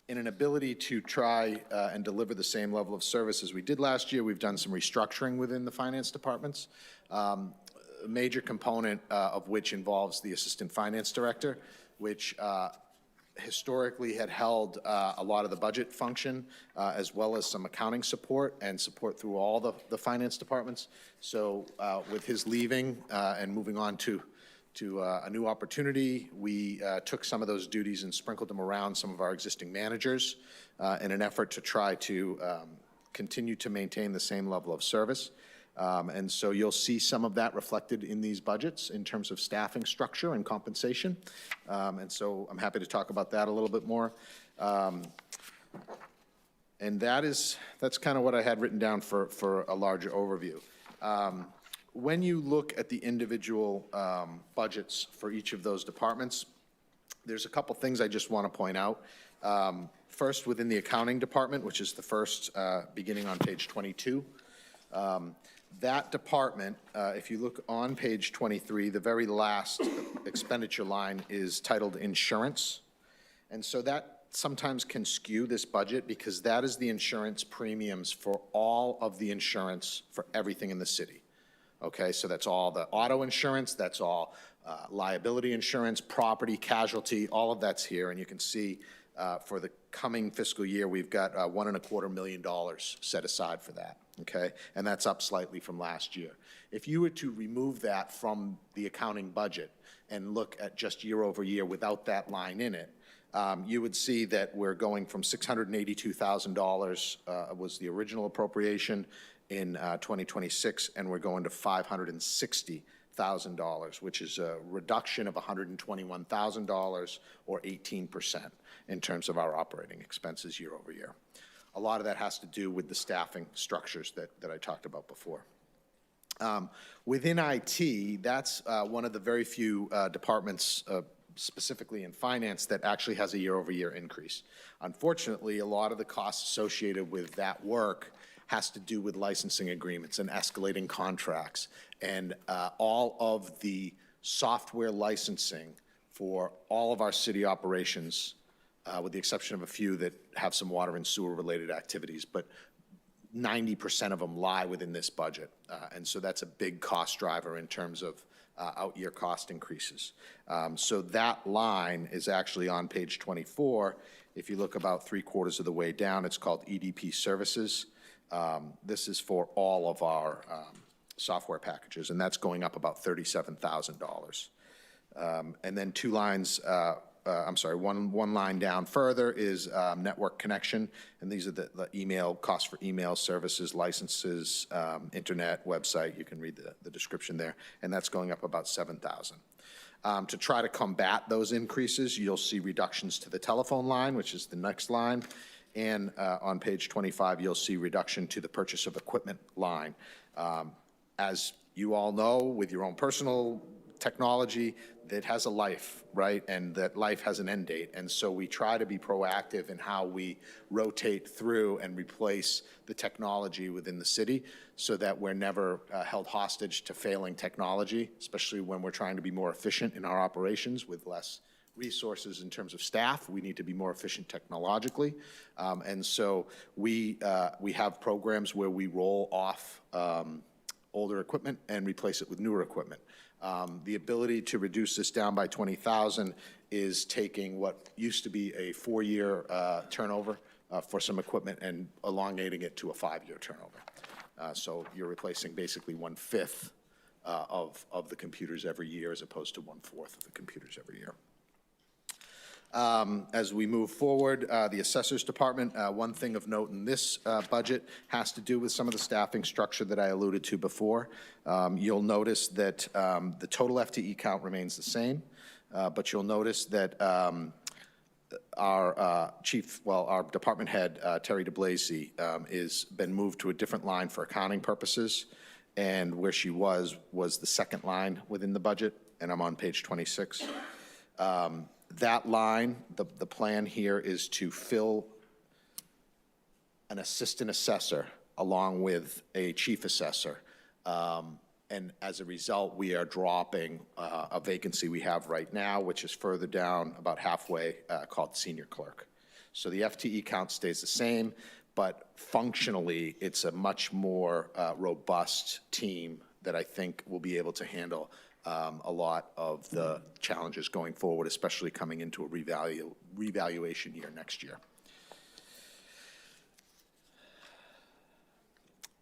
In an ability to try and deliver the same level of service as we did last year, we've done some restructuring within the finance departments. A major component of which involves the assistant finance director, which historically had held a lot of the budget function, as well as some accounting support and support through all the finance departments. So with his leaving and moving on to a new opportunity, we took some of those duties and sprinkled them around some of our existing managers in an effort to try to continue to maintain the same level of service. And so you'll see some of that reflected in these budgets in terms of staffing structure and compensation. And so I'm happy to talk about that a little bit more. And that's kind of what I had written down for a larger overview. When you look at the individual budgets for each of those departments, there's a couple things I just want to point out. First, within the accounting department, which is the first beginning on page 22, that department, if you look on page 23, the very last expenditure line is titled insurance. And so that sometimes can skew this budget because that is the insurance premiums for all of the insurance for everything in the city. Okay, so that's all the auto insurance, that's all liability insurance, property, casualty, all of that's here. And you can see for the coming fiscal year, we've got $1.25 million set aside for that, okay? And that's up slightly from last year. If you were to remove that from the accounting budget and look at just year over year without that line in it, you would see that we're going from $682,000 was the original appropriation in 2026, and we're going to $560,000, which is a reduction of $121,000 or 18% in terms of our operating expenses year over year. A lot of that has to do with the staffing structures that I talked about before. Within IT, that's one of the very few departments, specifically in finance, that actually has a year-over-year increase. Unfortunately, a lot of the costs associated with that work has to do with licensing agreements and escalating contracts. And all of the software licensing for all of our city operations, with the exception of a few that have some water and sewer-related activities, but 90% of them lie within this budget. And so that's a big cost driver in terms of out-year cost increases. So that line is actually on page 24. If you look about 3/4 of the way down, it's called EDP Services. This is for all of our software packages, and that's going up about $37,000. And then one line down further is network connection, and these are the email, costs for email services, licenses, internet, website. You can read the description there, and that's going up about $7,000. To try to combat those increases, you'll see reductions to the telephone line, which is the next line, and on page 25, you'll see reduction to the purchase of equipment line. As you all know, with your own personal technology, that has a life, right? And that life has an end date. And so we try to be proactive in how we rotate through and replace the technology within the city so that we're never held hostage to failing technology, especially when we're trying to be more efficient in our operations with less resources in terms of staff. We need to be more efficient technologically. And so we have programs where we roll off older equipment and replace it with newer equipment. The ability to reduce this down by 20,000 is taking what used to be a 4-year turnover for some equipment and elongating it to a 5-year turnover. So you're replacing basically 1/5 of the computers every year as opposed to 1/4 of the computers every year. As we move forward, the Assessor's Department, one thing of note in this budget has to do with some of the staffing structure that I alluded to before. You'll notice that the total FTE count remains the same, but you'll notice that our department head, Terry DeBlazy, is been moved to a different line for accounting purposes, and where she was the second line within the budget, and I'm on page 26. That line, the plan here is to fill an assistant assessor along with a chief assessor. And as a result, we are dropping a vacancy we have right now, which is further down about halfway, called senior clerk. So the FTE count stays the same, but functionally, it's a much more robust team that I think will be able to handle a lot of the challenges going forward, especially coming into a revaluation year next year.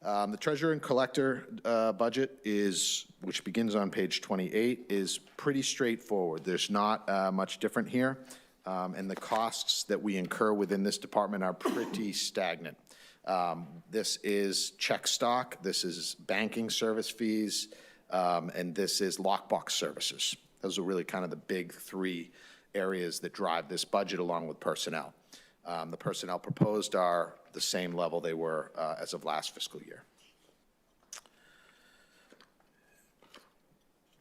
The treasurer and collector budget which begins on page 28, is pretty straightforward. There's not much different here, and the costs that we incur within this department are pretty stagnant. This is check stock, this is banking service fees, and this is lockbox services. Those are really kind of the big 3 areas that drive this budget along with personnel. The personnel proposed are the same level they were as of last fiscal year.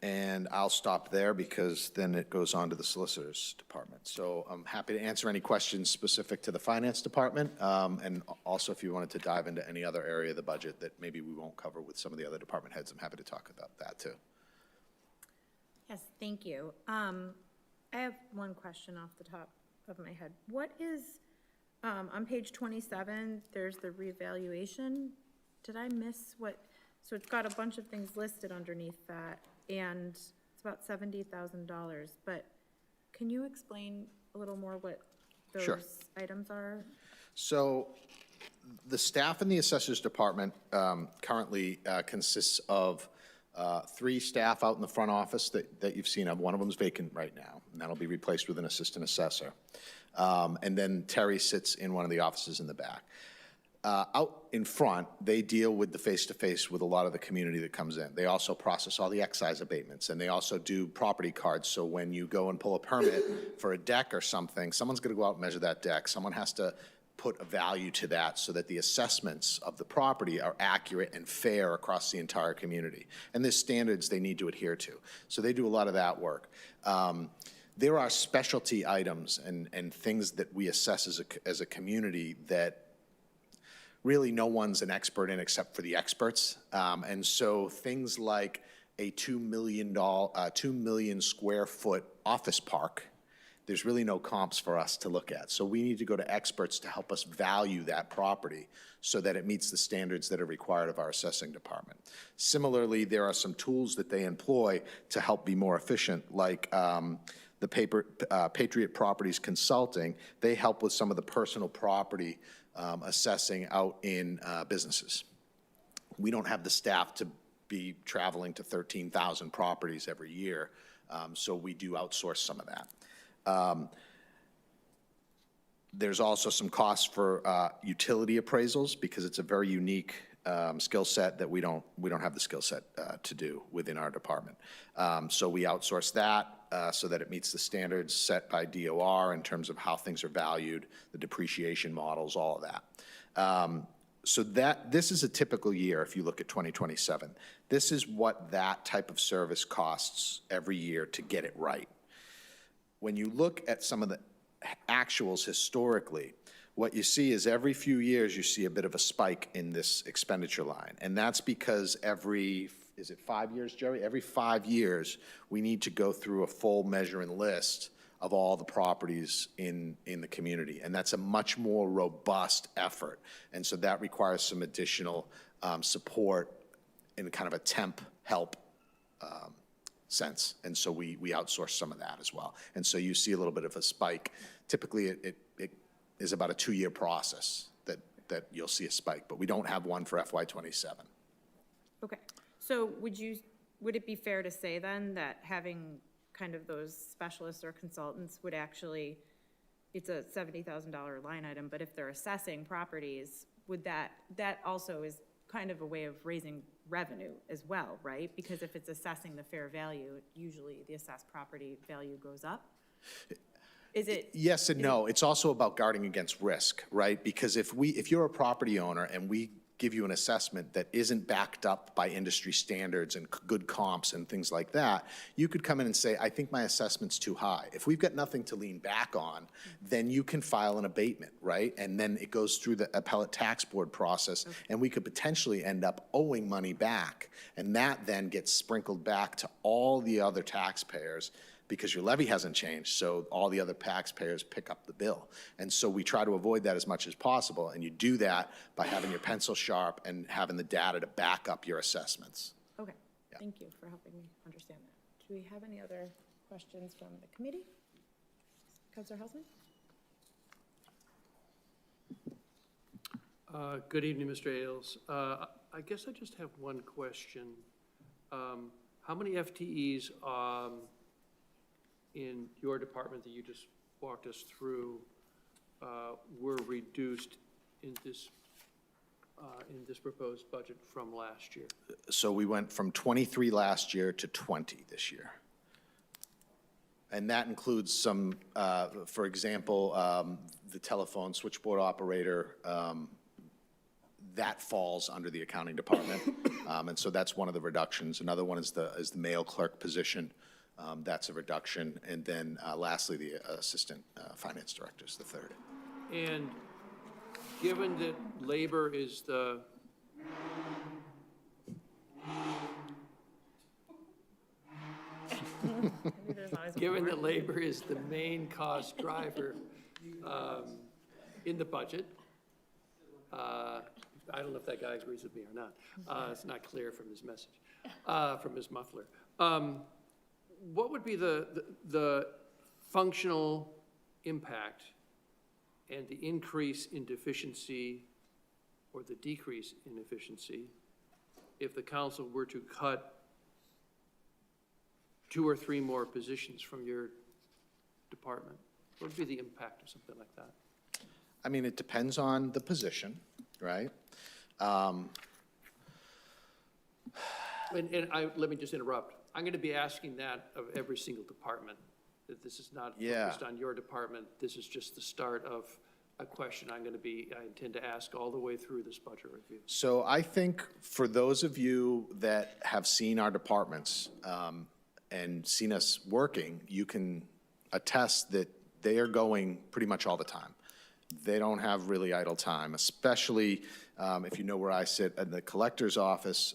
And I'll stop there because then it goes on to the solicitor's department. So I'm happy to answer any questions specific to the finance department. And also if you wanted to dive into any other area of the budget that maybe we won't cover with some of the other department heads, I'm happy to talk about that too. Yes, thank you. I have one question off the top of my head. What is, on page 27, there's the revaluation. Did I miss what, so it's got a bunch of things listed underneath that, and it's about $70,000, but can you explain a little more what Sure. those items are? So the staff in the Assessor's Department currently consists of 3 staff out in the front office that you've seen. One of them is vacant right now, and that'll be replaced with an assistant assessor. And then Terry sits in one of the offices in the back. Out in front, they deal with the face-to-face with a lot of the community that comes in. They also process all the excise abatements, and they also do property cards. So when you go and pull a permit for a deck or something, someone's gonna go out and measure that deck. Someone has to put a value to that so that the assessments of the property are accurate and fair across the entire community. And there's standards they need to adhere to. So they do a lot of that work. There are specialty items and things that we assess as a community that really no one's an expert in except for the experts. And so things like a $2 million square foot office park, there's really no comps for us to look at. So we need to go to experts to help us value that property so that it meets the standards that are required of our assessing department. Similarly, there are some tools that they employ to help be more efficient, like the Patriot Properties Consulting. They help with some of the personal property assessing out in businesses. We don't have the staff to be traveling to 13,000 properties every year, so we do outsource some of that. There's also some costs for utility appraisals because it's a very unique skill set that we don't have the skill set to do within our department. So we outsource that so that it meets the standards set by DOR in terms of how things are valued, the depreciation models, all of that. So this is a typical year if you look at 2027. This is what that type of service costs every year to get it right. When you look at some of the actuals historically, what you see is every few years you see a bit of a spike in this expenditure line. And that's because is it 5 years, Jerry? Every 5 years, we need to go through a full measure and list of all the properties in the community. And that's a much more robust effort. And so that requires some additional support in kind of a temp help sense. And so we outsource some of that as well. And so you see a little bit of a spike. Typically, it is about a 2-year process that you'll see a spike, but we don't have one for FY27. Okay, so would it be fair to say then that having kind of those specialists or consultants would actually, it's a $70,000 line item, but if they're assessing properties, would that also is kind of a way of raising revenue as well, right? Because if it's assessing the fair value, usually the assessed property value goes up. Is it? Yes and no. It's also about guarding against risk, right? Because if you're a property owner and we give you an assessment that isn't backed up by industry standards and good comps and things like that, you could come in and say, I think my assessment's too high. If we've got nothing to lean back on, then you can file an abatement, right? And then it goes through the appellate tax board process, and we could potentially end up owing money back. And that then gets sprinkled back to all the other taxpayers because your levy hasn't changed, so all the other taxpayers pick up the bill. And so we try to avoid that as much as possible, and you do that by having your pencil sharp and having the data to back up your assessments. Okay, thank you for helping me understand that. Do we have any other questions from the committee? Councilor Houseman? Good evening, Mr. Ailes. I guess I just have one question. How many FTEs in your department that you just walked us through were reduced in this proposed budget from last year? So we went from 23 last year to 20 this year. And that includes some, for example, the telephone switchboard operator, that falls under the accounting department. And so that's one of the reductions. Another one is the mail clerk position. That's a reduction. And then lastly, the assistant finance director is the third. And given that labor is the Given that labor is the main cost driver in the budget, I don't know if that guy agrees with me or not. It's not clear from his message, from his muffler. What would be the functional impact and the increase in deficiency or the decrease in efficiency if the council were to cut 2 or 3 more positions from your department? What would be the impact of something like that? I mean, it depends on the position, right? Let me just interrupt. I'm going to be asking that of every single department, that this is not Yeah. focused on your department. This is just the start of a question I intend to ask all the way through this budget review. So I think for those of you that have seen our departments and seen us working, you can attest that they are going pretty much all the time. They don't have really idle time, especially if you know where I sit in the collector's office.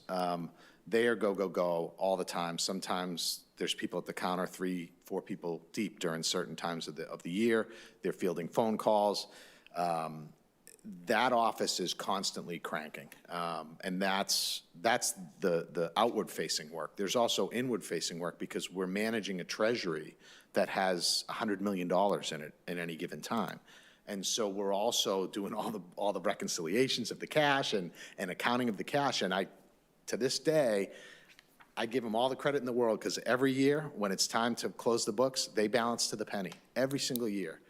They are go, go, go all the time. Sometimes there's people at the counter, 3, 4 people deep during certain times of the year. They're fielding phone calls. That office is constantly cranking. And that's the outward-facing work. There's also inward-facing work because we're managing a treasury that has $100 million in it at any given time. And so we're also doing all the reconciliations of the cash and accounting of the cash. And to this day, I give them all the credit in the world because every year when it's time to close the books, they balance to the penny every single year.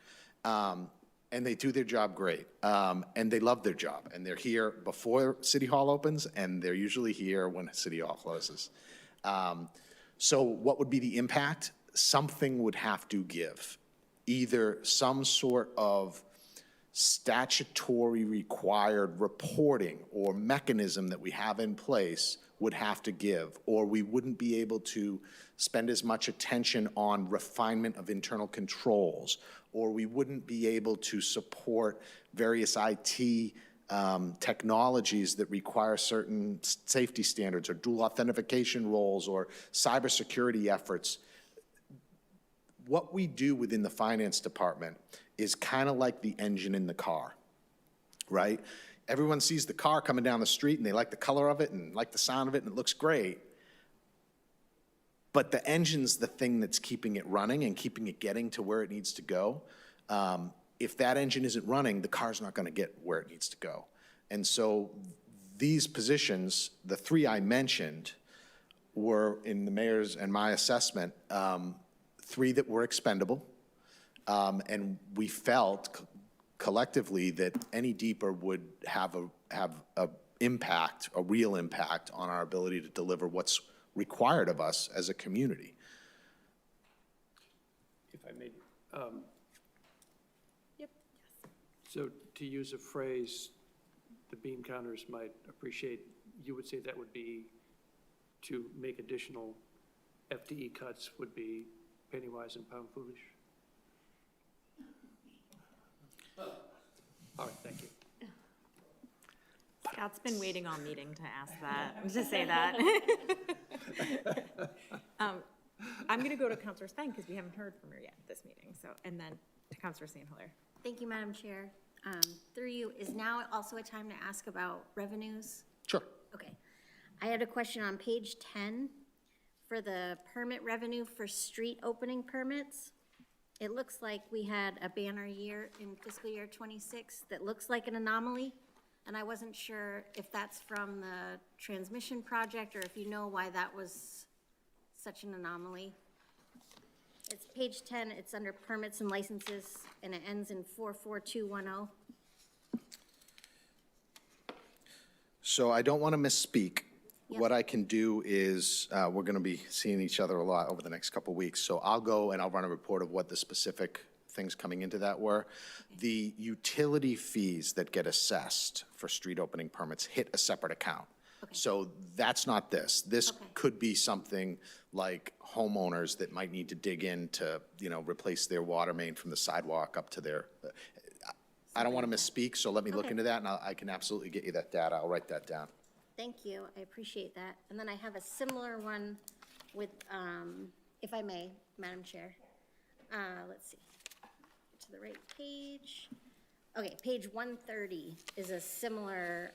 And they do their job great. And they love their job. And they're here before City Hall opens, and they're usually here when City Hall closes. So what would be the impact? Something would have to give. Either some sort of statutory required reporting or mechanism that we have in place would have to give, or we wouldn't be able to spend as much attention on refinement of internal controls, or we wouldn't be able to support various IT technologies that require certain safety standards or dual authentication roles or cybersecurity efforts. What we do within the finance department is kind of like the engine in the car, right? Everyone sees the car coming down the street and they like the color of it and like the sound of it and it looks great. But the engine's the thing that's keeping it running and keeping it getting to where it needs to go. If that engine isn't running, the car's not going to get where it needs to go. And so these positions, the 3 I mentioned, were in the mayor's and my assessment, 3 that were expendable. And we felt collectively that any deeper would have a impact, a real impact on our ability to deliver what's required of us as a community. If I may. Yep. So to use a phrase the bean counters might appreciate, you would say that would be to make additional FTE cuts would be penny wise and pound foolish? All right, thank you. Scott's been waiting all meeting to ask that, to say that. I'm going to go to Councilor Stein because we haven't heard from her yet this meeting. So, and then to Councilor Sandhiller. Thank you, Madam Chair. Through you, is now also a time to ask about revenues? Sure. Okay. I had a question on page 10 for the permit revenue for street opening permits. It looks like we had a banner year in fiscal year 26 that looks like an anomaly, and I wasn't sure if that's from the transmission project or if you know why that was such an anomaly. It's page 10, it's under permits and licenses, and it ends in 44210. So I don't want to misspeak. Yep. What I can do is, we're going to be seeing each other a lot over the next couple of weeks. So I'll go and I'll run a report of what the specific things coming into that were. The utility fees that get assessed for street opening permits hit a separate account. Okay. So that's not this. This Okay. could be something like homeowners that might need to dig in to, replace their water main from the sidewalk up to their, I don't want to misspeak, so let me look Okay. into that, and I can absolutely get you that data. I'll write that down. Thank you, I appreciate that. And then I have a similar one with if I may, Madam Chair. Let's see, to the right page. Okay, page 130 is a similar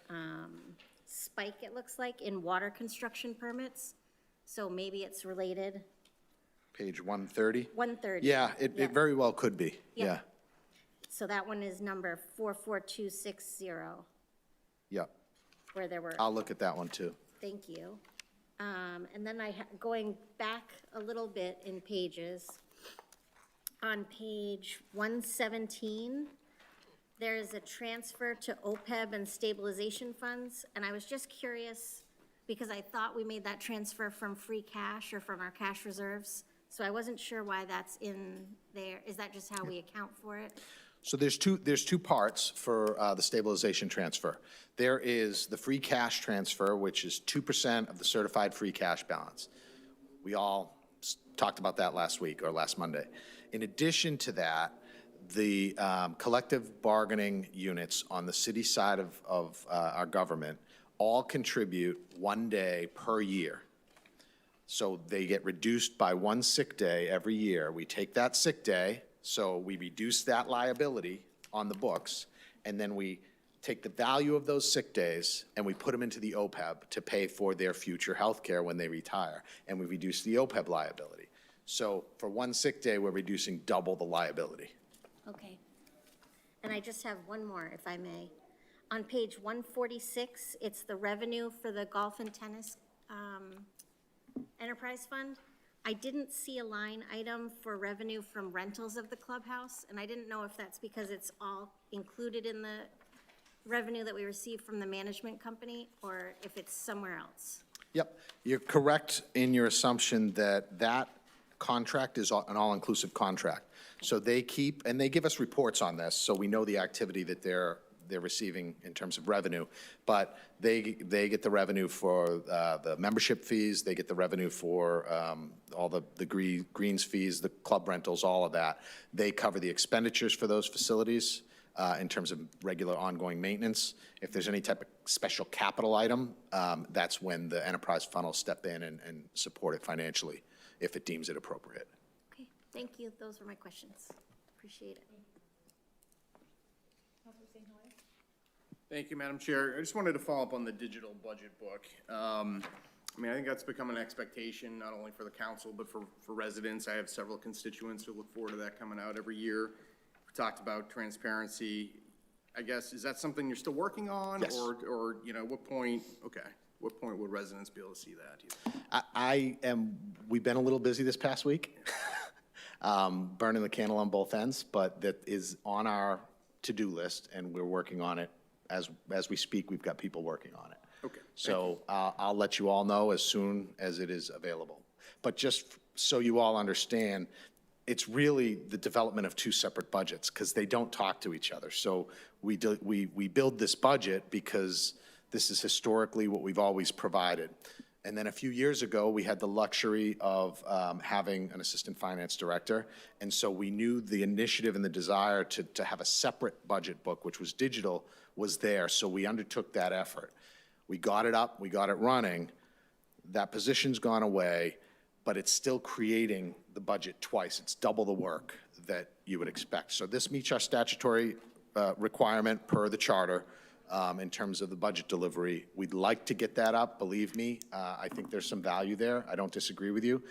spike, it looks like, in water construction permits. So maybe it's related. Page 130? 130. Yeah, it very well could be, Yeah. yeah. So that one is number 44260, Yeah, where there were, I'll look at that one too. thank you. And then going back a little bit in pages, on page 117, there is a transfer to OPEB and stabilization funds, and I was just curious, because I thought we made that transfer from free cash or from our cash reserves, so I wasn't sure why that's in there. Is that just how we account for it? So there's two parts for the stabilization transfer. There is the free cash transfer, which is 2% of the certified free cash balance. We all talked about that last week or last Monday. In addition to that, the collective bargaining units on the city side of our government all contribute 1 day per year. So they get reduced by 1 sick day every year. We take that sick day, so we reduce that liability on the books, and then we take the value of those sick days and we put them into the OPEB to pay for their future health care when they retire, and we reduce the OPEB liability. So for 1 sick day, we're reducing double the liability. Okay. And I just have one more, if I may. On page 146, it's the revenue for the golf and tennis enterprise fund. I didn't see a line item for revenue from rentals of the clubhouse, and I didn't know if that's because it's all included in the revenue that we receive from the management company, or if it's somewhere else. Yep, you're correct in your assumption that that contract is an all-inclusive contract. So they keep, and they give us reports on this, so we know the activity that they're receiving in terms of revenue, but they get the revenue for the membership fees, they get the revenue for all the greens fees, the club rentals, all of that. They cover the expenditures for those facilities in terms of regular ongoing maintenance. If there's any type of special capital item, that's when the enterprise fund will step in and support it financially if it deems it appropriate. Okay, thank you. Those were my questions. Appreciate it. Thank you, Madam Chair. I just wanted to follow up on the digital budget book. I mean, I think that's become an expectation, not only for the council, but for residents. I have several constituents who look forward to that coming out every year. We talked about transparency. I guess, is that something you're still working on? Yes. Or, you know, what point would residents be able to see that? We've been a little busy this past week, burning the candle on both ends, but that is on our to-do list, and we're working on it. As we speak, we've got people working on it. Okay. So I'll let you all know as soon as it is available. But just so you all understand, it's really the development of two separate budgets because they don't talk to each other. So we build this budget because this is historically what we've always provided. And then a few years ago, we had the luxury of having an assistant finance director. And so we knew the initiative and the desire to have a separate budget book, which was digital, was there. So we undertook that effort. We got it up, we got it running. That position's gone away, but it's still creating the budget twice. It's double the work that you would expect. So this meets our statutory requirement per the charter. In terms of the budget delivery. We'd like to get that up, believe me. I think there's some value there. I don't disagree with you.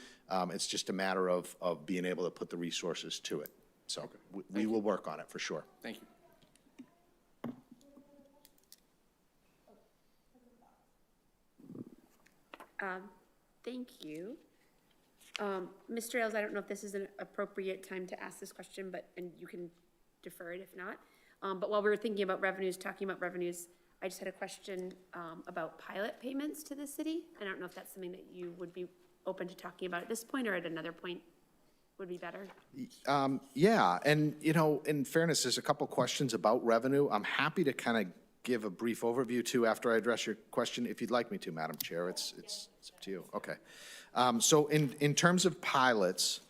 It's just a matter of being able to put the resources to it. So we will work on it for sure. Thank you. Thank you. Mr. Ailes, I don't know if this is an appropriate time to ask this question, and you can defer it if not. But while we were thinking about revenues, talking about revenues, I just had a question about pilot payments to the city. I don't know if that's something that you would be open to talking about at this point or at another point would be better. Yeah, and you know, in fairness, there's a couple questions about revenue. I'm happy to kind of give a brief overview too after I address your question, if you'd like me to, Madam Chair. It's up to you. Okay. So in terms of pilots,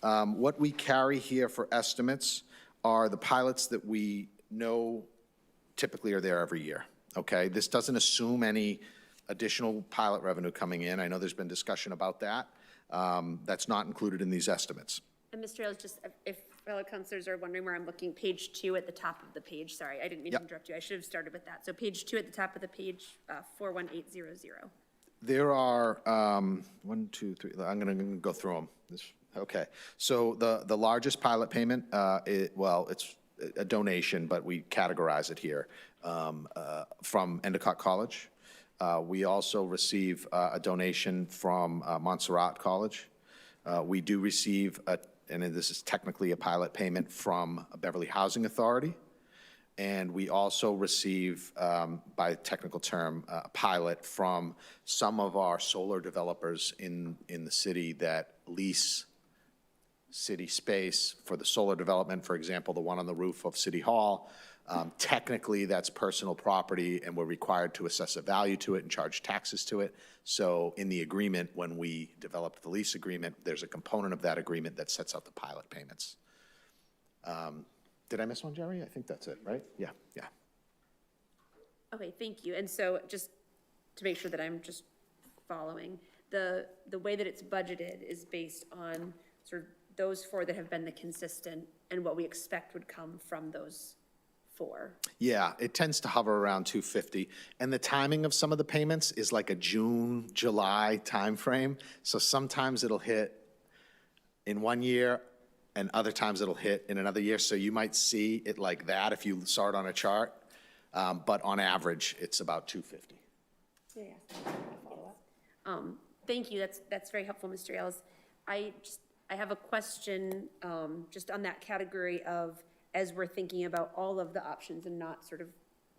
what we carry here for estimates are the pilots that we know typically are there every year, okay? This doesn't assume any additional pilot revenue coming in. I know there's been discussion about that. That's not included in these estimates. And Mr. Ailes, just if fellow counselors are wondering where I'm looking, page 2 at the top of the page, sorry, I didn't mean to Yep. interrupt you, I should have started with that. So page 2 at the top of the page, 41800. There are, 1, 2, 3, I'm going to go through them. Okay, so the largest pilot payment, it's a donation, but we categorize it here, from Endicott College. We also receive a donation from Montserrat College. We do receive, and this is technically a pilot payment, from Beverly Housing Authority. And we also receive, by technical term, a pilot from some of our solar developers in the city that lease city space for the solar development. For example, the one on the roof of City Hall. Technically, that's personal property, and we're required to assess a value to it and charge taxes to it. So in the agreement, when we developed the lease agreement, there's a component of that agreement that sets out the pilot payments. Did I miss one, Jerry? I think that's it, right? Yeah. Okay, thank you. And so just to make sure that I'm just following, the way that it's budgeted is based on sort of those 4 that have been the consistent and what we expect would come from those 4. Yeah, it tends to hover around 250. And the timing of some of the payments is like a June, July timeframe. So sometimes it'll hit in one year, and other times it'll hit in another year. So you might see it like that if you saw it on a chart. But on average, it's about 250. Yeah, follow up. Thank you, that's very helpful, Mr. Ailes. I have a question just on that category of, as we're thinking about all of the options and not sort of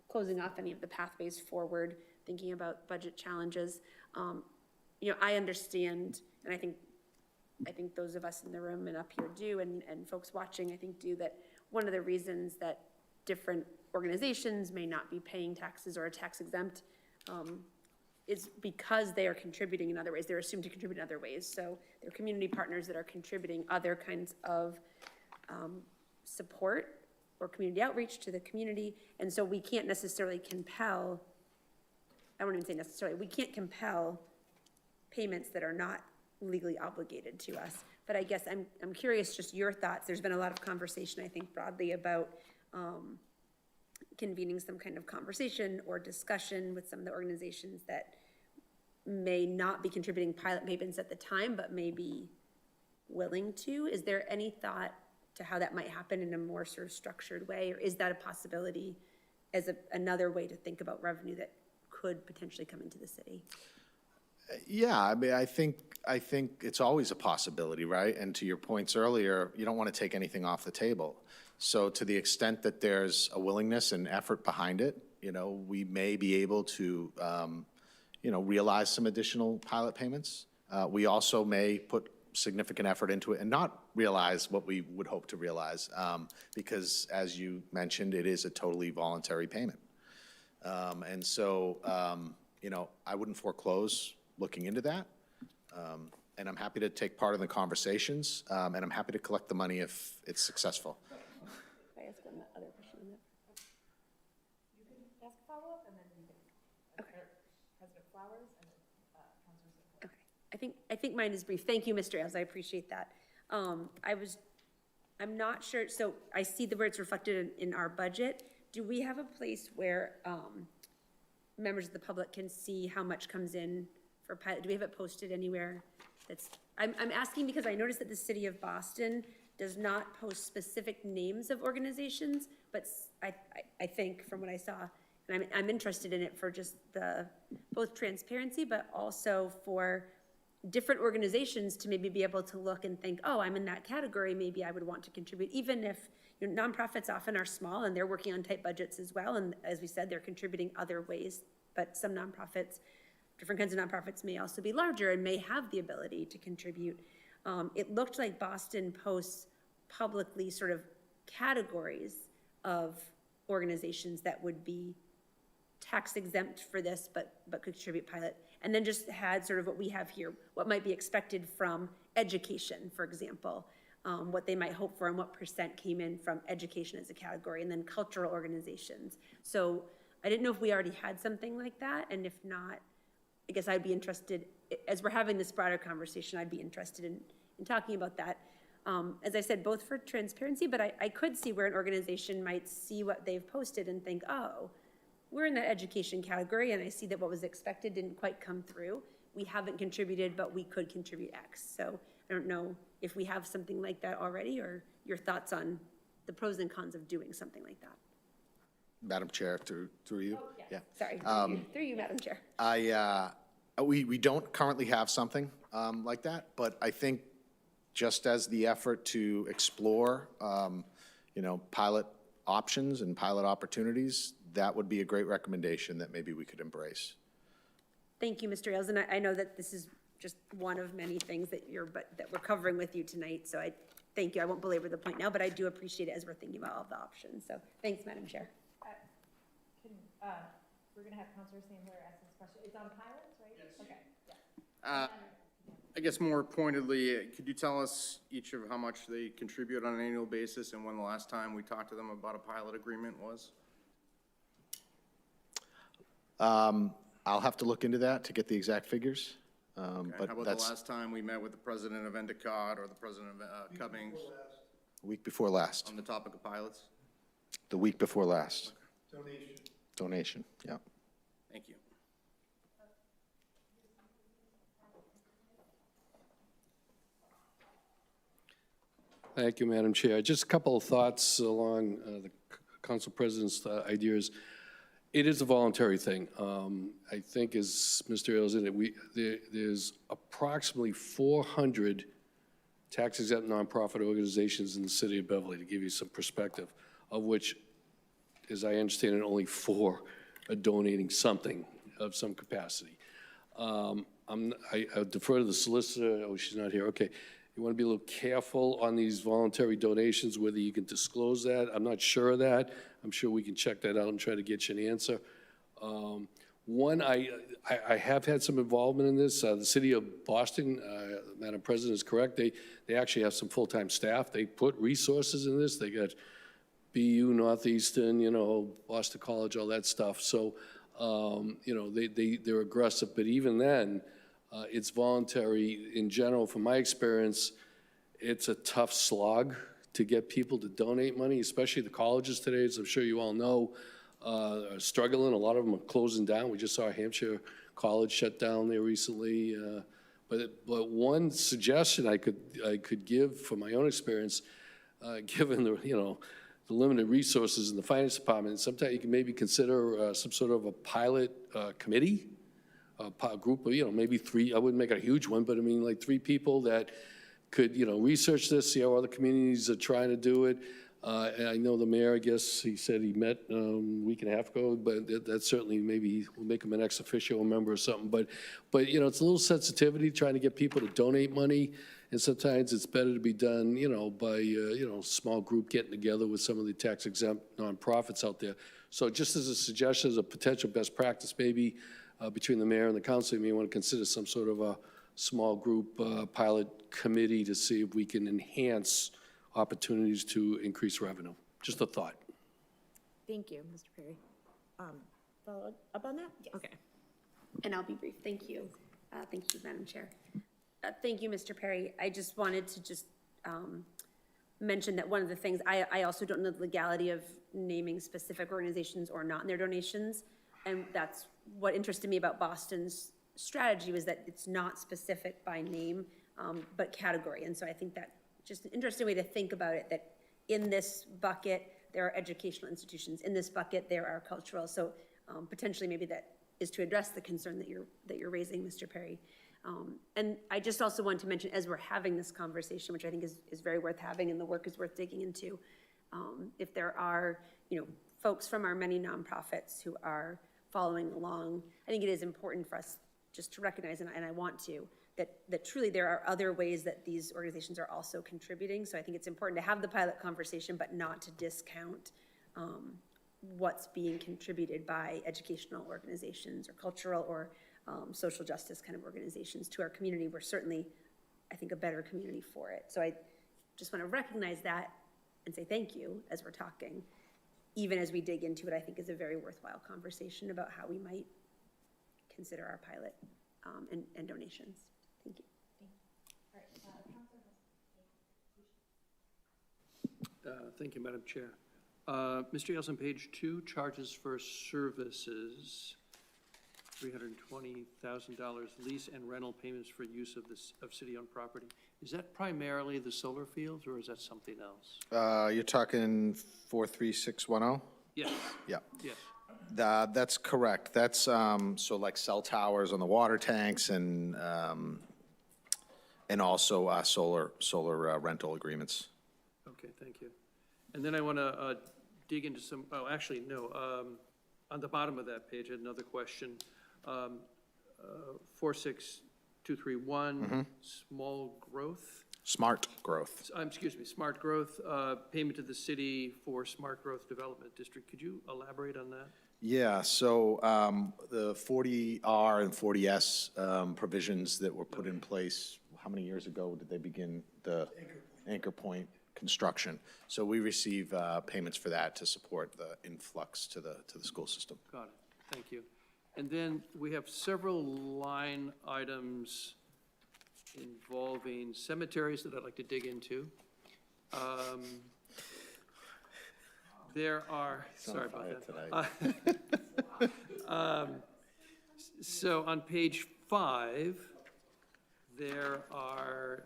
closing off any of the pathways forward, thinking about budget challenges. I understand, and I think those of us in the room and up here do, and folks watching, I think, do, that one of the reasons that different organizations may not be paying taxes or are tax exempt is because they are contributing in other ways. They're assumed to contribute in other ways. So they're community partners that are contributing other kinds of support or community outreach to the community. And so we can't necessarily compel, I won't even say necessarily, we can't compel payments that are not legally obligated to us. But I guess I'm curious, just your thoughts. There's been a lot of conversation, I think, broadly about convening some kind of conversation or discussion with some of the organizations that may not be contributing pilot payments at the time, but may be willing to. Is there any thought to how that might happen in a more sort of structured way? Or is that a possibility as another way to think about revenue that could potentially come into the city? Yeah, I mean, I think it's always a possibility, right? And to your points earlier, you don't want to take anything off the table. So to the extent that there's a willingness and effort behind it, we may be able to, realize some additional pilot payments. We also may put significant effort into it and not realize what we would hope to realize, because, as you mentioned, it is a totally voluntary payment. And so, I wouldn't foreclose looking into that. And I'm happy to take part in the conversations, and I'm happy to collect the money if it's successful. Can I ask one other question on that? You can ask a follow-up, and then you can, President Flowers and Councilor Fiscal. Okay, I think mine is brief. Thank you, Mr. Ailes, I appreciate that. I'm not sure, so I see where it's reflected in our budget. Do we have a place where members of the public can see how much comes in for pilot? Do we have it posted anywhere? I'm asking because I noticed that the city of Boston does not post specific names of organizations, but I think from what I saw, and I'm interested in it for just both transparency, but also for different organizations to maybe be able to look and think, oh, I'm in that category, maybe I would want to contribute, even if nonprofits often are small and they're working on tight budgets as well. And as we said, they're contributing other ways, but some nonprofits, different kinds of nonprofits may also be larger and may have the ability to contribute. It looked like Boston posts publicly sort of categories of organizations that would be tax exempt for this, but could contribute pilot. And then just had sort of what we have here, what might be expected from education, for example, what they might hope for and what % came in from education as a category, and then cultural organizations. So I didn't know if we already had something like that, and if not, I guess I'd be interested, as we're having this broader conversation, I'd be interested in talking about that. As I said, both for transparency, but I could see where an organization might see what they've posted and think, oh, we're in that education category, and I see that what was expected didn't quite come through. We haven't contributed, but we could contribute X. So I don't know if we have something like that already, or your thoughts on the pros and cons of doing something like that. Madam Chair, through you? Yeah. Sorry, through you, Madam Chair. We don't currently have something like that, but I think just as the effort to explore, pilot options and pilot opportunities, that would be a great recommendation that maybe we could embrace. Thank you, Mr. Ailes, and I know that this is just one of many things that we're covering with you tonight, so I thank you. I won't belabor the point now, but I do appreciate it as we're thinking about all the options. So thanks, Madam Chair. We're gonna have Councilor Sandler ask this question. It's on pilots, right? Yes. Okay, yeah. I guess more pointedly, could you tell us each of how much they contribute on an annual basis and when the last time we talked to them about a pilot agreement was? I'll have to look into that to get the exact figures. Okay. But How about that's the last time we met with the president of Endicott or the president of Cummings the week before last. on the topic of pilots? The week before last. Donation, yeah. Thank you. Thank you, Madam Chair. Just a couple of thoughts along the council president's ideas. It is a voluntary thing. I think, as Mr. Ailes said, there's approximately 400 tax-exempt nonprofit organizations in the city of Beverly, to give you some perspective, of which, as I understand it, only 4 are donating something of some capacity. I defer to the solicitor. Oh, she's not here. Okay. You want to be a little careful on these voluntary donations, whether you can disclose that. I'm not sure of that. I'm sure we can check that out and try to get you an answer. One, I have had some involvement in this. The city of Boston, Madam President is correct. They actually have some full-time staff. They put resources in this. They got BU, Northeastern, Boston College, all that stuff. So, they're aggressive. But even then, it's voluntary. In general, from my experience, it's a tough slog to get people to donate money, especially the colleges today, as I'm sure you all know, are struggling. A lot of them are closing down. We just saw Hampshire College shut down there recently. But one suggestion I could give from my own experience, given the limited resources in the finance department, sometimes you can maybe consider some sort of a pilot committee, a group of, maybe 3, I wouldn't make it a huge one, but I mean like 3 people that could, research this, see how other communities are trying to do it. And I know the mayor, I guess, he said he met a week and a half ago, but that certainly maybe we'll make him an ex officio member or something. But it's a little sensitivity trying to get people to donate money. And sometimes it's better to be done, by, small group getting together with some of the tax-exempt nonprofits out there. So just as a suggestion, as a potential best practice, maybe between the mayor and the council, you may want to consider some sort of a small group pilot committee to see if we can enhance opportunities to increase revenue. Just a thought. Thank you, Mr. Perry. Follow up on that? Yes. Okay. And I'll be brief. Thank you. Thank you, Madam Chair. Thank you, Mr. Perry. I just wanted to mention that one of the things, I also don't know the legality of naming specific organizations or not in their donations. And that's what interested me about Boston's strategy, was that it's not specific by name, but category. And so I think that just an interesting way to think about it, that in this bucket, there are educational institutions. In this bucket, there are cultural. So potentially maybe that is to address the concern that you're raising, Mr. Perry. And I just also want to mention, as we're having this conversation, which I think is very worth having and the work is worth digging into, if there are, folks from our many nonprofits who are following along, I think it is important for us just to recognize, and I want to, that truly there are other ways that these organizations are also contributing. So I think it's important to have the pilot conversation, but not to discount what's being contributed by educational organizations or cultural or social justice kind of organizations to our community. We're certainly, I think, a better community for it. So I just want to recognize that and say thank you as we're talking, even as we dig into it. I think is a very worthwhile conversation about how we might consider our pilot and donations. Thank you. Thank you, Madam Chair. Mr. Ailes, on page 2, charges for services, $320,000 lease and rental payments for use of city-owned property. Is that primarily the solar fields, or is that something else? You're talking 43610? Yes, Yeah. yes. That's correct. That's, so like cell towers on the water tanks and also solar rental agreements. Okay, thank you. And then I want to dig into some, oh, actually, no. On the bottom of that page, I had another question. 46231, small growth. Smart growth. Excuse me, smart growth, payment to the city for smart growth development district. Could you elaborate on that? Yeah, so the 40R and 40S provisions that were put in place, how many years ago did they begin the Anchor Point construction? So we receive payments for that to support the influx to the school system. Got it, thank you. And then we have several line items involving cemeteries that I'd like to dig into. There are, sorry about that. So on page 5, there are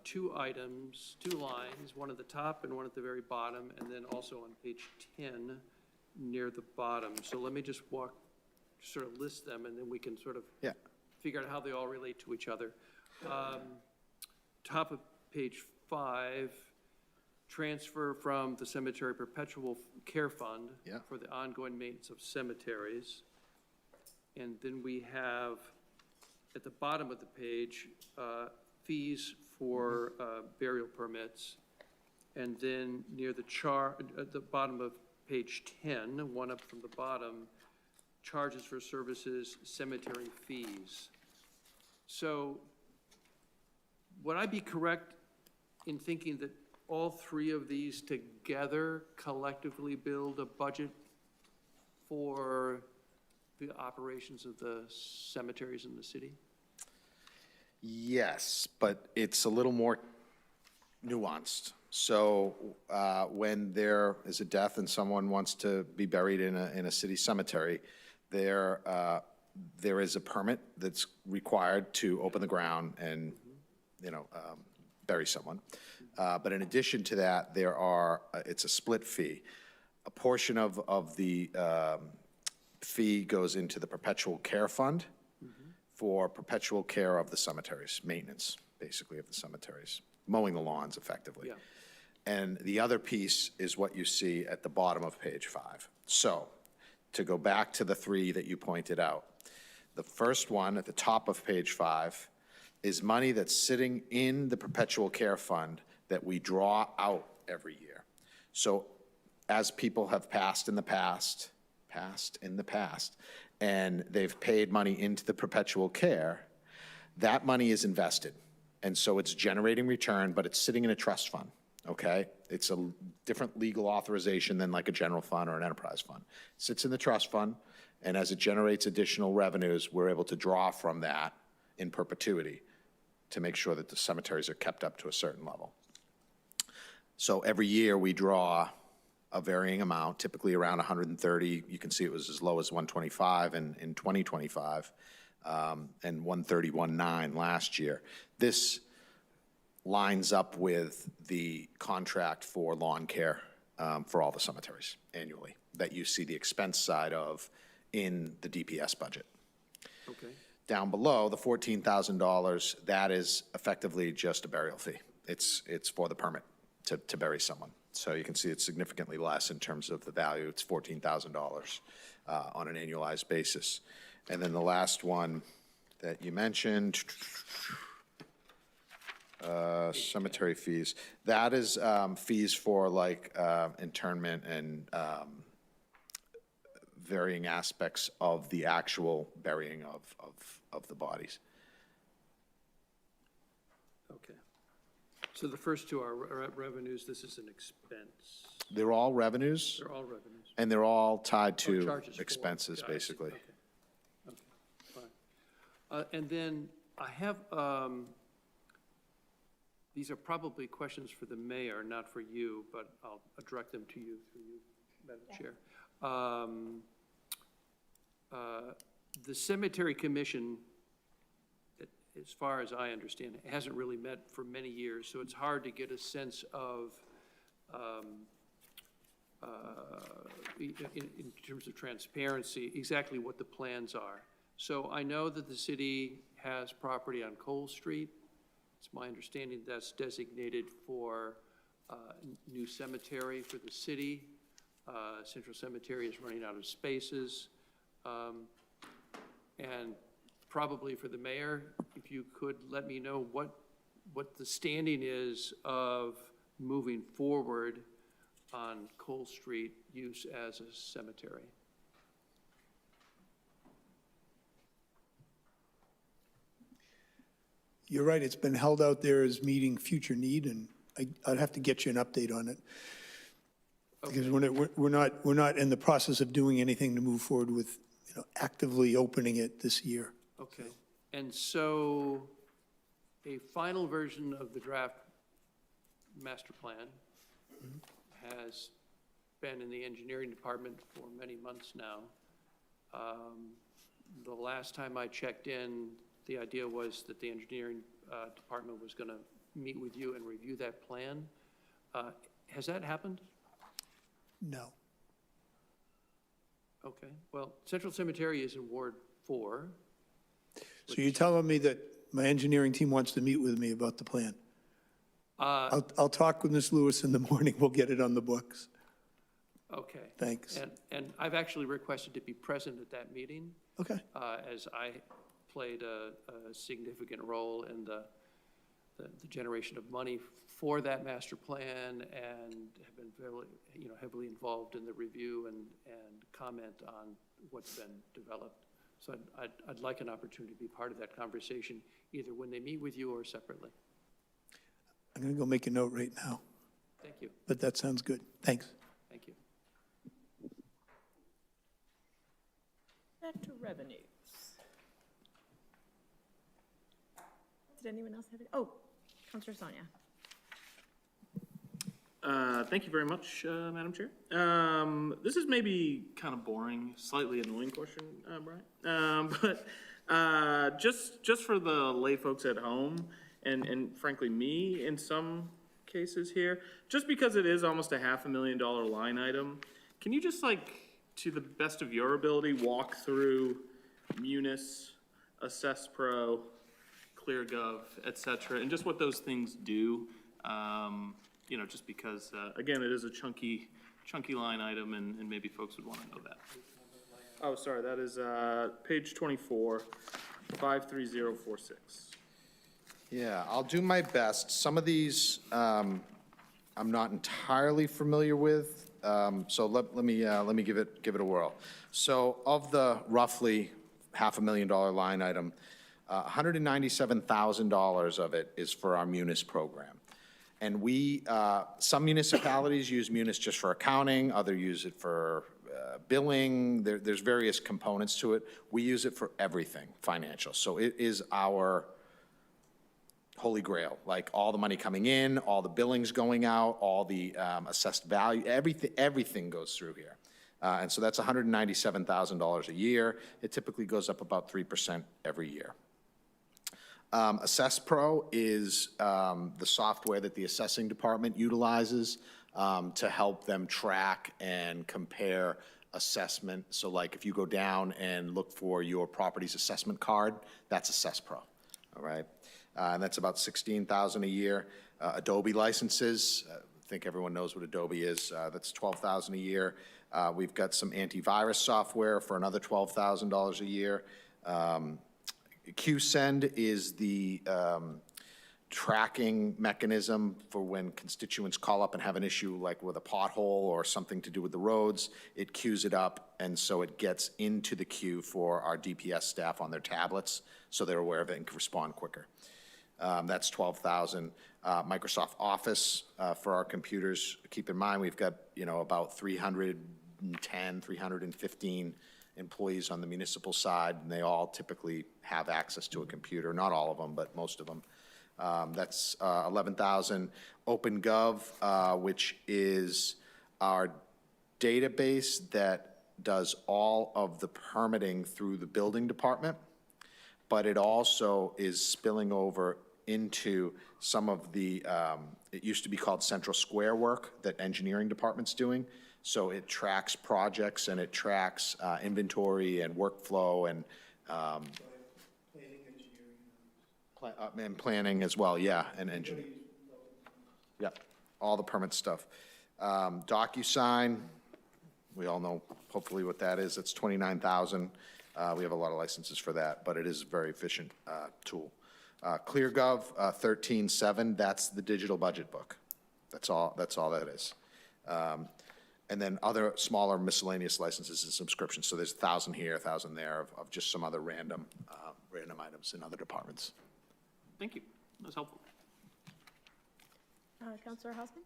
2 items, 2 lines, one at the top and one at the very bottom, and then also on page 10 near the bottom. So let me just sort of list them, and then we can sort of figure out how they all relate to each other. Top of page 5, transfer from the cemetery perpetual care fund for the ongoing maintenance of cemeteries. And then we have, at the bottom of the page, fees for burial permits. And then near the at the bottom of page 10, one up from the bottom, charges for services, cemetery fees. So would I be correct in thinking that all 3 of these together collectively build a budget for the operations of the cemeteries in the city? Yes, but it's a little more nuanced. So when there is a death and someone wants to be buried in a city cemetery, there is a permit that's required to open the ground and, bury someone. But in addition to that, it's a split fee. A portion of the fee goes into the perpetual care fund for perpetual care of the cemeteries, maintenance, basically, of the cemeteries, mowing the lawns effectively. Yeah. And the other piece is what you see at the bottom of page 5. So to go back to the 3 that you pointed out, the first one at the top of page 5 is money that's sitting in the perpetual care fund that we draw out every year. So as people have passed in the past, and they've paid money into the perpetual care, that money is invested. And so it's generating return, but it's sitting in a trust fund, okay? It's a different legal authorization than like a general fund or an enterprise fund. It sits in the trust fund, and as it generates additional revenues, we're able to draw from that in perpetuity to make sure that the cemeteries are kept up to a certain level. So every year we draw a varying amount, typically around 130. You can see it was as low as 125 in 2025, and 131.9 last year. This lines up with the contract for lawn care for all the cemeteries annually that you see the expense side of in the DPS budget. Okay. Down below, the $14,000, that is effectively just a burial fee. It's for the permit to bury someone. So you can see it's significantly less in terms of the value. It's $14,000 on an annualized basis. And then the last one that you mentioned, cemetery fees. That is fees for like internment and varying aspects of the actual burying of the bodies. Okay. So the first 2 are revenues, this is an expense. They're all revenues, They're all revenues. and they're all tied to Charges for- expenses, I see. basically. Okay. Okay, fine. And then I have, these are probably questions for the mayor, not for you, but I'll direct them to you through you, Madam Chair. The Cemetery Commission, as far as I understand, it hasn't really met for many years, so it's hard to get a sense of, in terms of transparency, exactly what the plans are. So I know that the city has property on Cole Street. It's my understanding that's designated for new cemetery for the city. Central Cemetery is running out of spaces. And probably for the mayor, if you could let me know what the standing is of moving forward on Cole Street use as a cemetery. You're right, it's been held out there as meeting future need, and I'd have to get you an update on it. Because we're not in the process of doing anything to move forward with, actively opening it this year. Okay, and so a final version of the draft master plan has been in the engineering department for many months now. The last time I checked in, the idea was that the engineering department was going to meet with you and review that plan. Has that happened? No. Okay, well, Central Cemetery is in Ward 4. So you're telling me that my engineering team wants to meet with me about the plan? I'll talk with Ms. Lewis in the morning, we'll get it on the books. Okay. Thanks. And I've actually requested to be present at that meeting. Okay. As I played a significant role in the generation of money for that master plan and have been very, heavily involved in the review and comment on what's been developed. So I'd like an opportunity to be part of that conversation, either when they meet with you or separately. I'm going to go make a note right now, Thank you. but that sounds good. Thanks. Thank you. Back to revenues. Did anyone else have it? Oh, Councilor Sonia. Thank you very much, Madam Chair. This is maybe kind of boring, slightly annoying question, Brian. But just for the lay folks at home, and frankly me in some cases here, just because it is almost a $500,000 line item, can you just, to the best of your ability, walk through Munis, Assess Pro, ClearGov, et cetera, and just what those things do? Just because, again, it is a chunky line item, and maybe folks would want to know that. Oh, sorry, that is page 24, 53046. Yeah, I'll do my best. Some of these I'm not entirely familiar with, so let me give it a whirl. So of the roughly $500,000 line item, $197,000 of it is for our Munis program. And some municipalities use Munis just for accounting, others use it for billing. There's various components to it. We use it for everything financial. So it is our holy grail, like all the money coming in, all the billings going out, all the assessed value, everything goes through here. And so that's $197,000 a year. It typically goes up about 3% every year. Assess Pro is the software that the assessing department utilizes to help them track and compare assessment. So like if you go down and look for your property's assessment card, that's Assess Pro, all right? And that's about $16,000 a year. Adobe licenses, I think everyone knows what Adobe is. That's $12,000 a year. We've got some antivirus software for another $12,000 a year. QSend is the tracking mechanism for when constituents call up and have an issue like with a pothole or something to do with the roads. It queues it up, and so it gets into the queue for our DPS staff on their tablets, so they're aware of it and can respond quicker. That's $12,000. Microsoft Office for our computers. Keep in mind, we've got, about 300 310, 315 employees on the municipal side, and they all typically have access to a computer, not all of them, but most of them. That's 11,000. OpenGov, which is our database that does all of the permitting through the building department, but it also is spilling over into some of the, it used to be called central square work that engineering department's doing. So it tracks projects and it tracks inventory and workflow and planning as well, yeah, and engineering. Yeah, all the permit stuff. DocuSign, we all know hopefully what that is. It's 29,000. We have a lot of licenses for that, but it is a very efficient tool. ClearGov, 13.7, that's the digital budget book. That's all that is. And then other smaller miscellaneous licenses and subscriptions. So there's 1,000 here, 1,000 there of just some other random items in other departments. Thank you. That was helpful. Counselor Hausman?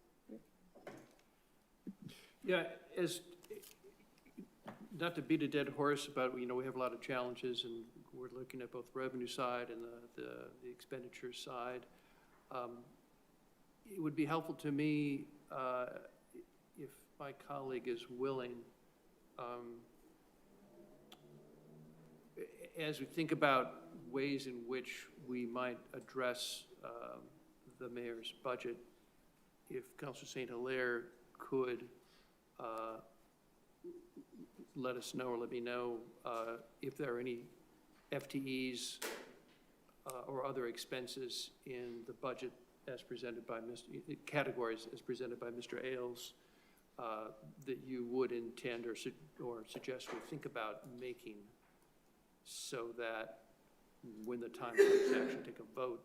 Yeah, not to beat a dead horse about, we have a lot of challenges, and we're looking at both the revenue side and the expenditure side. It would be helpful to me if my colleague is willing, as we think about ways in which we might address the mayor's budget, if Councilor St. Hilaire could let us know, or let me know if there are any FTEs or other expenses in the budget as presented by categories as presented by Mr. Ailes that you would intend or suggest we think about making, so that when the time comes to actually take a vote,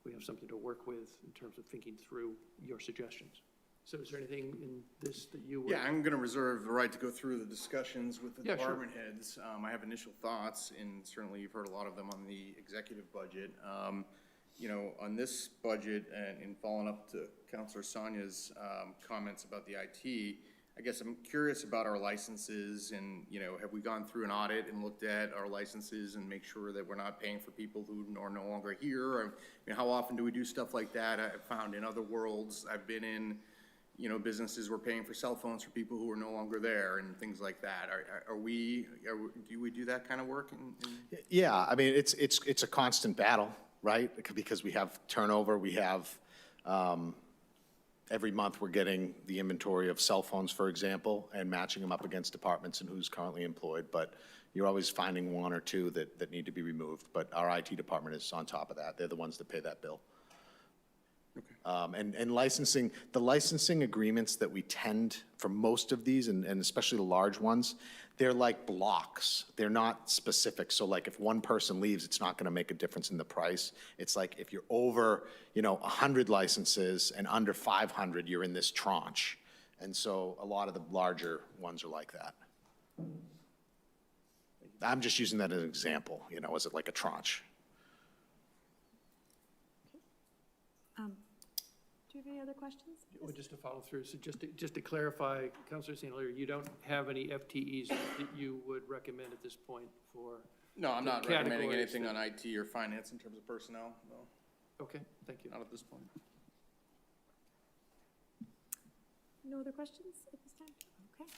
we have something to work with in terms of thinking through your suggestions. So is there anything in this that you would? Yeah, I'm going to reserve the right to go through the discussions with the Yeah, sure. department heads. I have initial thoughts, and certainly you've heard a lot of them on the executive budget. On this budget, and in following up to Councilor Sonia's comments about the IT, I guess I'm curious about our licenses, and, have we gone through an audit and looked at our licenses and make sure that we're not paying for people who are no longer here? Or, how often do we do stuff like that? I've found in other worlds, I've been in, businesses were paying for cell phones for people who are no longer there and things like that. Do we do that kind of work? Yeah, I mean, it's a constant battle, right? Because we have turnover, we have, every month we're getting the inventory of cell phones, for example, and matching them up against departments and who's currently employed. But you're always finding one or two that need to be removed. But our IT department is on top of that. They're the ones that pay that bill. And licensing, the licensing agreements that we tend, for most of these, and especially the large ones, they're like blocks. They're not specific. So like if one person leaves, it's not gonna make a difference in the price. It's like if you're over, 100 licenses and under 500, you're in this tranche. And so a lot of the larger ones are like that. I'm just using that as an example, is it like a tranche? Do you have any other questions? Or just to follow through, so just to clarify, Councilor St. Hilaire, you don't have any FTEs that you would recommend at this point for? No, I'm not the recommending categories anything that- on IT or finance in terms of personnel, no, Okay, thank you. not at this point. No other questions at this time? Okay.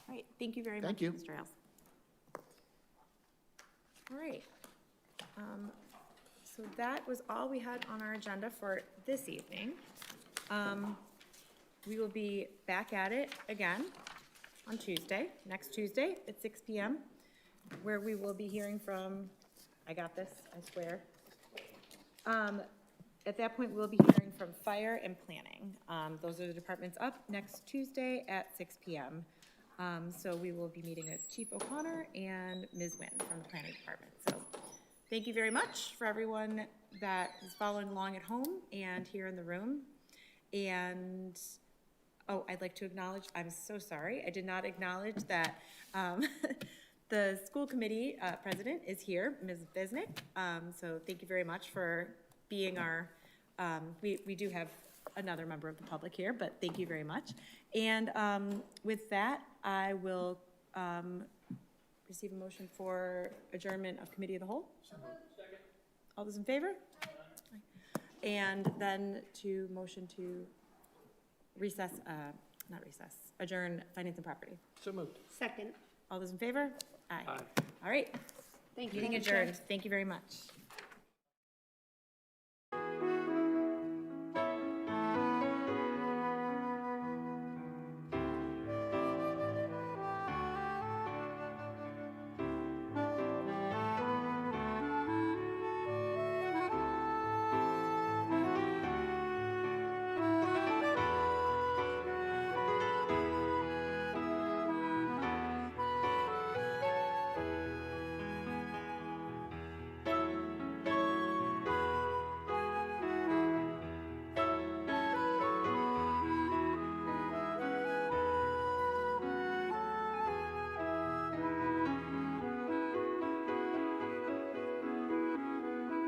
All right, thank you very much, Thank you. Mr. Ailes. All right. So that was all we had on our agenda for this evening. We will be back at it again on Tuesday, next Tuesday at 6 p.m., where we will be hearing from, I got this, I swear. At that point, we'll be hearing from fire and planning. Those are the departments up next Tuesday at 6 p.m. So we will be meeting with Chief O'Connor and Ms. Nguyen from the planning department. So thank you very much for everyone that is following along at home and here in the room. And, I'd like to acknowledge, I'm so sorry, I did not acknowledge that the school committee president is here, Ms. Bisnick. So thank you very much for being our, we do have another member of the public here, but thank you very much. And with that, I will receive a motion for adjournment of committee of the whole. All those in favor? And then to motion to recess, not recess, adjourn finance and property. So moved. Second. All those in favor? Aye. Aye. All right, Thank you. meeting adjourned. Thank you very much.